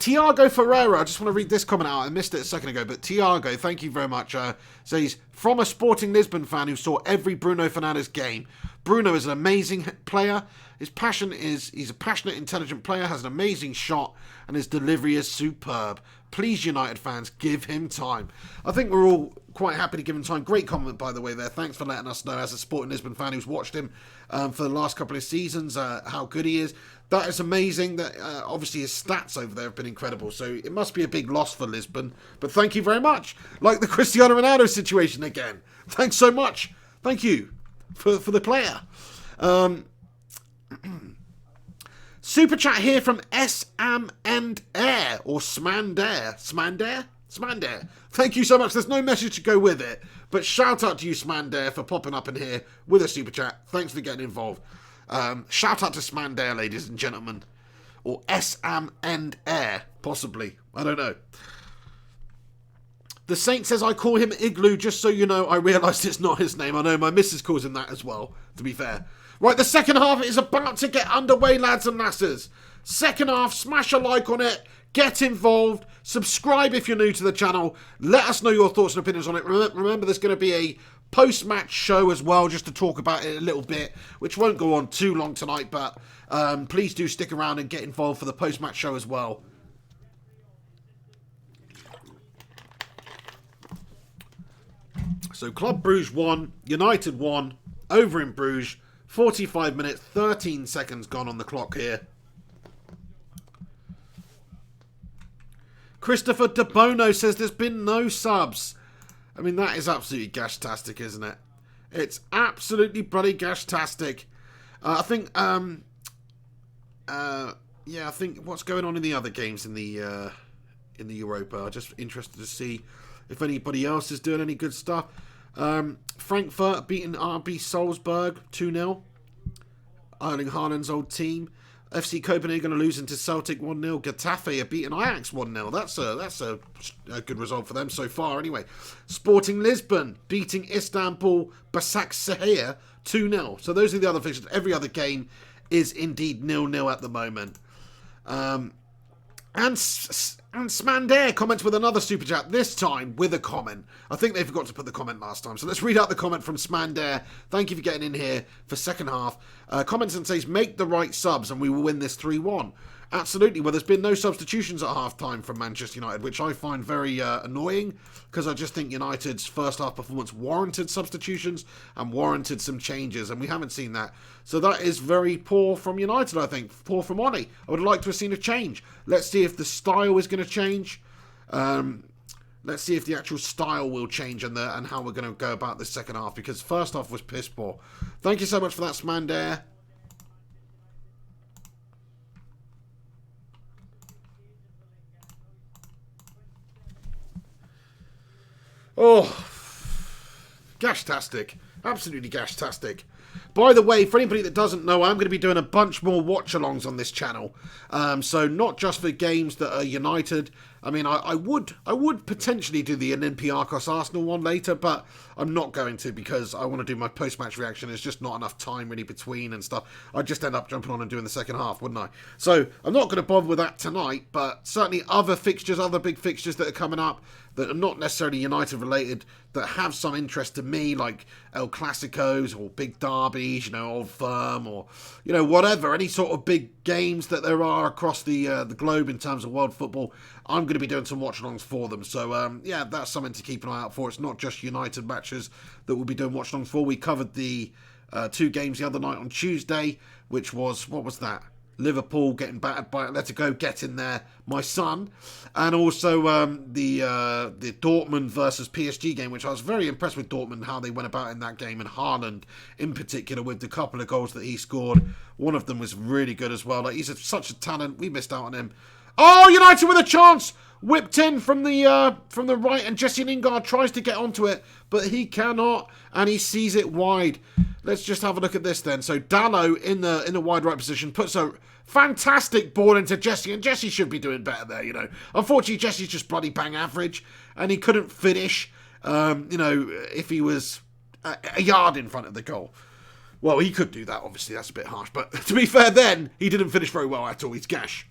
Tiago Ferreira, I just want to read this comment out. I missed it a second ago, but Tiago, thank you very much. Says, from a Sporting Lisbon fan who saw every Bruno Fernandes game, Bruno is an amazing player. He's a passionate, intelligent player, has an amazing shot, and his delivery is superb. Please, United fans, give him time. I think we're all quite happy to give him time. Great comment, by the way, there. Thanks for letting us know, as a Sporting Lisbon fan who's watched him for the last couple of seasons, how good he is. That is amazing. That obviously his stats over there have been incredible, so it must be a big loss for Lisbon. But thank you very much. Like the Cristiano Ronaldo situation again. Thanks so much. Thank you for the player. Super chat here from SM and Air, or Smandair. Smandair. Thank you so much. There's no message to go with it, but shout out to you, Smandair, for popping up in here with a super chat. Thanks for getting involved. Shout out to Smandair, ladies and gentlemen, or SM and Air, possibly. I don't know. The Saint says, I call him Igloo, just so you know. I realised it's not his name. I know my missus calls him that as well, to be fair. Right, the second half is about to get underway, lads and lasses. Second half, smash a like on it. Get involved. Subscribe if you're new to the channel. Let us know your thoughts and opinions on it. Remember, there's going to be a post-match show as well, just to talk about it a little bit, which won't go on too long tonight, but please do stick around and get involved for the post-match show as well. So Club Brugge 1, United 1, over in Bruges, 45 minutes, 13 seconds gone on the clock here. Christopher De Bono says there's been no subs. I mean, that is absolutely gash-tastic, isn't it? It's absolutely bloody gash-tastic. I think, yeah, I think what's going on in the other games in the Europa. I'm just interested to see if anybody else is doing any good stuff. Frankfurt beating RB Salzburg 2-0. Erling Haaland's old team. FC Copenhagen are losing to Celtic 1-0. Getafe are beating Ajax 1-0. That's a good result for them so far anyway. Sporting Lisbon beating Istanbul Başakşehir 2-0. So those are the other fixtures. Every other game is indeed 0-0 at the moment. And Smander comments with another super chat, this time with a comment. I think they forgot to put the comment last time. So let's read out the comment from Smander. Thank you for getting in here for second half. Comments and says, make the right subs and we will win this 3-1. Absolutely. Well, there's been no substitutions at half-time from Manchester United, which I find very annoying, because I just think United's first half performance warranted substitutions and warranted some changes, and we haven't seen that. So that is very poor from United, I think. Poor from Ole. I would like to have seen a change. Let's see if the style is going to change. Let's see if the actual style will change and how we're going to go about this second half, because first half was piss poor. Thank you so much for that, Smander. Oh, gash-tastic. Absolutely gash-tastic. By the way, for anybody that doesn't know, I'm going to be doing a bunch more watch-alongs on this channel. So not just for games that are United. I mean, I would potentially do the Olympiacos Arsenal one later, but I'm not going to, because I want to do my post-match reaction. There's just not enough time really between and stuff. I'd just end up jumping on and doing the second half, wouldn't I? So I'm not going to bother with that tonight, but certainly other fixtures, other big fixtures that are coming up that are not necessarily United related, that have some interest to me, like El Clasicos or big derbies, you know, Old Firm, or, you know, whatever, any sort of big games that there are across the globe in terms of world football. I'm going to be doing some watch-alongs for them. So, yeah, that's something to keep an eye out for. It's not just United matches that we'll be doing watch-alongs for. We covered the 2 games the other night on Tuesday, which was, what was that? Liverpool getting battered by Atletico, getting there, my son. And also the Dortmund versus PSG game, which I was very impressed with Dortmund, how they went about in that game, and Haaland in particular with the couple of goals that he scored. One of them was really good as well. Like, he's such a talent. We missed out on him. Oh, United with a chance! Whipped in from the right, and Jesse Lingard tries to get onto it, but he cannot, and he sees it wide. Let's just have a look at this then. So Dalot in the wide right position puts a fantastic ball into Jesse, and Jesse should be doing better there, you know. Unfortunately, Jesse's just bloody bang average, and he couldn't finish, you know, if he was a yard in front of the goal. Well, he could do that, obviously, that's a bit harsh, but to be fair then, he didn't finish very well at all. He's gash.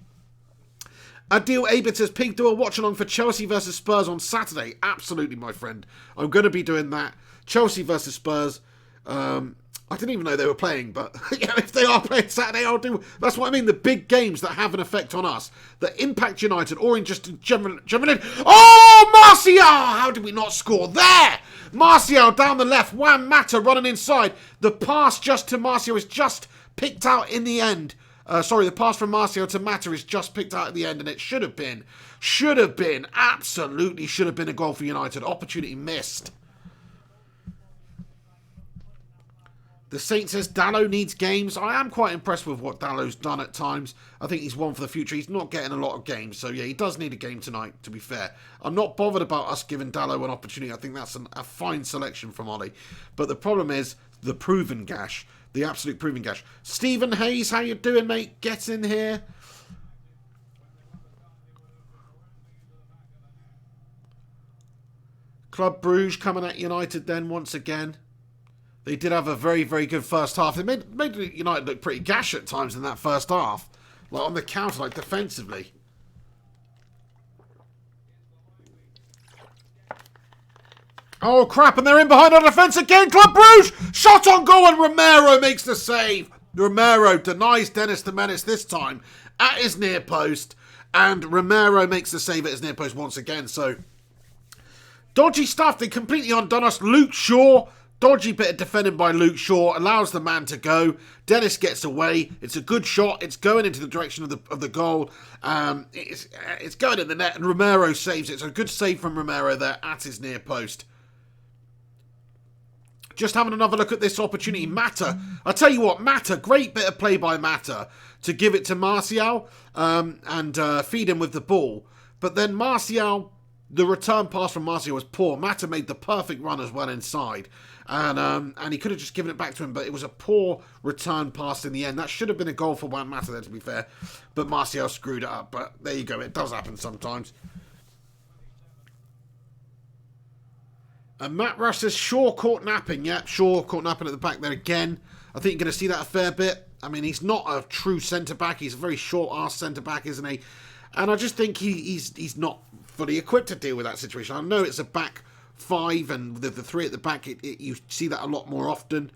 Adil Abid says, Pig, do a watch-along for Chelsea versus Spurs on Saturday. Absolutely, my friend. I'm going to be doing that. Chelsea versus Spurs. I didn't even know they were playing, but yeah, if they are playing Saturday, I'll do... That's what I mean, the big games that have an effect on us, that impact United, or in just general... Oh, Martial! How did we not score there? Martial down the left. Juan Mata running inside. The pass just to Martial is just picked out in the end. The pass from Martial to Mata is just picked out at the end, and it should have been, absolutely should have been a goal for United. Opportunity missed. The Saint says Dalot needs games. I am quite impressed with what Dalot's done at times. I think he's one for the future. He's not getting a lot of games, so yeah, he does need a game tonight, to be fair. I'm not bothered about us giving Dalot an opportunity. I think that's a fine selection from Ollie. But the problem is the proven gash. The absolute proving gash. Stephen Hayes, how you doing, mate? Get in here. Club Brugge coming at United then once again. They did have a very, very good first half. They made United look pretty gash at times in that first half. Like on the counter, like defensively. Oh crap, and they're in behind our defence again. Club Brugge! Shot on goal and Romero makes the save. Romero denies Dennis the Menace this time at his near post. And Romero makes the save at his near post once again. So, dodgy stuff. They completely undone us. Luke Shaw. Dodgy bit of defending by Luke Shaw. Allows the man to go. Dennis gets away. It's a good shot. It's going into the direction of the goal. It's going in the net. And Romero saves it. It's a good save from Romero there at his near post. Just having another look at this opportunity. Mata. I'll tell you what. Mata. Great bit of play by Mata to give it to Martial and feed him with the ball. But then Martial, the return pass from Martial was poor. Mata made the perfect run as well inside. And he could have just given it back to him, but it was a poor return pass in the end. That should have been a goal for Juan Mata there, to be fair. But Martial screwed it up. But there you go. It does happen sometimes. And Matt Rush says Shaw caught napping. Yeah, Shaw caught napping at the back there again. I think you're going to see that a fair bit. I mean, he's not a true centre-back. He's a very short-ass centre-back, isn't he? And I just think he's not fully equipped to deal with that situation. I know it's a back five, and the three at the back, you see that a lot more often,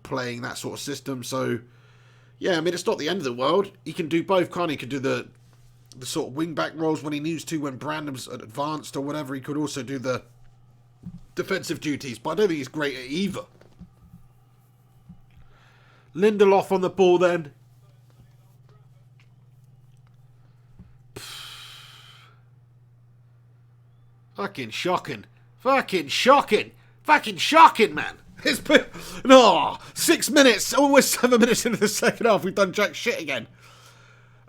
playing that sort of system. So, yeah, I mean, it's not the end of the world. He can do both, can't he? He can do the sort of wing-back roles when he needs to, when Brandon's advanced or whatever. He could also do the defensive duties, but I don't think he's great at either. Lindelof on the ball then. Fucking shocking. Fucking shocking. Fucking shocking, man. It's been... 6 minutes. Almost 7 minutes into the second half. We've done jack shit again.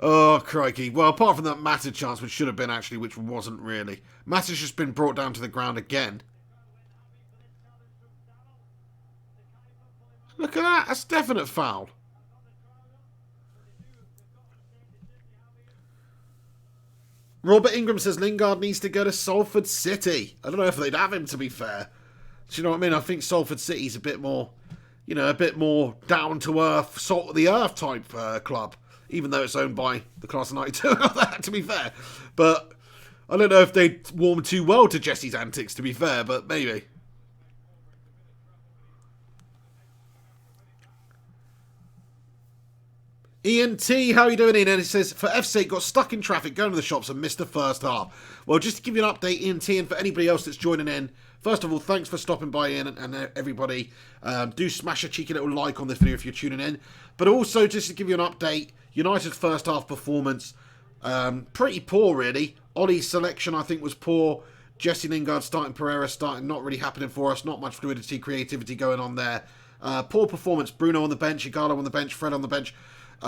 Oh, crikey. Well, apart from that Mata chance, which should have been actually, which wasn't really. Mata's just been brought down to the ground again. Look at that. That's a definite foul. Robert Ingram says Lingard needs to go to Salford City. I don't know if they'd have him, to be fair. Do you know what I mean? I think Salford City's a bit more, a bit more down-to-earth, salt-of-the-earth type club. Even though it's owned by the Class of 92 and all that, to be fair. But I don't know if they'd warm too well to Jesse's antics, to be fair, but maybe. Ian T, how are you doing, Ian? And it says, for F's sake, got stuck in traffic going to the shops and missed the first half. Well, just to give you an update, Ian T, and for anybody else that's joining in, first of all, thanks for stopping by, Ian, and everybody. Do smash a cheeky little like on this video if you're tuning in. But also, just to give you an update, United's first half performance, pretty poor, really. Ollie's selection, I think, was poor. Jesse Lingard starting, Pereira starting, not really happening for us. Not much fluidity, creativity going on there. Poor performance. Bruno on the bench, Igalo on the bench, Fred on the bench.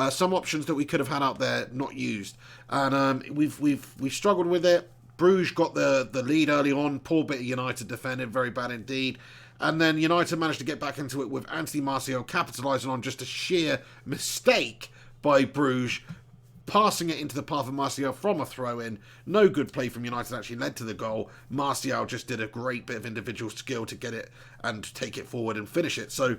Some options that we could have had out there not used, and we've struggled with it. Bruges got the lead early on. Poor bit of United defending, very bad indeed. And then United managed to get back into it with Anthony Martial capitalising on just a sheer mistake by Bruges, passing it into the path of Martial from a throw-in. No good play from United actually led to the goal. Martial just did a great bit of individual skill to get it and take it forward and finish it. So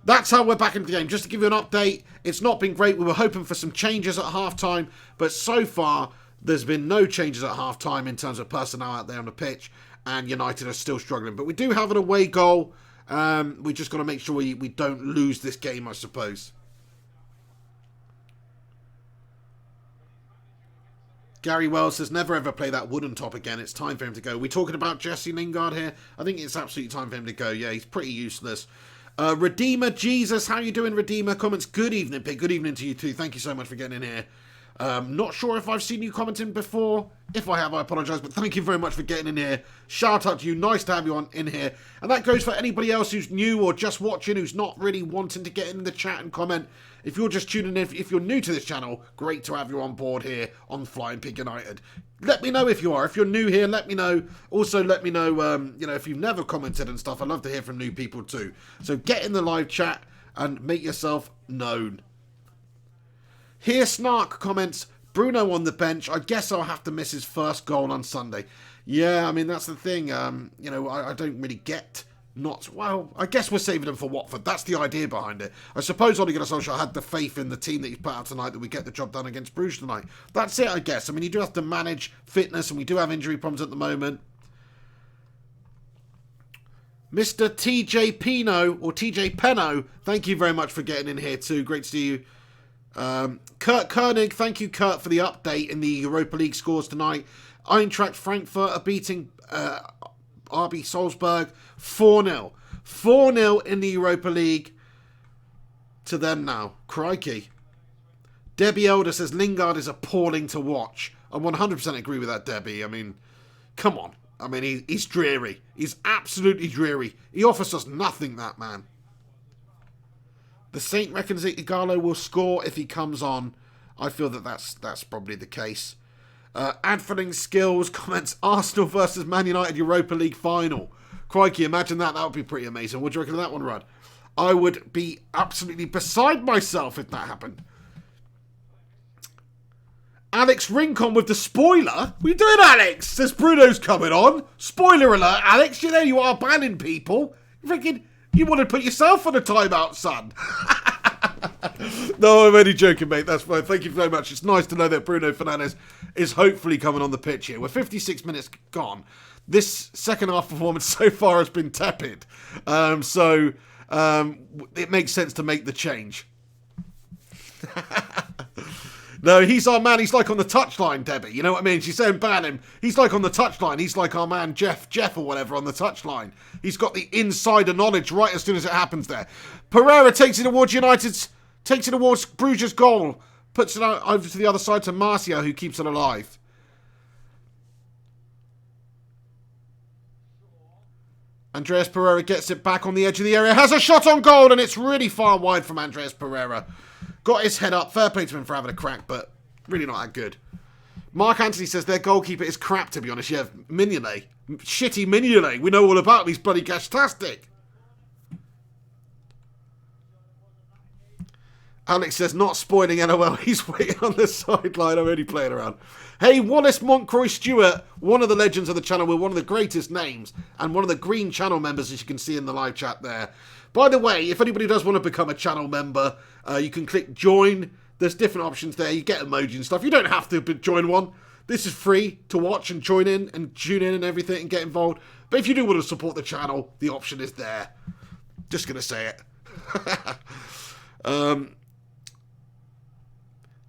that's how we're back into the game. Just to give you an update, it's not been great. We were hoping for some changes at half-time, but so far there's been no changes at half-time in terms of personnel out there on the pitch, and United are still struggling. But we do have an away goal. We just got to make sure we don't lose this game, I suppose. Gary Wells says, never ever play that wooden top again. It's time for him to go. We're talking about Jesse Lingard here. I think it's absolutely time for him to go. Yeah, he's pretty useless. Redeemer Jesus, how you doing, Redeemer? Comments, good evening, Pig. Good evening to you too. Thank you so much for getting in here. Not sure if I've seen you commenting before. If I have, I apologise, but thank you very much for getting in here. Shout out to you. Nice to have you in here. And that goes for anybody else who's new or just watching, who's not really wanting to get in the chat and comment. If you're just tuning in, if you're new to this channel, great to have you on board here on Flying Pig United. Let me know if you are. If you're new here, let me know. Also, let me know, if you've never commented and stuff. I'd love to hear from new people too. So get in the live chat and make yourself known. Here, Snark comments, Bruno on the bench. I guess I'll have to miss his first goal on Sunday. Yeah, I mean, that's the thing. You know, I don't really get not... Well, I guess we're saving them for Watford. That's the idea behind it. I suppose Ole Gunnar Solskjaer had the faith in the team that he's put out tonight that we get the job done against Bruges tonight. That's it, I guess. I mean, you do have to manage fitness, and we do have injury problems at the moment. Mr. TJ Pino, or TJ Peno, thank you very much for getting in here too. Great to see you. Kurt Koenig, thank you, Kurt, for the update in the Europa League scores tonight. Eintracht Frankfurt are beating RB Salzburg 4-0. 4-0 in the Europa League to them now. Crikey. Debbie Elder says Lingard is appalling to watch. I 100% agree with that, Debbie. I mean, come on. I mean, he's dreary. He's absolutely dreary. He offers us nothing, that man. The Saint reckons that Igalo will score if he comes on. I feel that that's probably the case. Adfilling Skills comments Arsenal versus Man United Europa League final. Crikey, imagine that. That would be pretty amazing. What do you reckon of that one, Rudd? I would be absolutely beside myself if that happened. Alex Rincon with the spoiler. What are you doing, Alex? Says Bruno's coming on. Spoiler alert, Alex. You know you are banning people. You thinking you want to put yourself on a timeout, son. No, I'm only joking, mate. That's fine. Thank you very much. It's nice to know that Bruno Fernandes is hopefully coming on the pitch here. We're 56 minutes gone. This second half performance so far has been tepid. So it makes sense to make the change. No, he's our man. He's like on the touchline, Debbie. You know what I mean? She's saying ban him. He's like on the touchline. He's like our man Jeff or whatever on the touchline. He's got the insider knowledge right as soon as it happens there. Pereira takes it towards Bruges' goal. Puts it out over to the other side to Marcia, who keeps it alive. Andreas Pereira gets it back on the edge of the area. Has a shot on goal, and it's really far wide from Andreas Pereira. Got his head up. Fair play to him for having a crack, but really not that good. Mark Anthony says their goalkeeper is crap, to be honest. Yeah, Mignolet. Shitty Mignolet. We know all about him. He's bloody gash-tastic. Alex says, not spoiling LOL. He's waiting on the sideline. I'm only playing around. Hey, Wallace Montcroy Stewart, one of the legends of the channel with one of the greatest names and one of the green channel members, as you can see in the live chat there. By the way, if anybody does want to become a channel member, you can click join. There's different options there. You get emoji and stuff. You don't have to join one. This is free to watch and join in and tune in and everything and get involved. But if you do want to support the channel, the option is there. Just going to say it.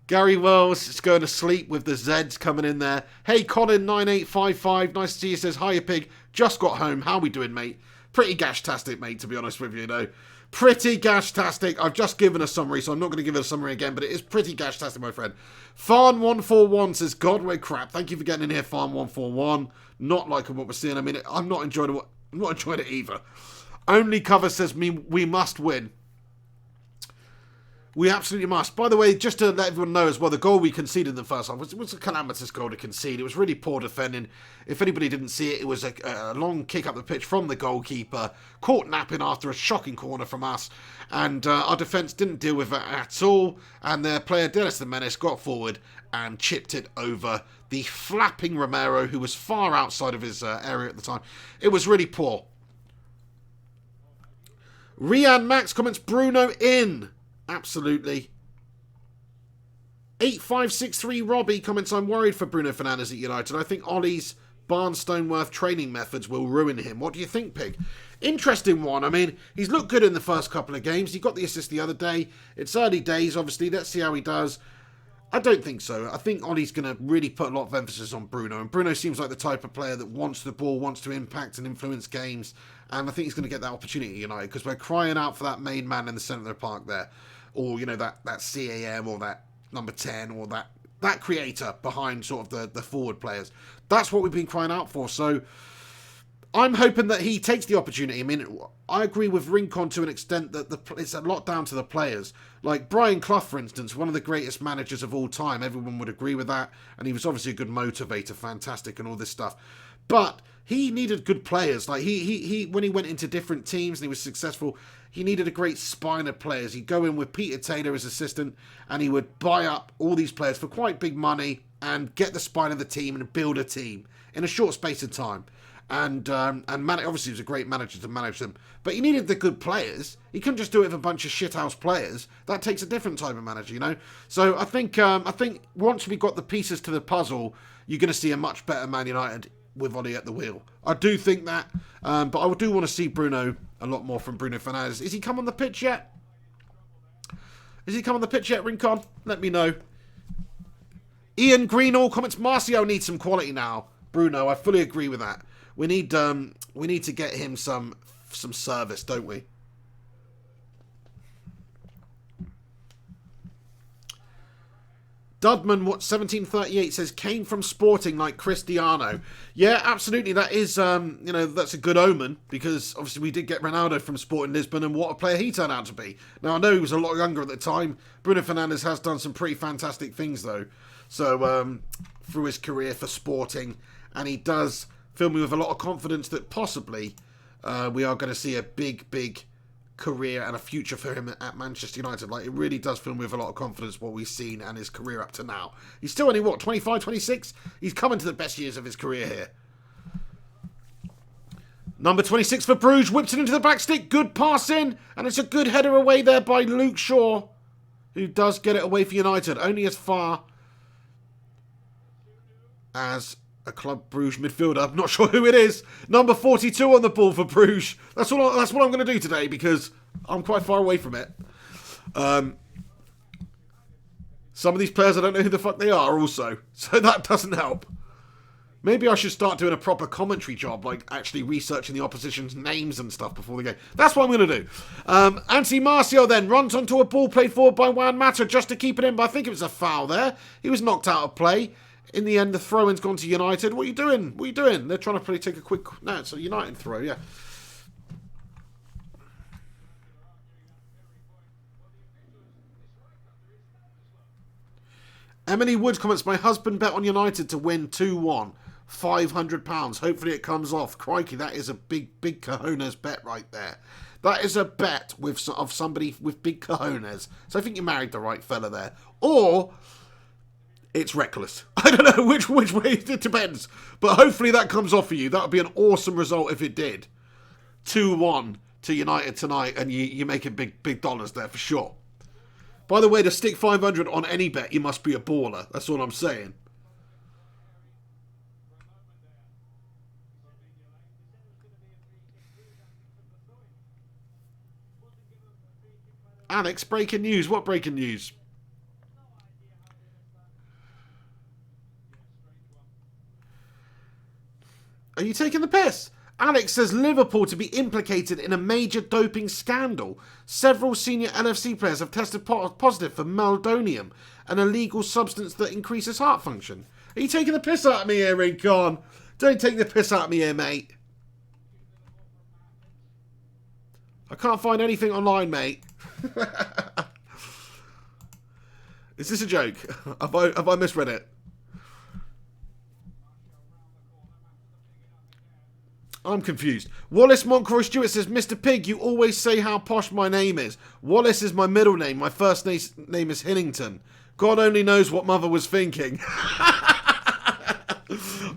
Gary Wells is going to sleep with the Zeds coming in there. Hey, Colin9855, nice to see you, says, hiya, pig. Just got home. How we doing, mate? Pretty gash-tastic, mate, to be honest with you, Pretty gash-tastic. I've just given a summary, so I'm not going to give it a summary again, but it is pretty gash-tastic, my friend. Farn141 says, God, we're crap. Thank you for getting in here, Farn141. Not liking what we're seeing. I mean, I'm not enjoying it either. Only cover says we must win. We absolutely must. By the way, just to let everyone know as well, the goal we conceded in the first half was a calamitous goal to concede. It was really poor defending. If anybody didn't see it, it was a long kick up the pitch from the goalkeeper, caught napping after a shocking corner from us, and our defence didn't deal with it at all, and their player, Dennis the Menace, got forward and chipped it over the flapping Romero, who was far outside of his area at the time. It was really poor. Rian Max comments, Bruno in. Absolutely. 8563 Robbie comments, I'm worried for Bruno Fernandes at United. I think Ollie's Barnstoneworth training methods will ruin him. What do you think, Pig? Interesting one. I mean, he's looked good in the first couple of games. He got the assist the other day. It's early days, obviously. Let's see how he does. I don't think so. I think Ollie's going to really put a lot of emphasis on Bruno. And Bruno seems like the type of player that wants the ball, wants to impact and influence games. And I think he's going to get that opportunity at United, because we're crying out for that main man in the centre of the park there. Or, you know, that CAM or that number 10 or that creator behind sort of the forward players. That's what we've been crying out for. So I'm hoping that he takes the opportunity. I mean, I agree with Rincon to an extent that it's a lot down to the players. Like Brian Clough, for instance, one of the greatest managers of all time. Everyone would agree with that. And he was obviously a good motivator, fantastic and all this stuff. But he needed good players. Like he when he went into different teams and he was successful, he needed a great spine of players. He'd go in with Peter Taylor as assistant and he would buy up all these players for quite big money and get the spine of the team and build a team in a short space of time. And obviously he was a great manager to manage them, but he needed the good players. He couldn't just do it with a bunch of shithouse players. That takes a different type of manager, you know. So I think once we got the pieces to the puzzle, you're going to see a much better Man United with Oli at the wheel. I do think that, but I do want to see a lot more from Bruno Fernandes. Is he come on the pitch yet? Rincon? Let me know. Ian Greenall comments, Martial needs some quality now. Bruno, I fully agree with that. We need to get him some service, don't we? Dudman, 1738 says Kane from Sporting like Cristiano. Yeah, absolutely. That is, that's a good omen, because obviously we did get Ronaldo from Sporting Lisbon, and what a player he turned out to be. Now I know he was a lot younger at the time. Bruno Fernandes has done some pretty fantastic things though. So through his career for Sporting, and he does fill me with a lot of confidence that possibly we are going to see a big career and a future for him at Manchester United. Like, it really does fill me with a lot of confidence what we've seen and his career up to now. He's still only, 25, 26? He's coming to the best years of his career here. Number 26 for Bruges, whips it into the back stick, good pass in, and it's a good header away there by Luke Shaw, who does get it away for United, only as far as a Club Bruges midfielder. I'm not sure who it is. Number 42 on the ball for Bruges. That's what I'm going to do today, because I'm quite far away from it. Some of these players, I don't know who the fuck they are also, so that doesn't help. Maybe I should start doing a proper commentary job, like actually researching the opposition's names and stuff before the game. That's what I'm going to do. Anthony Martial then runs onto a ball played forward by Juan Mata just to keep it in, but I think it was a foul there. He was knocked out of play. In the end, the throw-in's gone to United. What are you doing? They're trying to probably take a quick... No, it's a United throw, yeah. Emily Woods comments, my husband bet on United to win 2-1. £500. Hopefully it comes off. Crikey, that is a big cojones bet right there. That is a bet of somebody with big cojones. So I think you married the right fella there. Or... it's reckless. I don't know which way, it depends. But hopefully that comes off for you. That would be an awesome result if it did. 2-1 to United tonight, and you're making big dollars there for sure. By the way, to stick 500 on any bet, you must be a baller. That's all I'm saying. Alex, breaking news. What breaking news? Are you taking the piss? Alex says Liverpool to be implicated in a major doping scandal. Several senior LFC players have tested positive for meldonium, an illegal substance that increases heart function. Are you taking the piss out of me here, Rincon? Don't take the piss out of me here, mate. I can't find anything online, mate. Is this a joke? Have I misread it? I'm confused. Wallace Montcroy Stewart says, Mr. Pig, you always say how posh my name is. Wallace is my middle name. My first name is Hillington. God only knows what mother was thinking.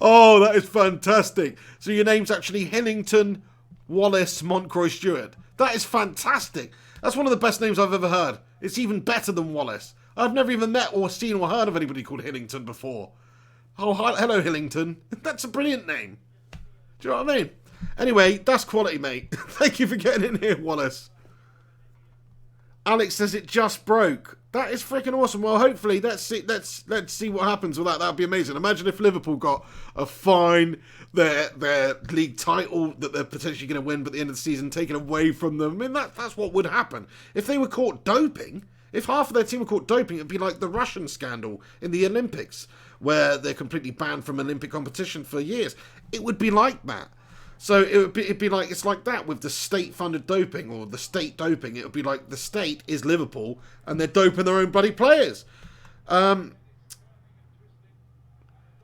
Oh, that is fantastic. So your name's actually Hillington Wallace Montcroy Stewart. That is fantastic. That's one of the best names I've ever heard. It's even better than Wallace. I've never even met or seen or heard of anybody called Hillington before. Oh, hello, Hillington. That's a brilliant name. Do you know what I mean? Anyway, that's quality, mate. Thank you for getting in here, Wallace. Alex says it just broke. That is freaking awesome. Well, hopefully, let's see what happens with that. That would be amazing. Imagine if Liverpool got a fine, their league title that they're potentially going to win, but at the end of the season taken away from them. I mean, that's what would happen if they were caught doping. If half of their team were caught doping, it'd be like the Russian scandal in the Olympics, where they're completely banned from Olympic competition for years. It would be like that. So it'd be like, it's like that with the state-funded doping or the state doping. It would be like the state is Liverpool and they're doping their own bloody players.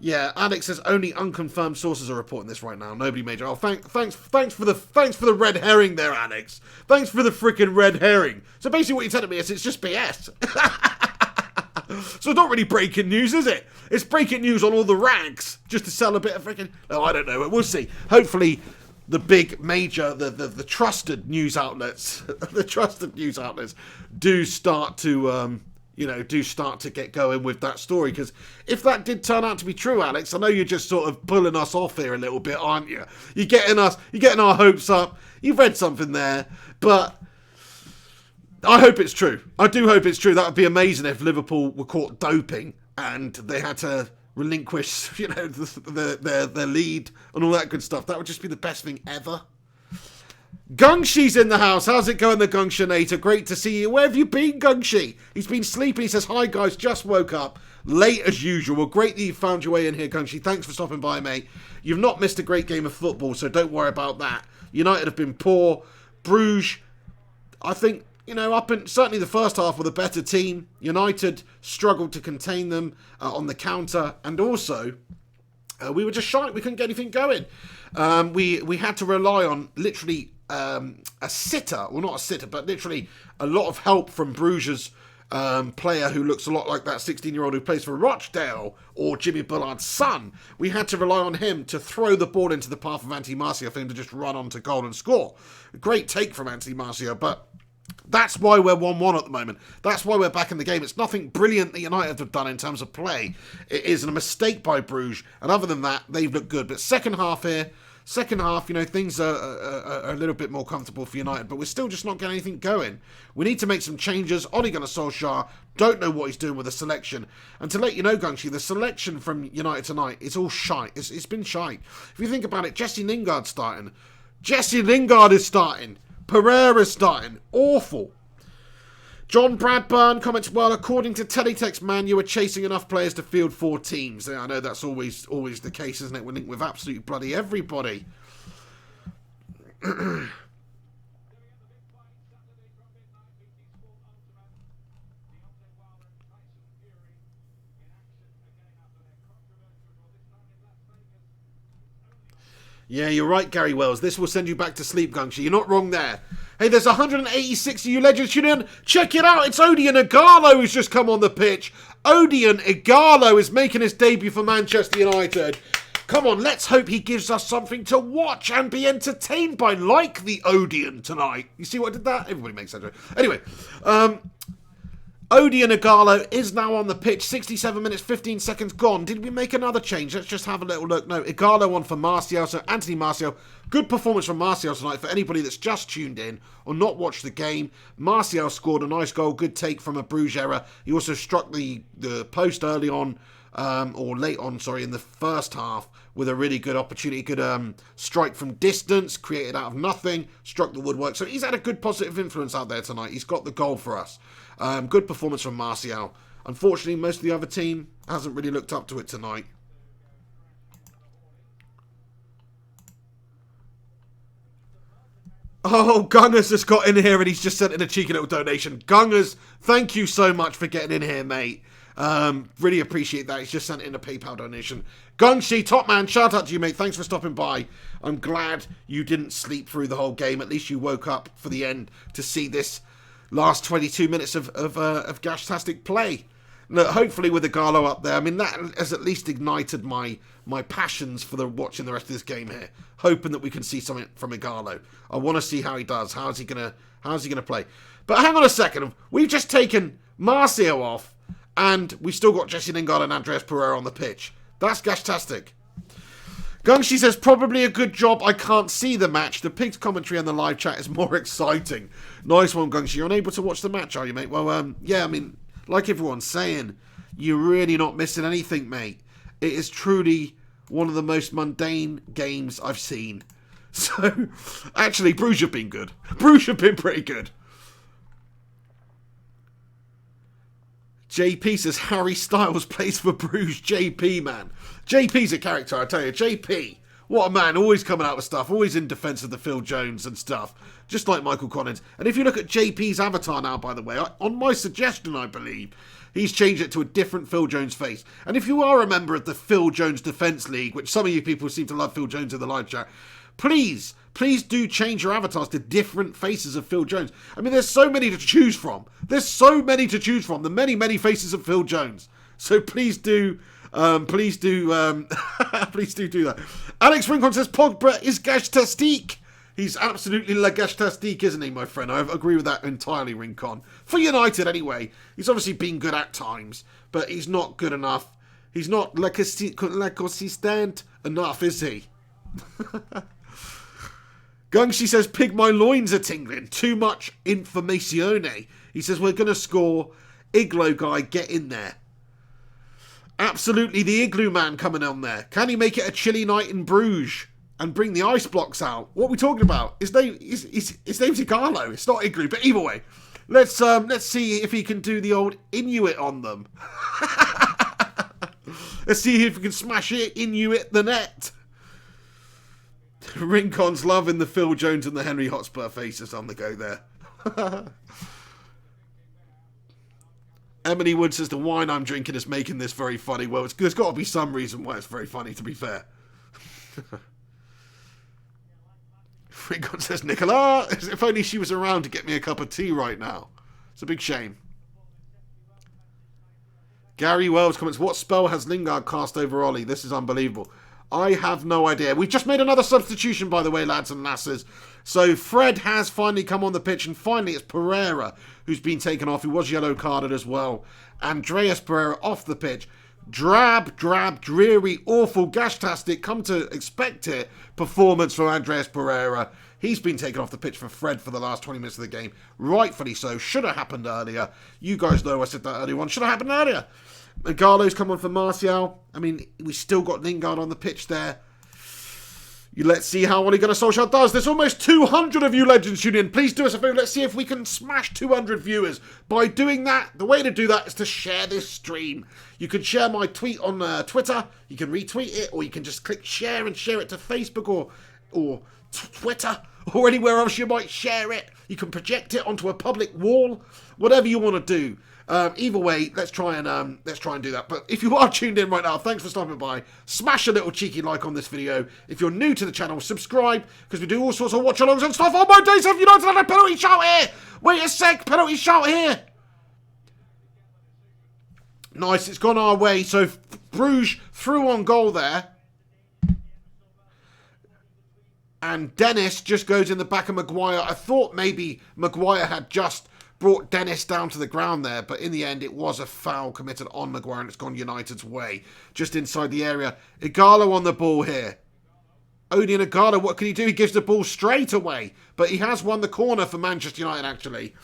Yeah, Alex says only unconfirmed sources are reporting this right now. Nobody major. Oh, thanks for the red herring there, Alex. Thanks for the freaking red herring. So basically, what you're telling me is it's just BS. So it's not really breaking news, is it? It's breaking news on all the rags, just to sell a bit of freaking... Oh, I don't know. We'll see. Hopefully, the big major, the trusted news outlets, the trusted news outlets do start to... do start to get going with that story. Because if that did turn out to be true, Alex, I know you're just sort of pulling us off here a little bit, aren't you? You're getting our hopes up. You've read something there, but I hope it's true. I do hope it's true. That would be amazing if Liverpool were caught doping and they had to relinquish, their lead and all that good stuff. That would just be the best thing ever. Gungshi's in the house. How's it going, the Gungshinator? Great to see you. Where have you been, Gungshi? He's been sleeping. He says, hi, guys. Just woke up. Late as usual. Well, great that you found your way in here, Gungshi. Thanks for stopping by, mate. You've not missed a great game of football, so don't worry about that. United have been poor. Bruges, I think, up in certainly the first half were the better team. United struggled to contain them on the counter. And also, we were just shy. We couldn't get anything going. We had to rely on literally... a sitter, well not a sitter, but literally a lot of help from Bruges' player who looks a lot like that 16-year-old who plays for Rochdale, or Jimmy Bullard's son. We had to rely on him to throw the ball into the path of Anthony Martial for him to just run onto goal and score. A great take from Anthony Martial, but that's why we're 1-1 at the moment. That's why we're back in the game. It's nothing brilliant that United have done in terms of play. It is a mistake by Bruges, and other than that, they've looked good. But second half, things are a little bit more comfortable for United, but we're still just not getting anything going. We need to make some changes. Ole Gunnar Solskjaer, don't know what he's doing with the selection. And to let you know, Gungshi, the selection from United tonight is all shite. It's been shite. If you think about it, Jesse Lingard's starting. Jesse Lingard is starting. Pereira's starting. Awful. John Bradburn comments, well, according to Teletext, man, you were chasing enough players to field 4 teams. I know that's always the case, isn't it? We're linked with absolutely bloody everybody. Yeah, you're right, Gary Wells. This will send you back to sleep, Gungshi. You're not wrong there. Hey, there's 186 of you legends tuning in. Check it out. It's Odion Ighalo who's just come on the pitch. Odion Ighalo is making his debut for Manchester United. Come on, let's hope he gives us something to watch and be entertained by, like the Odion tonight. You see what I did that? Everybody makes that joke. Anyway, Odion Ighalo is now on the pitch. 67 minutes, 15 seconds gone. Did we make another change? Let's just have a little look. No, Ighalo on for Martial. So Anthony Martial. Good performance from Martial tonight for anybody that's just tuned in or not watched the game. Martial scored a nice goal. Good take from a Bruges error. He also struck the post early on, or late on, sorry, in the first half with a really good opportunity. Good strike from distance, created out of nothing, struck the woodwork. So he's had a good positive influence out there tonight. He's got the goal for us. Good performance from Martial. Unfortunately, most of the other team hasn't really looked up to it tonight. Oh, Gungers just got in here and he's just sent in a cheeky little donation. Gungers, thank you so much for getting in here, mate. Really appreciate that. He's just sent in a PayPal donation. Gungshi, top man, shout out to you, mate. Thanks for stopping by. I'm glad you didn't sleep through the whole game. At least you woke up for the end to see this last 22 minutes of gashtastic play. Look, hopefully with Ighalo up there, I mean, that has at least ignited my passions for watching the rest of this game here. Hoping that we can see something from Ighalo. I want to see how he does. How's he gonna play? But hang on a second. We've just taken Martial off, and we've still got Jesse Lingard and Andreas Pereira on the pitch. That's gashtastic. Gungshi says, probably a good job I can't see the match. The Pigs commentary on the live chat is more exciting. Nice one, Gungshi. You're unable to watch the match, are you, mate? Well, yeah, I mean, like everyone's saying, you're really not missing anything, mate. It is truly one of the most mundane games I've seen. So, actually, Brugge have been good. Brugge have been pretty good. JP says Harry Styles plays for Bruges. JP, man. JP's a character, I tell you. JP, what a man. Always coming out with stuff. Always in defence of the Phil Jones and stuff. Just like Michael Collins. And if you look at JP's avatar now, by the way, on my suggestion, I believe, he's changed it to a different Phil Jones face. And if you are a member of the Phil Jones Defence League, which some of you people seem to love Phil Jones in the live chat, Please do change your avatars to different faces of Phil Jones. I mean, there's so many to choose from. The many faces of Phil Jones. So please do please do that. Alex Rincon says Pogba is Gashtastique. He's absolutely La Gashtastique, isn't he, my friend? I agree with that entirely, Rincon. For United, anyway. He's obviously been good at times, but he's not good enough. He's not la consistent enough, is he? Gungshi says, Pig, my loins are tingling. Too much informazione. He says, we're going to score. Igloo guy, get in there. Absolutely, the Igloo man coming on there. Can he make it a chilly night in Bruges and bring the ice blocks out? What are we talking about? His name's Igalo. It's not Igloo, but either way. Let's see if he can do the old Inuit on them. Let's see if we can smash it, Inuit the net. Rincon's loving the Phil Jones and the Henry Hotspur faces on the go there. Emily Wood says, the wine I'm drinking is making this very funny. Well, there's got to be some reason why it's very funny, to be fair. Rincon says, Nicola, if only she was around to get me a cup of tea right now. It's a big shame. Gary Wells comments, what spell has Lingard cast over Ollie? This is unbelievable. I have no idea. We've just made another substitution, by the way, lads and lasses. So Fred has finally come on the pitch, and finally it's Pereira who's been taken off, who was yellow carded as well. Andreas Pereira off the pitch. Drab, dreary, awful, gashtastic, come to expect it, performance from Andreas Pereira. He's been taken off the pitch for Fred for the last 20 minutes of the game. Rightfully so. Should have happened earlier. You guys know I said that earlier on. Should have happened earlier. Gallo's come on for Martial. I mean, we still got Lingard on the pitch there. Let's see how Ole Gunnar Solskjaer does. There's almost 200 of you legends tuning in. Please do us a favour. Let's see if we can smash 200 viewers. By doing that, the way to do that is to share this stream. You can share my tweet on Twitter. You can retweet it, or you can just click share and share it to Facebook or Twitter or anywhere else you might share it. You can project it onto a public wall. Whatever you want to do. Either way, let's try and do that. But if you are tuned in right now, thanks for stopping by. Smash a little cheeky like on this video. If you're new to the channel, subscribe, because we do all sorts of watch-alongs and stuff. Oh my days, have United had a penalty shout here? Wait a sec, penalty shout here. Nice, it's gone our way. So Bruges through on goal there. And Dennis just goes in the back of Maguire. I thought maybe Maguire had just brought Dennis down to the ground there, but in the end it was a foul committed on Maguire and it's gone United's way. Just inside the area. Igalo on the ball here. Odion Igalo, what can he do? He gives the ball straight away, but he has won the corner for Manchester United actually,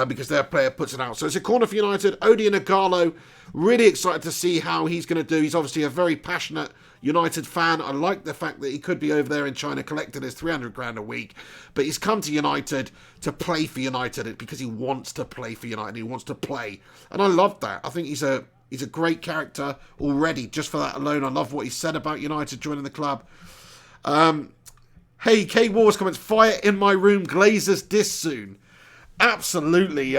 because their player puts it out. So it's a corner for United. Odion Igalo, really excited to see how he's going to do. He's obviously a very passionate United fan. I like the fact that he could be over there in China collecting his 300 grand a week, but he's come to United to play for United because he wants to play for United. He wants to play, and I love that. I think he's a great character already just for that alone. I love what he said about United joining the club. Hey, K Wars comments, fire in my room, Glazers diss soon. Absolutely.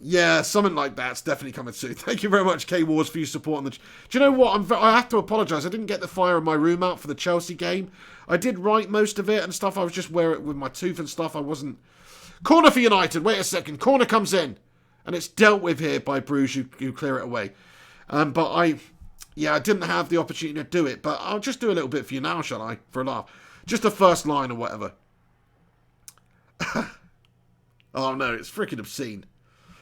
Yeah, something like that's definitely coming soon. Thank you very much, K Wars, for your support on the... Do you know what? I have to apologise. I didn't get the fire in my room out for the Chelsea game. I did write most of it and stuff. I was just wearing it with my tooth and stuff. I wasn't... Corner for United. Wait a second. Corner comes in. And it's dealt with here by Bruges, who clear it away. But I didn't have the opportunity to do it. But I'll just do a little bit for you now, shall I? For a laugh. Just the first line or whatever. Oh, no. It's freaking obscene.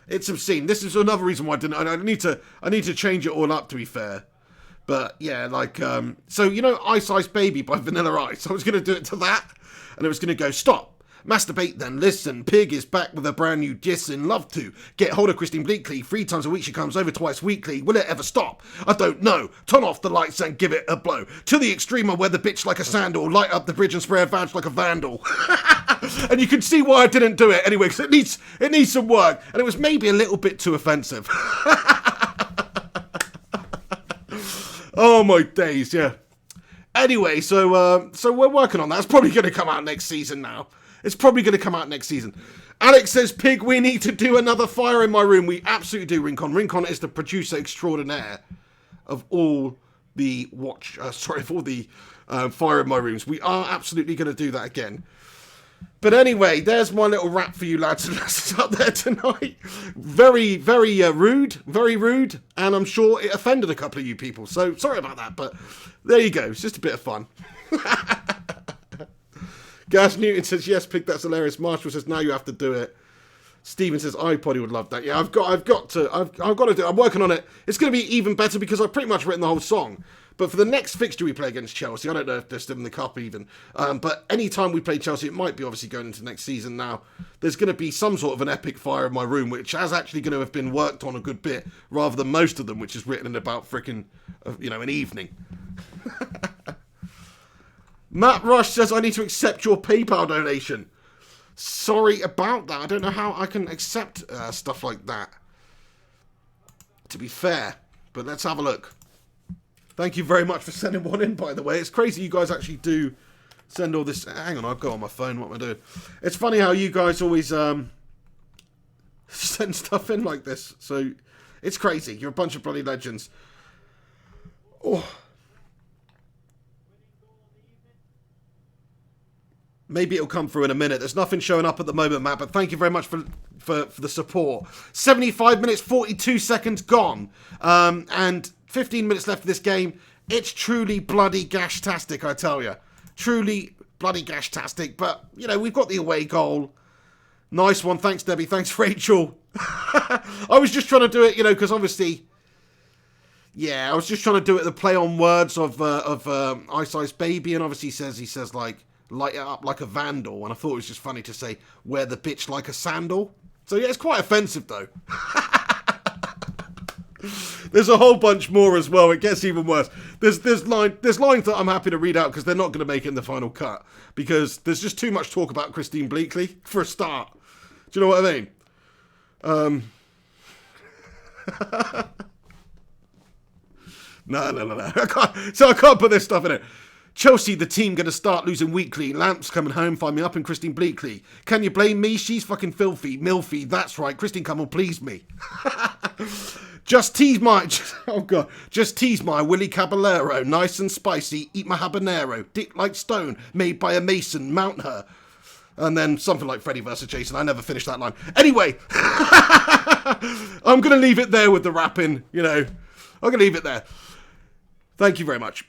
It's obscene. This is another reason why I need to change it all up, to be fair. But yeah, like so you know Ice Ice Baby by Vanilla Ice. I was gonna do it to that, and it was gonna go stop. Masturbate then, listen. Pig is back with a brand new diss and love to. Get hold of Christine Bleakley. 3 times a week she comes over, twice weekly. Will it ever stop? I don't know. Turn off the lights and give it a blow. To the extreme I wear the bitch like a sandal. Light up the bridge and spray a vag like a vandal. And you can see why I didn't do it anyway, because it needs some work. And it was maybe a little bit too offensive. Oh my days, yeah. Anyway, so we're working on that. It's probably going to come out next season now. It's probably going to come out next season. Alex says, Pig, we need to do another fire in my room. We absolutely do, Rincon. Rincon is the producer extraordinaire of all the fire in my rooms. We are absolutely going to do that again. But anyway, there's my little rap for you lads and lasses out there tonight. Very, very rude, and I'm sure it offended a couple of you people. So sorry about that, but there you go. It's just a bit of fun. Gas Newton says, yes, Pig, that's hilarious. Marshall says, now you have to do it. Stephen says, I probably would love that. Yeah, I've got to do it. I'm working on it. It's going to be even better because I've pretty much written the whole song. But for the next fixture we play against Chelsea, I don't know if they're still in the cup even. But any time we play Chelsea, it might be obviously going into next season now. There's going to be some sort of an epic fire in my room, which is actually going to have been worked on a good bit, rather than most of them, which is written in about frickin', an evening. Matt Rush says, I need to accept your PayPal donation. Sorry about that. I don't know how I can accept stuff like that, to be fair. But let's have a look. Thank you very much for sending one in, by the way. It's crazy you guys actually do send all this. Hang on, I'll go on my phone. What am I doing? It's funny how you guys always send stuff in like this. So it's crazy. You're a bunch of bloody legends. Oh. Maybe it'll come through in a minute. There's nothing showing up at the moment, Matt, but thank you very much for the support. 75 minutes, 42 seconds gone. And 15 minutes left of this game. It's truly bloody gash-tastic, I tell you. Truly bloody gash-tastic. But, we've got the away goal. Nice one. Thanks, Debbie. Thanks, Rachel. I was just trying to do it, because obviously... Yeah, I was just trying to do it the play on words of Ice Ice Baby, and obviously he says, like, light it up like a vandal, and I thought it was just funny to say, wear the bitch like a sandal. So yeah, it's quite offensive though. There's a whole bunch more as well. It gets even worse. There's lines that I'm happy to read out because they're not going to make it in the final cut, because there's just too much talk about Christine Bleakley for a start. Do you know what I mean? No. I can't put this stuff in it. Chelsea, the team, going to start losing weekly. Lamps coming home, find me up in Christine Bleakley. Can you blame me? She's fucking filthy. Milfy, that's right. Christine, come on, please me. Just tease my Willy Caballero. Nice and spicy. Eat my habanero. Dick like stone. Made by a mason. Mount her. And then something like Freddy versus Jason. I never finished that line. Anyway. I'm going to leave it there with the rapping. I'm going to leave it there. Thank you very much.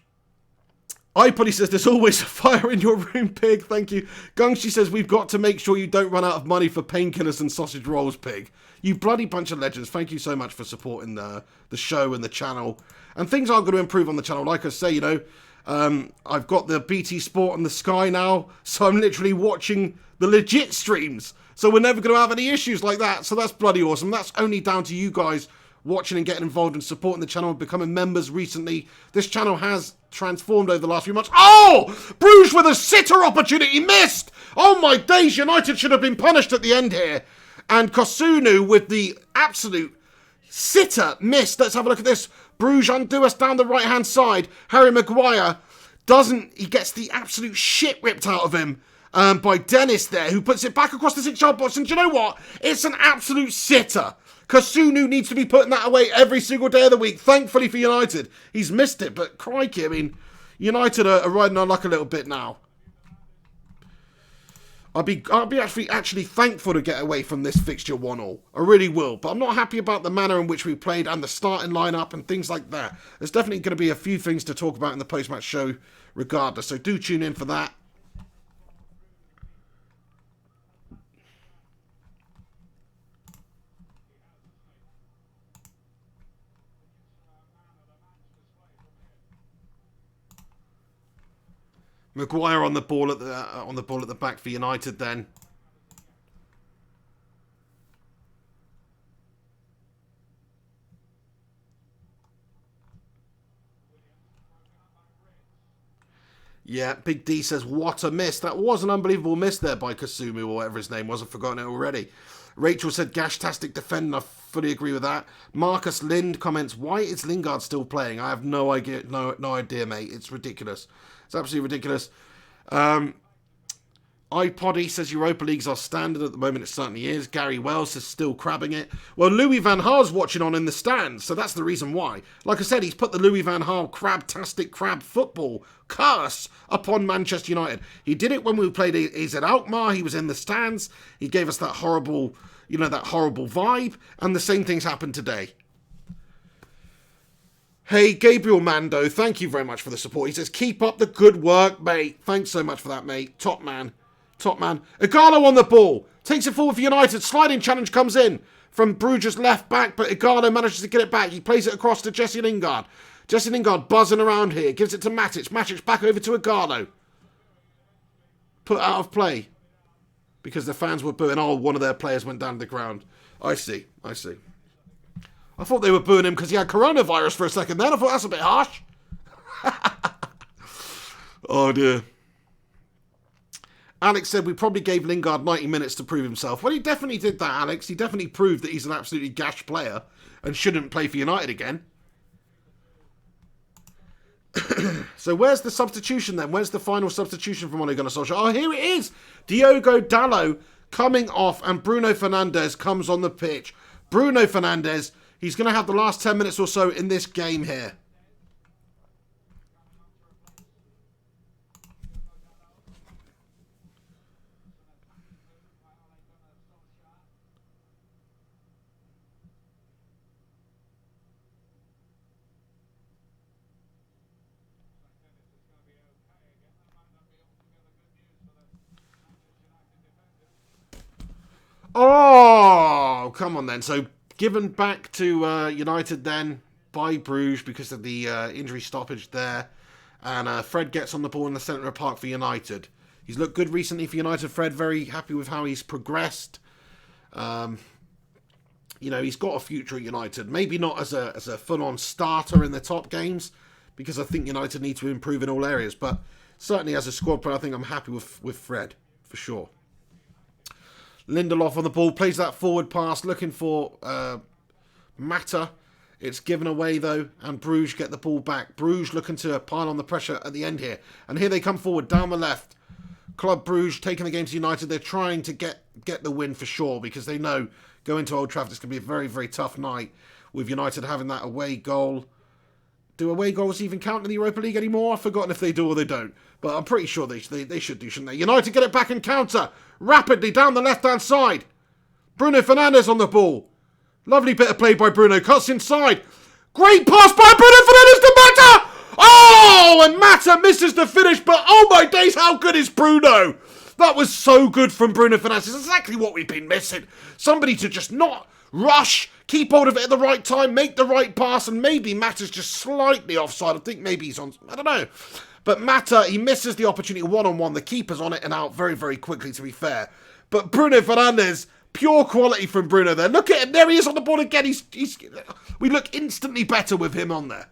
iPoddy says, there's always a fire in your room, Pig. Thank you. Gungshi says, we've got to make sure you don't run out of money for painkillers and sausage rolls, Pig. You bloody bunch of legends. Thank you so much for supporting the show and the channel. And things are going to improve on the channel. Like I say, I've got the BT Sport on the Sky now, so I'm literally watching the legit streams. So we're never going to have any issues like that. So that's bloody awesome. That's only down to you guys watching and getting involved and supporting the channel and becoming members recently. This channel has transformed over the last few months. Oh! Bruges with a sitter opportunity missed! Oh my days, United should have been punished at the end here. And Kosunu with the absolute sitter missed. Let's have a look at this. Bruges undo us down the right-hand side. Harry Maguire he gets the absolute shit ripped out of him by Dennis there, who puts it back across the 6-yard box. And do you know what? It's an absolute sitter. Kosunu needs to be putting that away every single day of the week. Thankfully for United, he's missed it. But crikey, I mean, United are riding our luck a little bit now. I'll be actually thankful to get away from this fixture 1-1. I really will. But I'm not happy about the manner in which we played and the starting lineup and things like that. There's definitely going to be a few things to talk about in the post-match show regardless. So do tune in for that. Maguire on the ball at the back for United then. Yeah, Big D says, what a miss. That was an unbelievable miss there by Kasumu or whatever his name was. I've forgotten it already. Rachel said, gash-tastic defending. I fully agree with that. Marcus Lind comments, why is Lingard still playing? I have no idea, no idea, mate. It's ridiculous. It's absolutely ridiculous. iPoddy says Europa League's our standard at the moment. It certainly is. Gary Wells says still crabbing it. Well, Louis van Gaal's watching on in the stands, so that's the reason why. Like I said, he's put the Louis van Gaal crabtastic crab football curse upon Manchester United. He did it when we played AZ Alkmaar. He was in the stands. He gave us that horrible, that horrible vibe. And the same thing's happened today. Hey, Gabriel Mando, thank you very much for the support. He says, keep up the good work, mate. Thanks so much for that, mate. Top man. Top man. Igalo on the ball. Takes it forward for United. Sliding challenge comes in from Brugge's left back, but Igalo manages to get it back. He plays it across to Jesse Lingard. Jesse Lingard buzzing around here. Gives it to Matic. Matic back over to Igalo. Put out of play. Because the fans were booing. Oh, one of their players went down to the ground. I see. I thought they were booing him because he had coronavirus for a second then. I thought that's a bit harsh. Oh, dear. Alex said we probably gave Lingard 90 minutes to prove himself. Well, he definitely did that, Alex. He definitely proved that he's an absolutely gash player and shouldn't play for United again. So where's the substitution then? Where's the final substitution from Ole Gunnar Solskjaer? Oh, here it is. Diogo Dalot coming off and Bruno Fernandes comes on the pitch. Bruno Fernandes, he's going to have the last 10 minutes or so in this game here. Oh, come on then. So, given back to United then by Bruges because of the injury stoppage there. And Fred gets on the ball in the centre of the park for United. He's looked good recently for United, Fred. Very happy with how he's progressed. He's got a future at United. Maybe not as a full-on starter in the top games because I think United need to improve in all areas. But certainly as a squad player, I think I'm happy with Fred, for sure. Lindelof on the ball, plays that forward pass, looking for Mata. It's given away, though, and Bruges get the ball back. Bruges looking to pile on the pressure at the end here. And here they come forward, down the left. Club Bruges taking the game to United. They're trying to get the win for sure because they know going to Old Trafford is going to be a very, very tough night with United having that away goal. Do away goals even count in the Europa League anymore? I've forgotten if they do or they don't. But I'm pretty sure they should do, shouldn't they? United get it back and counter. Rapidly down the left-hand side. Bruno Fernandes on the ball. Lovely bit of play by Bruno. Cuts inside. Great pass by Bruno Fernandes to Mata. Oh, and Mata misses the finish. But oh my days, how good is Bruno? That was so good from Bruno Fernandes. It's exactly what we've been missing. Somebody to just not rush, keep hold of it at the right time, make the right pass, and maybe Mata's just slightly offside. I think maybe he's on, I don't know. But Mata, he misses the opportunity one-on-one. The keeper's on it and out very, very quickly, to be fair. But Bruno Fernandes, pure quality from Bruno there. Look at him. There he is on the ball again. We look instantly better with him on there.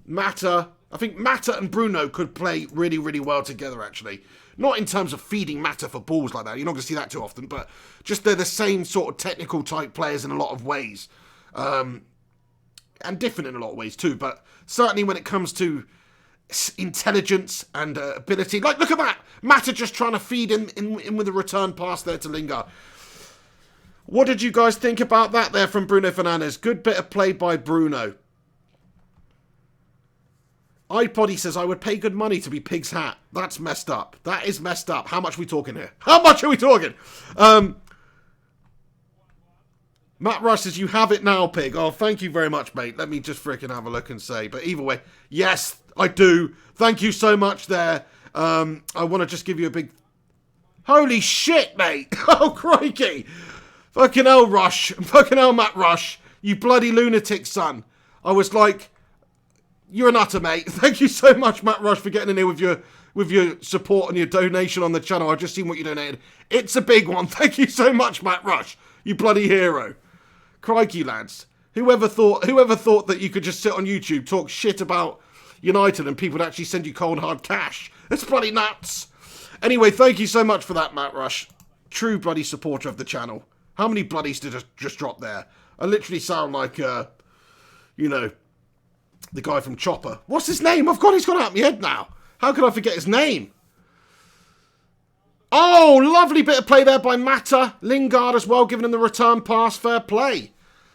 Mata, I think Mata and Bruno could play really, really well together, actually. Not in terms of feeding Mata for balls like that. You're not going to see that too often. But just they're the same sort of technical type players in a lot of ways. And different in a lot of ways too. But certainly when it comes to intelligence and ability. Like, look at that. Mata just trying to feed in with a return pass there to Lingard. What did you guys think about that there from Bruno Fernandes? Good bit of play by Bruno. iPoddy says, I would pay good money to be Pig's hat. That's messed up. That is messed up. How much are we talking here? How much are we talking? Matt Rush says, you have it now, Pig. Oh, thank you very much, mate. Let me just freaking have a look and say. But either way, yes, I do. Thank you so much there. I want to just give you a big... Holy shit, mate. Oh, crikey. Fucking hell, Rush. Fucking hell, Matt Rush. You bloody lunatic, son. I was like... You're an utter, mate. Thank you so much, Matt Rush, for getting in here with your support and your donation on the channel. I've just seen what you donated. It's a big one. Thank you so much, Matt Rush. You bloody hero. Crikey, lads. Whoever thought that you could just sit on YouTube, talk shit about United and people would actually send you cold hard cash? It's bloody nuts. Anyway, thank you so much for that, Matt Rush. True bloody supporter of the channel. How many bloodies did just drop there? I literally sound like, the guy from Chopper. What's his name? I've got he's gone out of my head now. How could I forget his name? Oh, lovely bit of play there by Mata. Lingard as well, giving him the return pass. Fair play.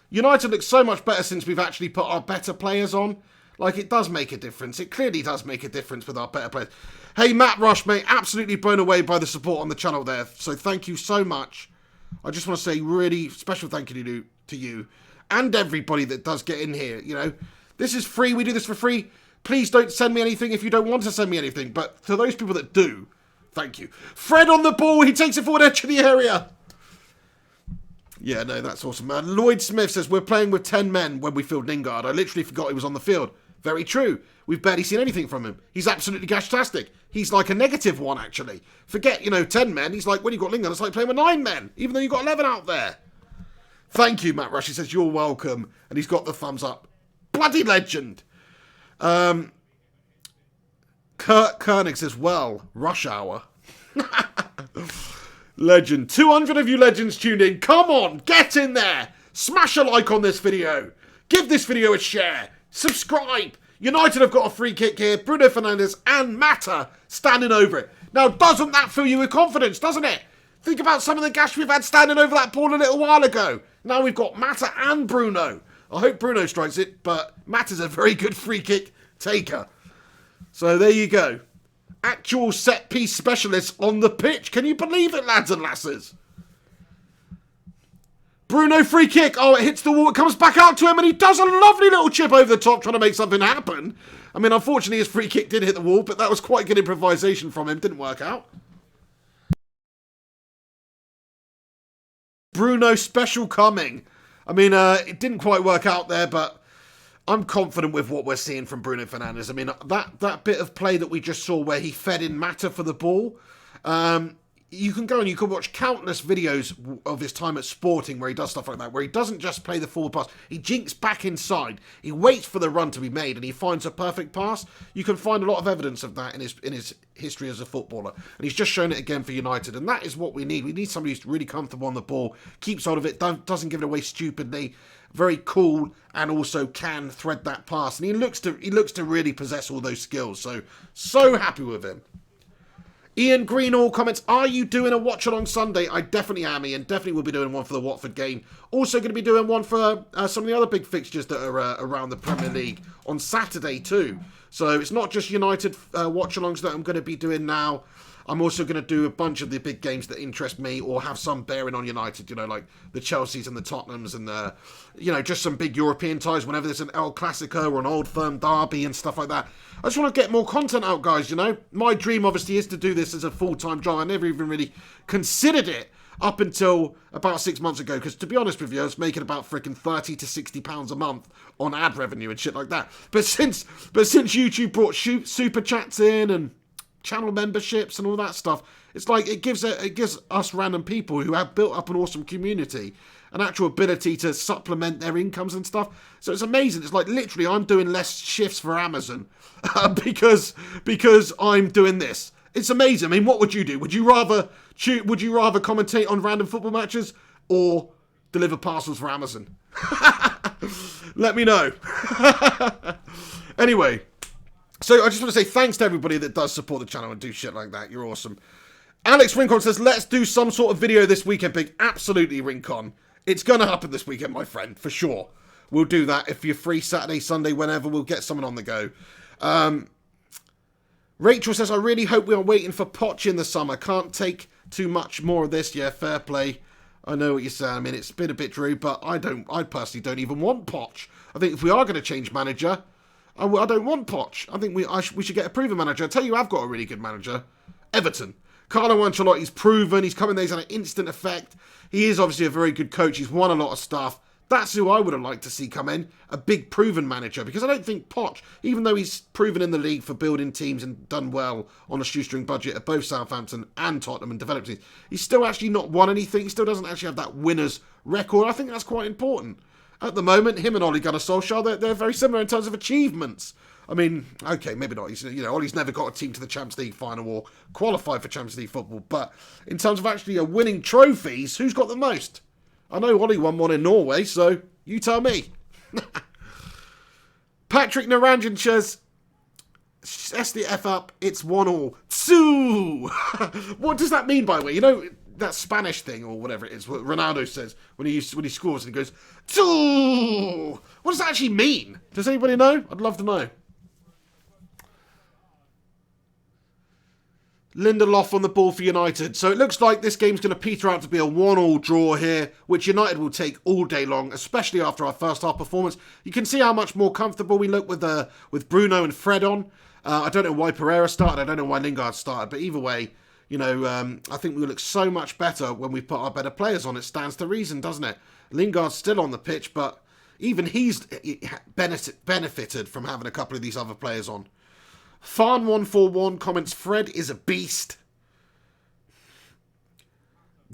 United looks so much better since we've actually put our better players on. Like, it does make a difference. It clearly does make a difference with our better players. Hey, Matt Rush, mate, absolutely blown away by the support on the channel there. So thank you so much. I just want to say really special thank you to you and everybody that does get in here. You know, this is free. We do this for free. Please don't send me anything if you don't want to send me anything. But to those people that do, thank you. Fred on the ball. He takes it forward edge of the area. Yeah, no, that's awesome, man. Lloyd Smith says, we're playing with 10 men when we field Lingard. I literally forgot he was on the field. Very true. We've barely seen anything from him. He's absolutely gashtastic. He's like a -1, actually. Forget, 10 men. He's like, when you got Lingard, it's like playing with 9 men, even though you've got 11 out there. Thank you, Matt Rush. He says, you're welcome. And he's got the thumbs up. Bloody legend. Kurt Koenig says, well, rush hour. Legend. 200 of you legends tuned in. Come on, get in there. Smash a like on this video. Give this video a share. Subscribe. United have got a free kick here. Bruno Fernandes and Mata standing over it. Now, doesn't that fill you with confidence, doesn't it? Think about some of the gash we've had standing over that ball a little while ago. Now we've got Mata and Bruno. I hope Bruno strikes it, but Mata's a very good free kick taker. So there you go. Actual set-piece specialists on the pitch. Can you believe it, lads and lasses? Bruno free kick. Oh, it hits the wall. It comes back out to him, and he does a lovely little chip over the top trying to make something happen. I mean, unfortunately, his free kick did hit the wall, but that was quite good improvisation from him. Didn't work out. Bruno special coming. I mean, it didn't quite work out there, but I'm confident with what we're seeing from Bruno Fernandes. I mean, that bit of play that we just saw where he fed in Mata for the ball, you can go and you can watch countless videos of his time at Sporting where he does stuff like that, where he doesn't just play the forward pass. He jinks back inside. He waits for the run to be made, and he finds a perfect pass. You can find a lot of evidence of that in his history as a footballer, and he's just shown it again for United, and that is what we need. We need somebody who's really comfortable on the ball, keeps hold of it, doesn't give it away stupidly, very cool, and also can thread that pass. And he looks to really possess all those skills. So happy with him. Ian Greenall comments, are you doing a watch-along Sunday? I definitely am, Ian. Definitely will be doing one for the Watford game. Also going to be doing one for some of the other big fixtures that are around the Premier League on Saturday too. So it's not just United watch-alongs that I'm going to be doing now. I'm also going to do a bunch of the big games that interest me or have some bearing on United, like the Chelseas and the Tottenhams and, just some big European ties whenever there's an El Clasico or an Old Firm derby and stuff like that. I just want to get more content out, guys, My dream, obviously, is to do this as a full-time job. I never even really considered it up until about 6 months ago, because to be honest with you, I was making about freaking £30 to £60 a month on ad revenue and shit like that. But since YouTube brought super chats in and channel memberships and all that stuff, it's like it gives us random people who have built up an awesome community an actual ability to supplement their incomes and stuff. So it's amazing. It's like literally I'm doing less shifts for Amazon because I'm doing this. It's amazing. I mean, what would you do? Would you rather commentate on random football matches or deliver parcels for Amazon? Let me know. Anyway, so I just want to say thanks to everybody that does support the channel and do shit like that. You're awesome. Alex Rincon says, let's do some sort of video this weekend, Big. Absolutely, Rincon. It's going to happen this weekend, my friend, for sure. We'll do that. If you're free Saturday, Sunday, whenever, we'll get someone on the go. Rachel says, I really hope we are waiting for Poch in the summer. Can't take too much more of this. Yeah, fair play. I know what you're saying. I mean, it's been a bit dreary, but I personally don't even want Poch. I think if we are going to change manager, I don't want Poch. I think we should get a proven manager. I tell you, I've got a really good manager. Everton. Carlo Ancelotti's proven. He's coming there. He's had an instant effect. He is obviously a very good coach. He's won a lot of stuff. That's who I would have liked to see come in. A big proven manager. Because I don't think Poch, even though he's proven in the league for building teams and done well on a shoestring budget at both Southampton and Tottenham and developed teams, he's still actually not won anything. He still doesn't actually have that winner's record. I think that's quite important. At the moment, him and Ole Gunnar Solskjaer, they're very similar in terms of achievements. I mean, okay, maybe not. Ole's never got a team to the Champions League final or qualified for Champions League football. But in terms of actually winning trophies, who's got the most? I know Ole won one in Norway, so you tell me. Patrick Naranjan says, S the F up, it's 1-1. Two! What does that mean, by the way? You know that Spanish thing, or whatever it is, what Ronaldo says when he scores and he goes, two! What does that actually mean? Does anybody know? I'd love to know. Lindelof on the ball for United. So it looks like this game's going to peter out to be a 1-1 draw here, which United will take all day long, especially after our first half performance. You can see how much more comfortable we look with Bruno and Fred on. I don't know why Pereira started. I don't know why Lingard started. But either way, you know, I think we look so much better when we put our better players on. It stands to reason, doesn't it? Lingard's still on the pitch, but even he's benefited from having a couple of these other players on. Farn141 comments, Fred is a beast.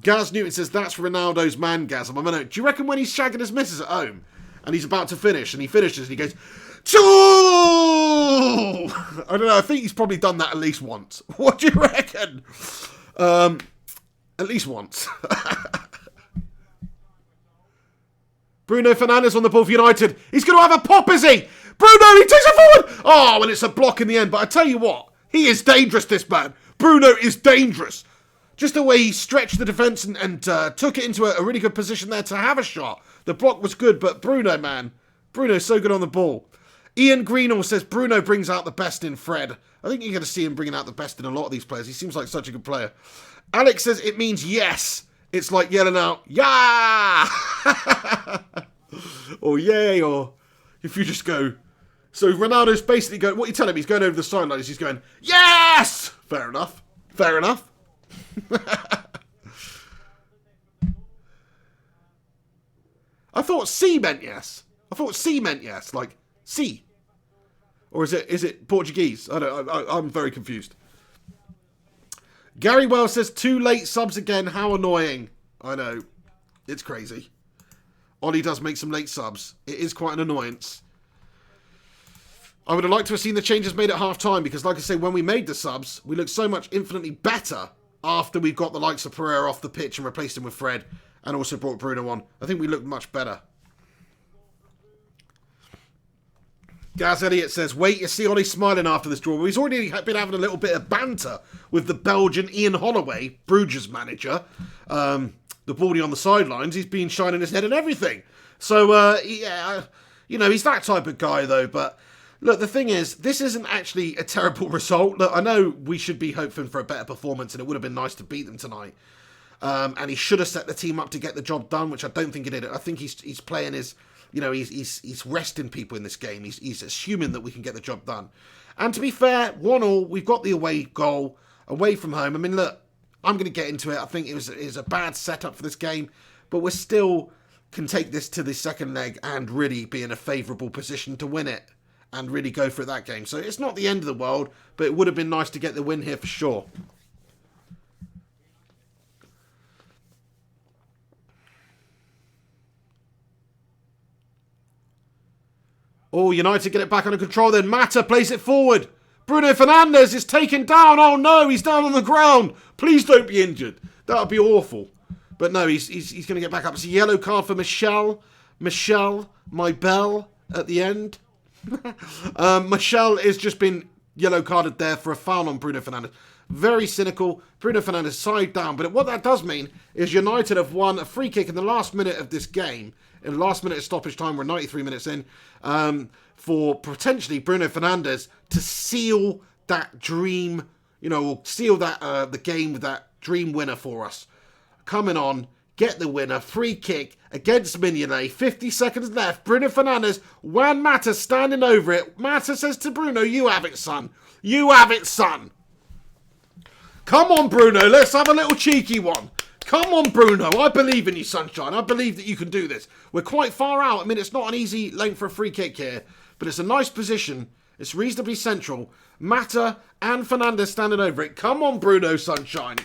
Gaz Newton says, that's Ronaldo's mangasm. I mean, do you reckon when he's shagging his missus at home and he's about to finish and he finishes and he goes, choo! I don't know, I think he's probably done that at least once. What do you reckon? At least once. Bruno Fernandes on the ball for United. He's going to have a pop, is he? Bruno, he takes it forward! Oh, and it's a block in the end. But I tell you what, he is dangerous, this man. Bruno is dangerous. Just the way he stretched the defence and took it into a really good position there to have a shot. The block was good, but Bruno, man. Bruno's so good on the ball. Ian Greenall says, Bruno brings out the best in Fred. I think you're going to see him bringing out the best in a lot of these players. He seems like such a good player. Alex says, it means yes. It's like yelling out, yeah! Or yay, or if you just go... So Ronaldo's basically going, what you telling me, he's going over the sidelines, he's going, yes! Fair enough. Fair enough. I thought C meant yes. I thought C meant yes, like C. Or is it Portuguese? I'm very confused. Gary Wells says, 2 late subs again, how annoying. I know. It's crazy. Ollie does make some late subs. It is quite an annoyance. I would have liked to have seen the changes made at half-time because, like I say, when we made the subs, we looked so much infinitely better after we got the likes of Pereira off the pitch and replaced him with Fred and also brought Bruno on. I think we looked much better. Gaz Elliott says, wait, you see Ollie smiling after this draw. Well, he's already been having a little bit of banter with the Belgian Ian Holloway, Brugge's manager. The baldy on the sidelines, he's been shining his head and everything. So, yeah, you know, he's that type of guy, though, but... Look, the thing is, this isn't actually a terrible result. Look, I know we should be hoping for a better performance, and it would have been nice to beat them tonight. And he should have set the team up to get the job done, which I don't think he did. I think he's playing his, you know, he's resting people in this game. He's assuming that we can get the job done. And to be fair, 1-1, we've got the away goal, away from home. I mean, look, I'm going to get into it. I think it was a bad setup for this game, but we still can take this to the second leg and really be in a favourable position to win it. And really go for that game. So it's not the end of the world, but it would have been nice to get the win here for sure. Oh, United get it back under control. Then Mata plays it forward. Bruno Fernandes is taken down. Oh no, he's down on the ground. Please don't be injured. That would be awful. But no, he's going to get back up. It's a yellow card for Michel, my bell at the end. Michel has just been yellow carded there for a foul on Bruno Fernandes. Very cynical. Bruno Fernandes side down. But what that does mean is United have won a free kick in the last minute of this game. In the last minute of stoppage time, we're 93 minutes in, for potentially Bruno Fernandes to seal that dream, you know, seal that the game with that dream winner for us. Coming on, get the winner, free kick against Mignolet, 50 seconds left, Bruno Fernandes, Juan Mata standing over it. Mata says to Bruno, you have it, son. You have it, son. Come on, Bruno, let's have a little cheeky one. Come on, Bruno, I believe in you, sunshine. I believe that you can do this. We're quite far out. I mean, it's not an easy lane for a free kick here, but it's a nice position. It's reasonably central. Mata and Fernandes standing over it. Come on, Bruno, sunshine.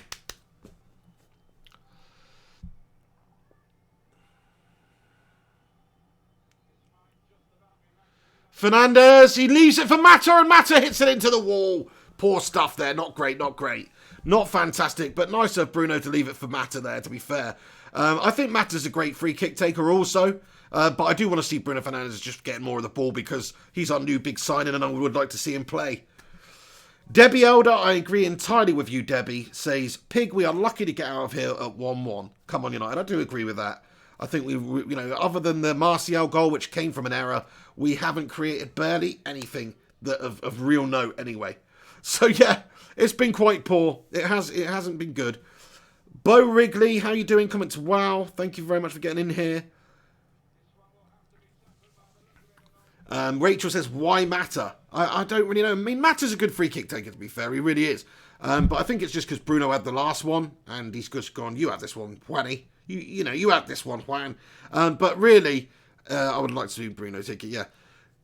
Fernandes, he leaves it for Mata, and Mata hits it into the wall. Poor stuff there. Not great, not great. Not fantastic, but nice of Bruno to leave it for Mata there, to be fair. I think Mata's a great free kick taker also, but I do want to see Bruno Fernandes just getting more of the ball because he's our new big signing and I would like to see him play. Debbie Elder, I agree entirely with you, Debbie, says, Pig, we are lucky to get out of here at 1-1. Come on, United. I do agree with that. I think other than the Martial goal, which came from an error, we haven't created barely anything that of real note anyway. So yeah, it's been quite poor. It hasn't been good. Bo Wrigley, how you doing? Comment to wow. Thank you very much for getting in here. Rachel says, why Mata? I don't really know. I mean, Mata's a good free kick taker, to be fair. He really is. But I think it's just because Bruno had the last one, and he's just gone, you have this one, Juani. You have this one, Juan. But really, I would like to see Bruno take it, yeah.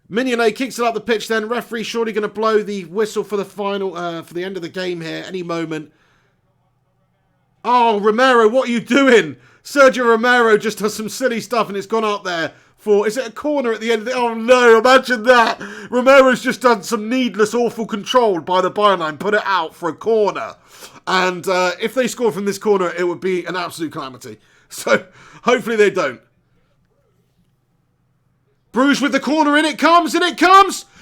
Minion A kicks it up the pitch then. Referee surely going to blow the whistle for the final, for the end of the game here, any moment. Oh, Romero, what are you doing? Sergio Romero just does some silly stuff and it's gone up there for, is it a corner at the end of the, oh no, imagine that. Romero's just done some needless, awful control by the byline, put it out for a corner. And if they score from this corner, it would be an absolute calamity. So, hopefully they don't. Bruges with the corner, in it comes, No!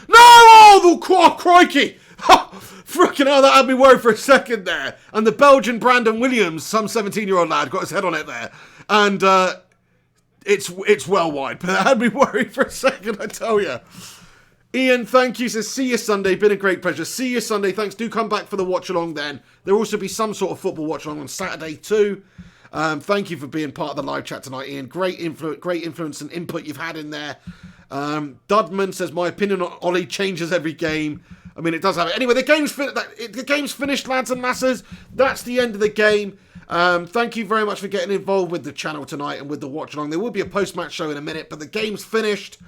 Oh, crikey! Frickin' hell, that had me worried for a second there. And the Belgian Brandon Williams, some 17-year-old lad, got his head on it there. And it's well wide, but that had me worried for a second, I tell you. Ian, thank you. Says, see you Sunday. Been a great pleasure. See you Sunday. Thanks. Do come back for the watch-along then. There will also be some sort of football watch-along on Saturday too. Thank you for being part of the live chat tonight, Ian. Great influence and input you've had in there. Dudman says, my opinion on Ollie changes every game. I mean, it does have it. Anyway, the game's finished, lads and lasses. That's the end of the game. Thank you very much for getting involved with the channel tonight and with the watch along. There will be a post-match show in a minute, but the game's finished.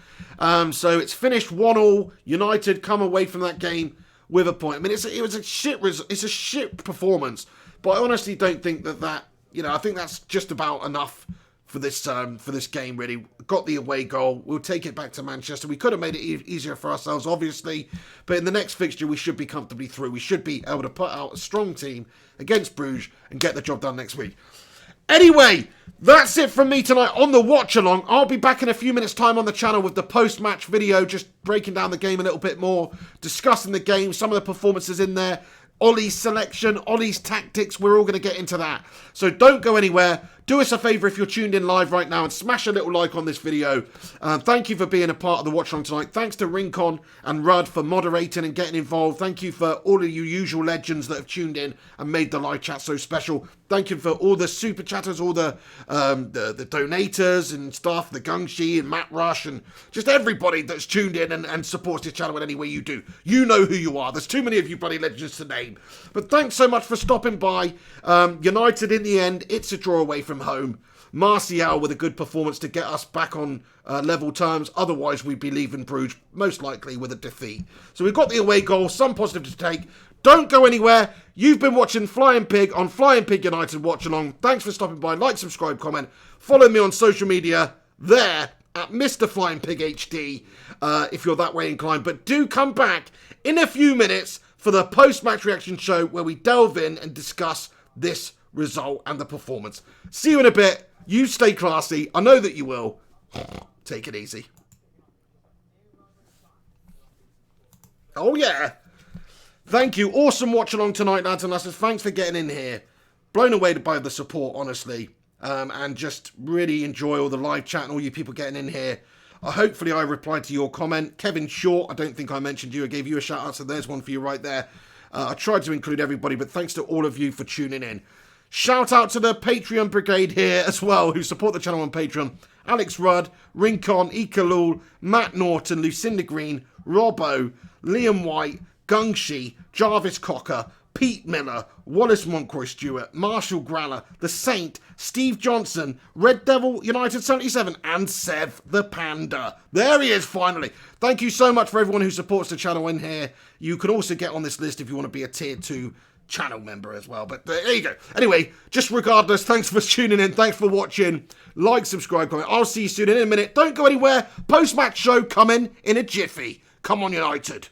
So it's finished 1-1. United come away from that game with a point. I mean, it was a shit performance, but I honestly don't think that I think that's just about enough for this game, really. Got the away goal. We'll take it back to Manchester. We could have made it easier for ourselves, obviously. But in the next fixture, we should be comfortably through. We should be able to put out a strong team against Brugge and get the job done next week. Anyway, that's it from me tonight on the watch-along. I'll be back in a few minutes' time on the channel with the post-match video, just breaking down the game a little bit more, discussing the game, some of the performances in there, Ollie's selection, Ollie's tactics, we're all going to get into that. So don't go anywhere. Do us a favour if you're tuned in live right now and smash a little like on this video. Thank you for being a part of the watch along tonight. Thanks to Rincon and Rudd for moderating and getting involved. Thank you for all of you usual legends that have tuned in and made the live chat so special. Thank you for all the super chatters, all the donators and stuff, the Gungshi and Matt Rush and just everybody that's tuned in and supports this channel in any way you do. You know who you are. There's too many of you bloody legends to name. But thanks so much for stopping by. United in the end, it's a draw away from home. Martial with a good performance to get us back on level terms. Otherwise, we'd be leaving Brugge, most likely with a defeat. So we've got the away goal, some positive to take. Don't go anywhere. You've been watching Flying Pig on Flying Pig United Watch Along. Thanks for stopping by. Like, subscribe, comment. Follow me on social media there at Mr. Flying Pig HD if you're that way inclined. But do come back in a few minutes for the post-match reaction show where we delve in and discuss this result and the performance. See you in a bit. You stay classy. I know that you will. Take it easy. Oh, yeah. Thank you. Awesome watch along tonight, lads and lasses. Thanks for getting in here. Blown away by the support, honestly. And just really enjoy all the live chat and all you people getting in here. Hopefully I replied to your comment. Kevin Short, I don't think I mentioned you. I gave you a shout out, so there's one for you right there. I tried to include everybody, but thanks to all of you for tuning in. Shout out to the Patreon brigade here as well, who support the channel on Patreon. Alex Rudd, Rincon, Ikalul, Matt Norton, Lucinda Green, Robbo, Liam White, Gungshi, Jarvis Cocker, Pete Miller, Wallace Montcroy Stewart, Marshall Graller, The Saint, Steve Johnson, Red Devil United 77, and Sev the Panda. There he is, finally. Thank you so much for everyone who supports the channel in here. You can also get on this list if you want to be a tier 2 channel member as well. But there you go. Anyway, just regardless, thanks for tuning in. Thanks for watching. Like, subscribe, comment. I'll see you soon in a minute. Don't go anywhere. Post-match show coming in a jiffy. Come on, United.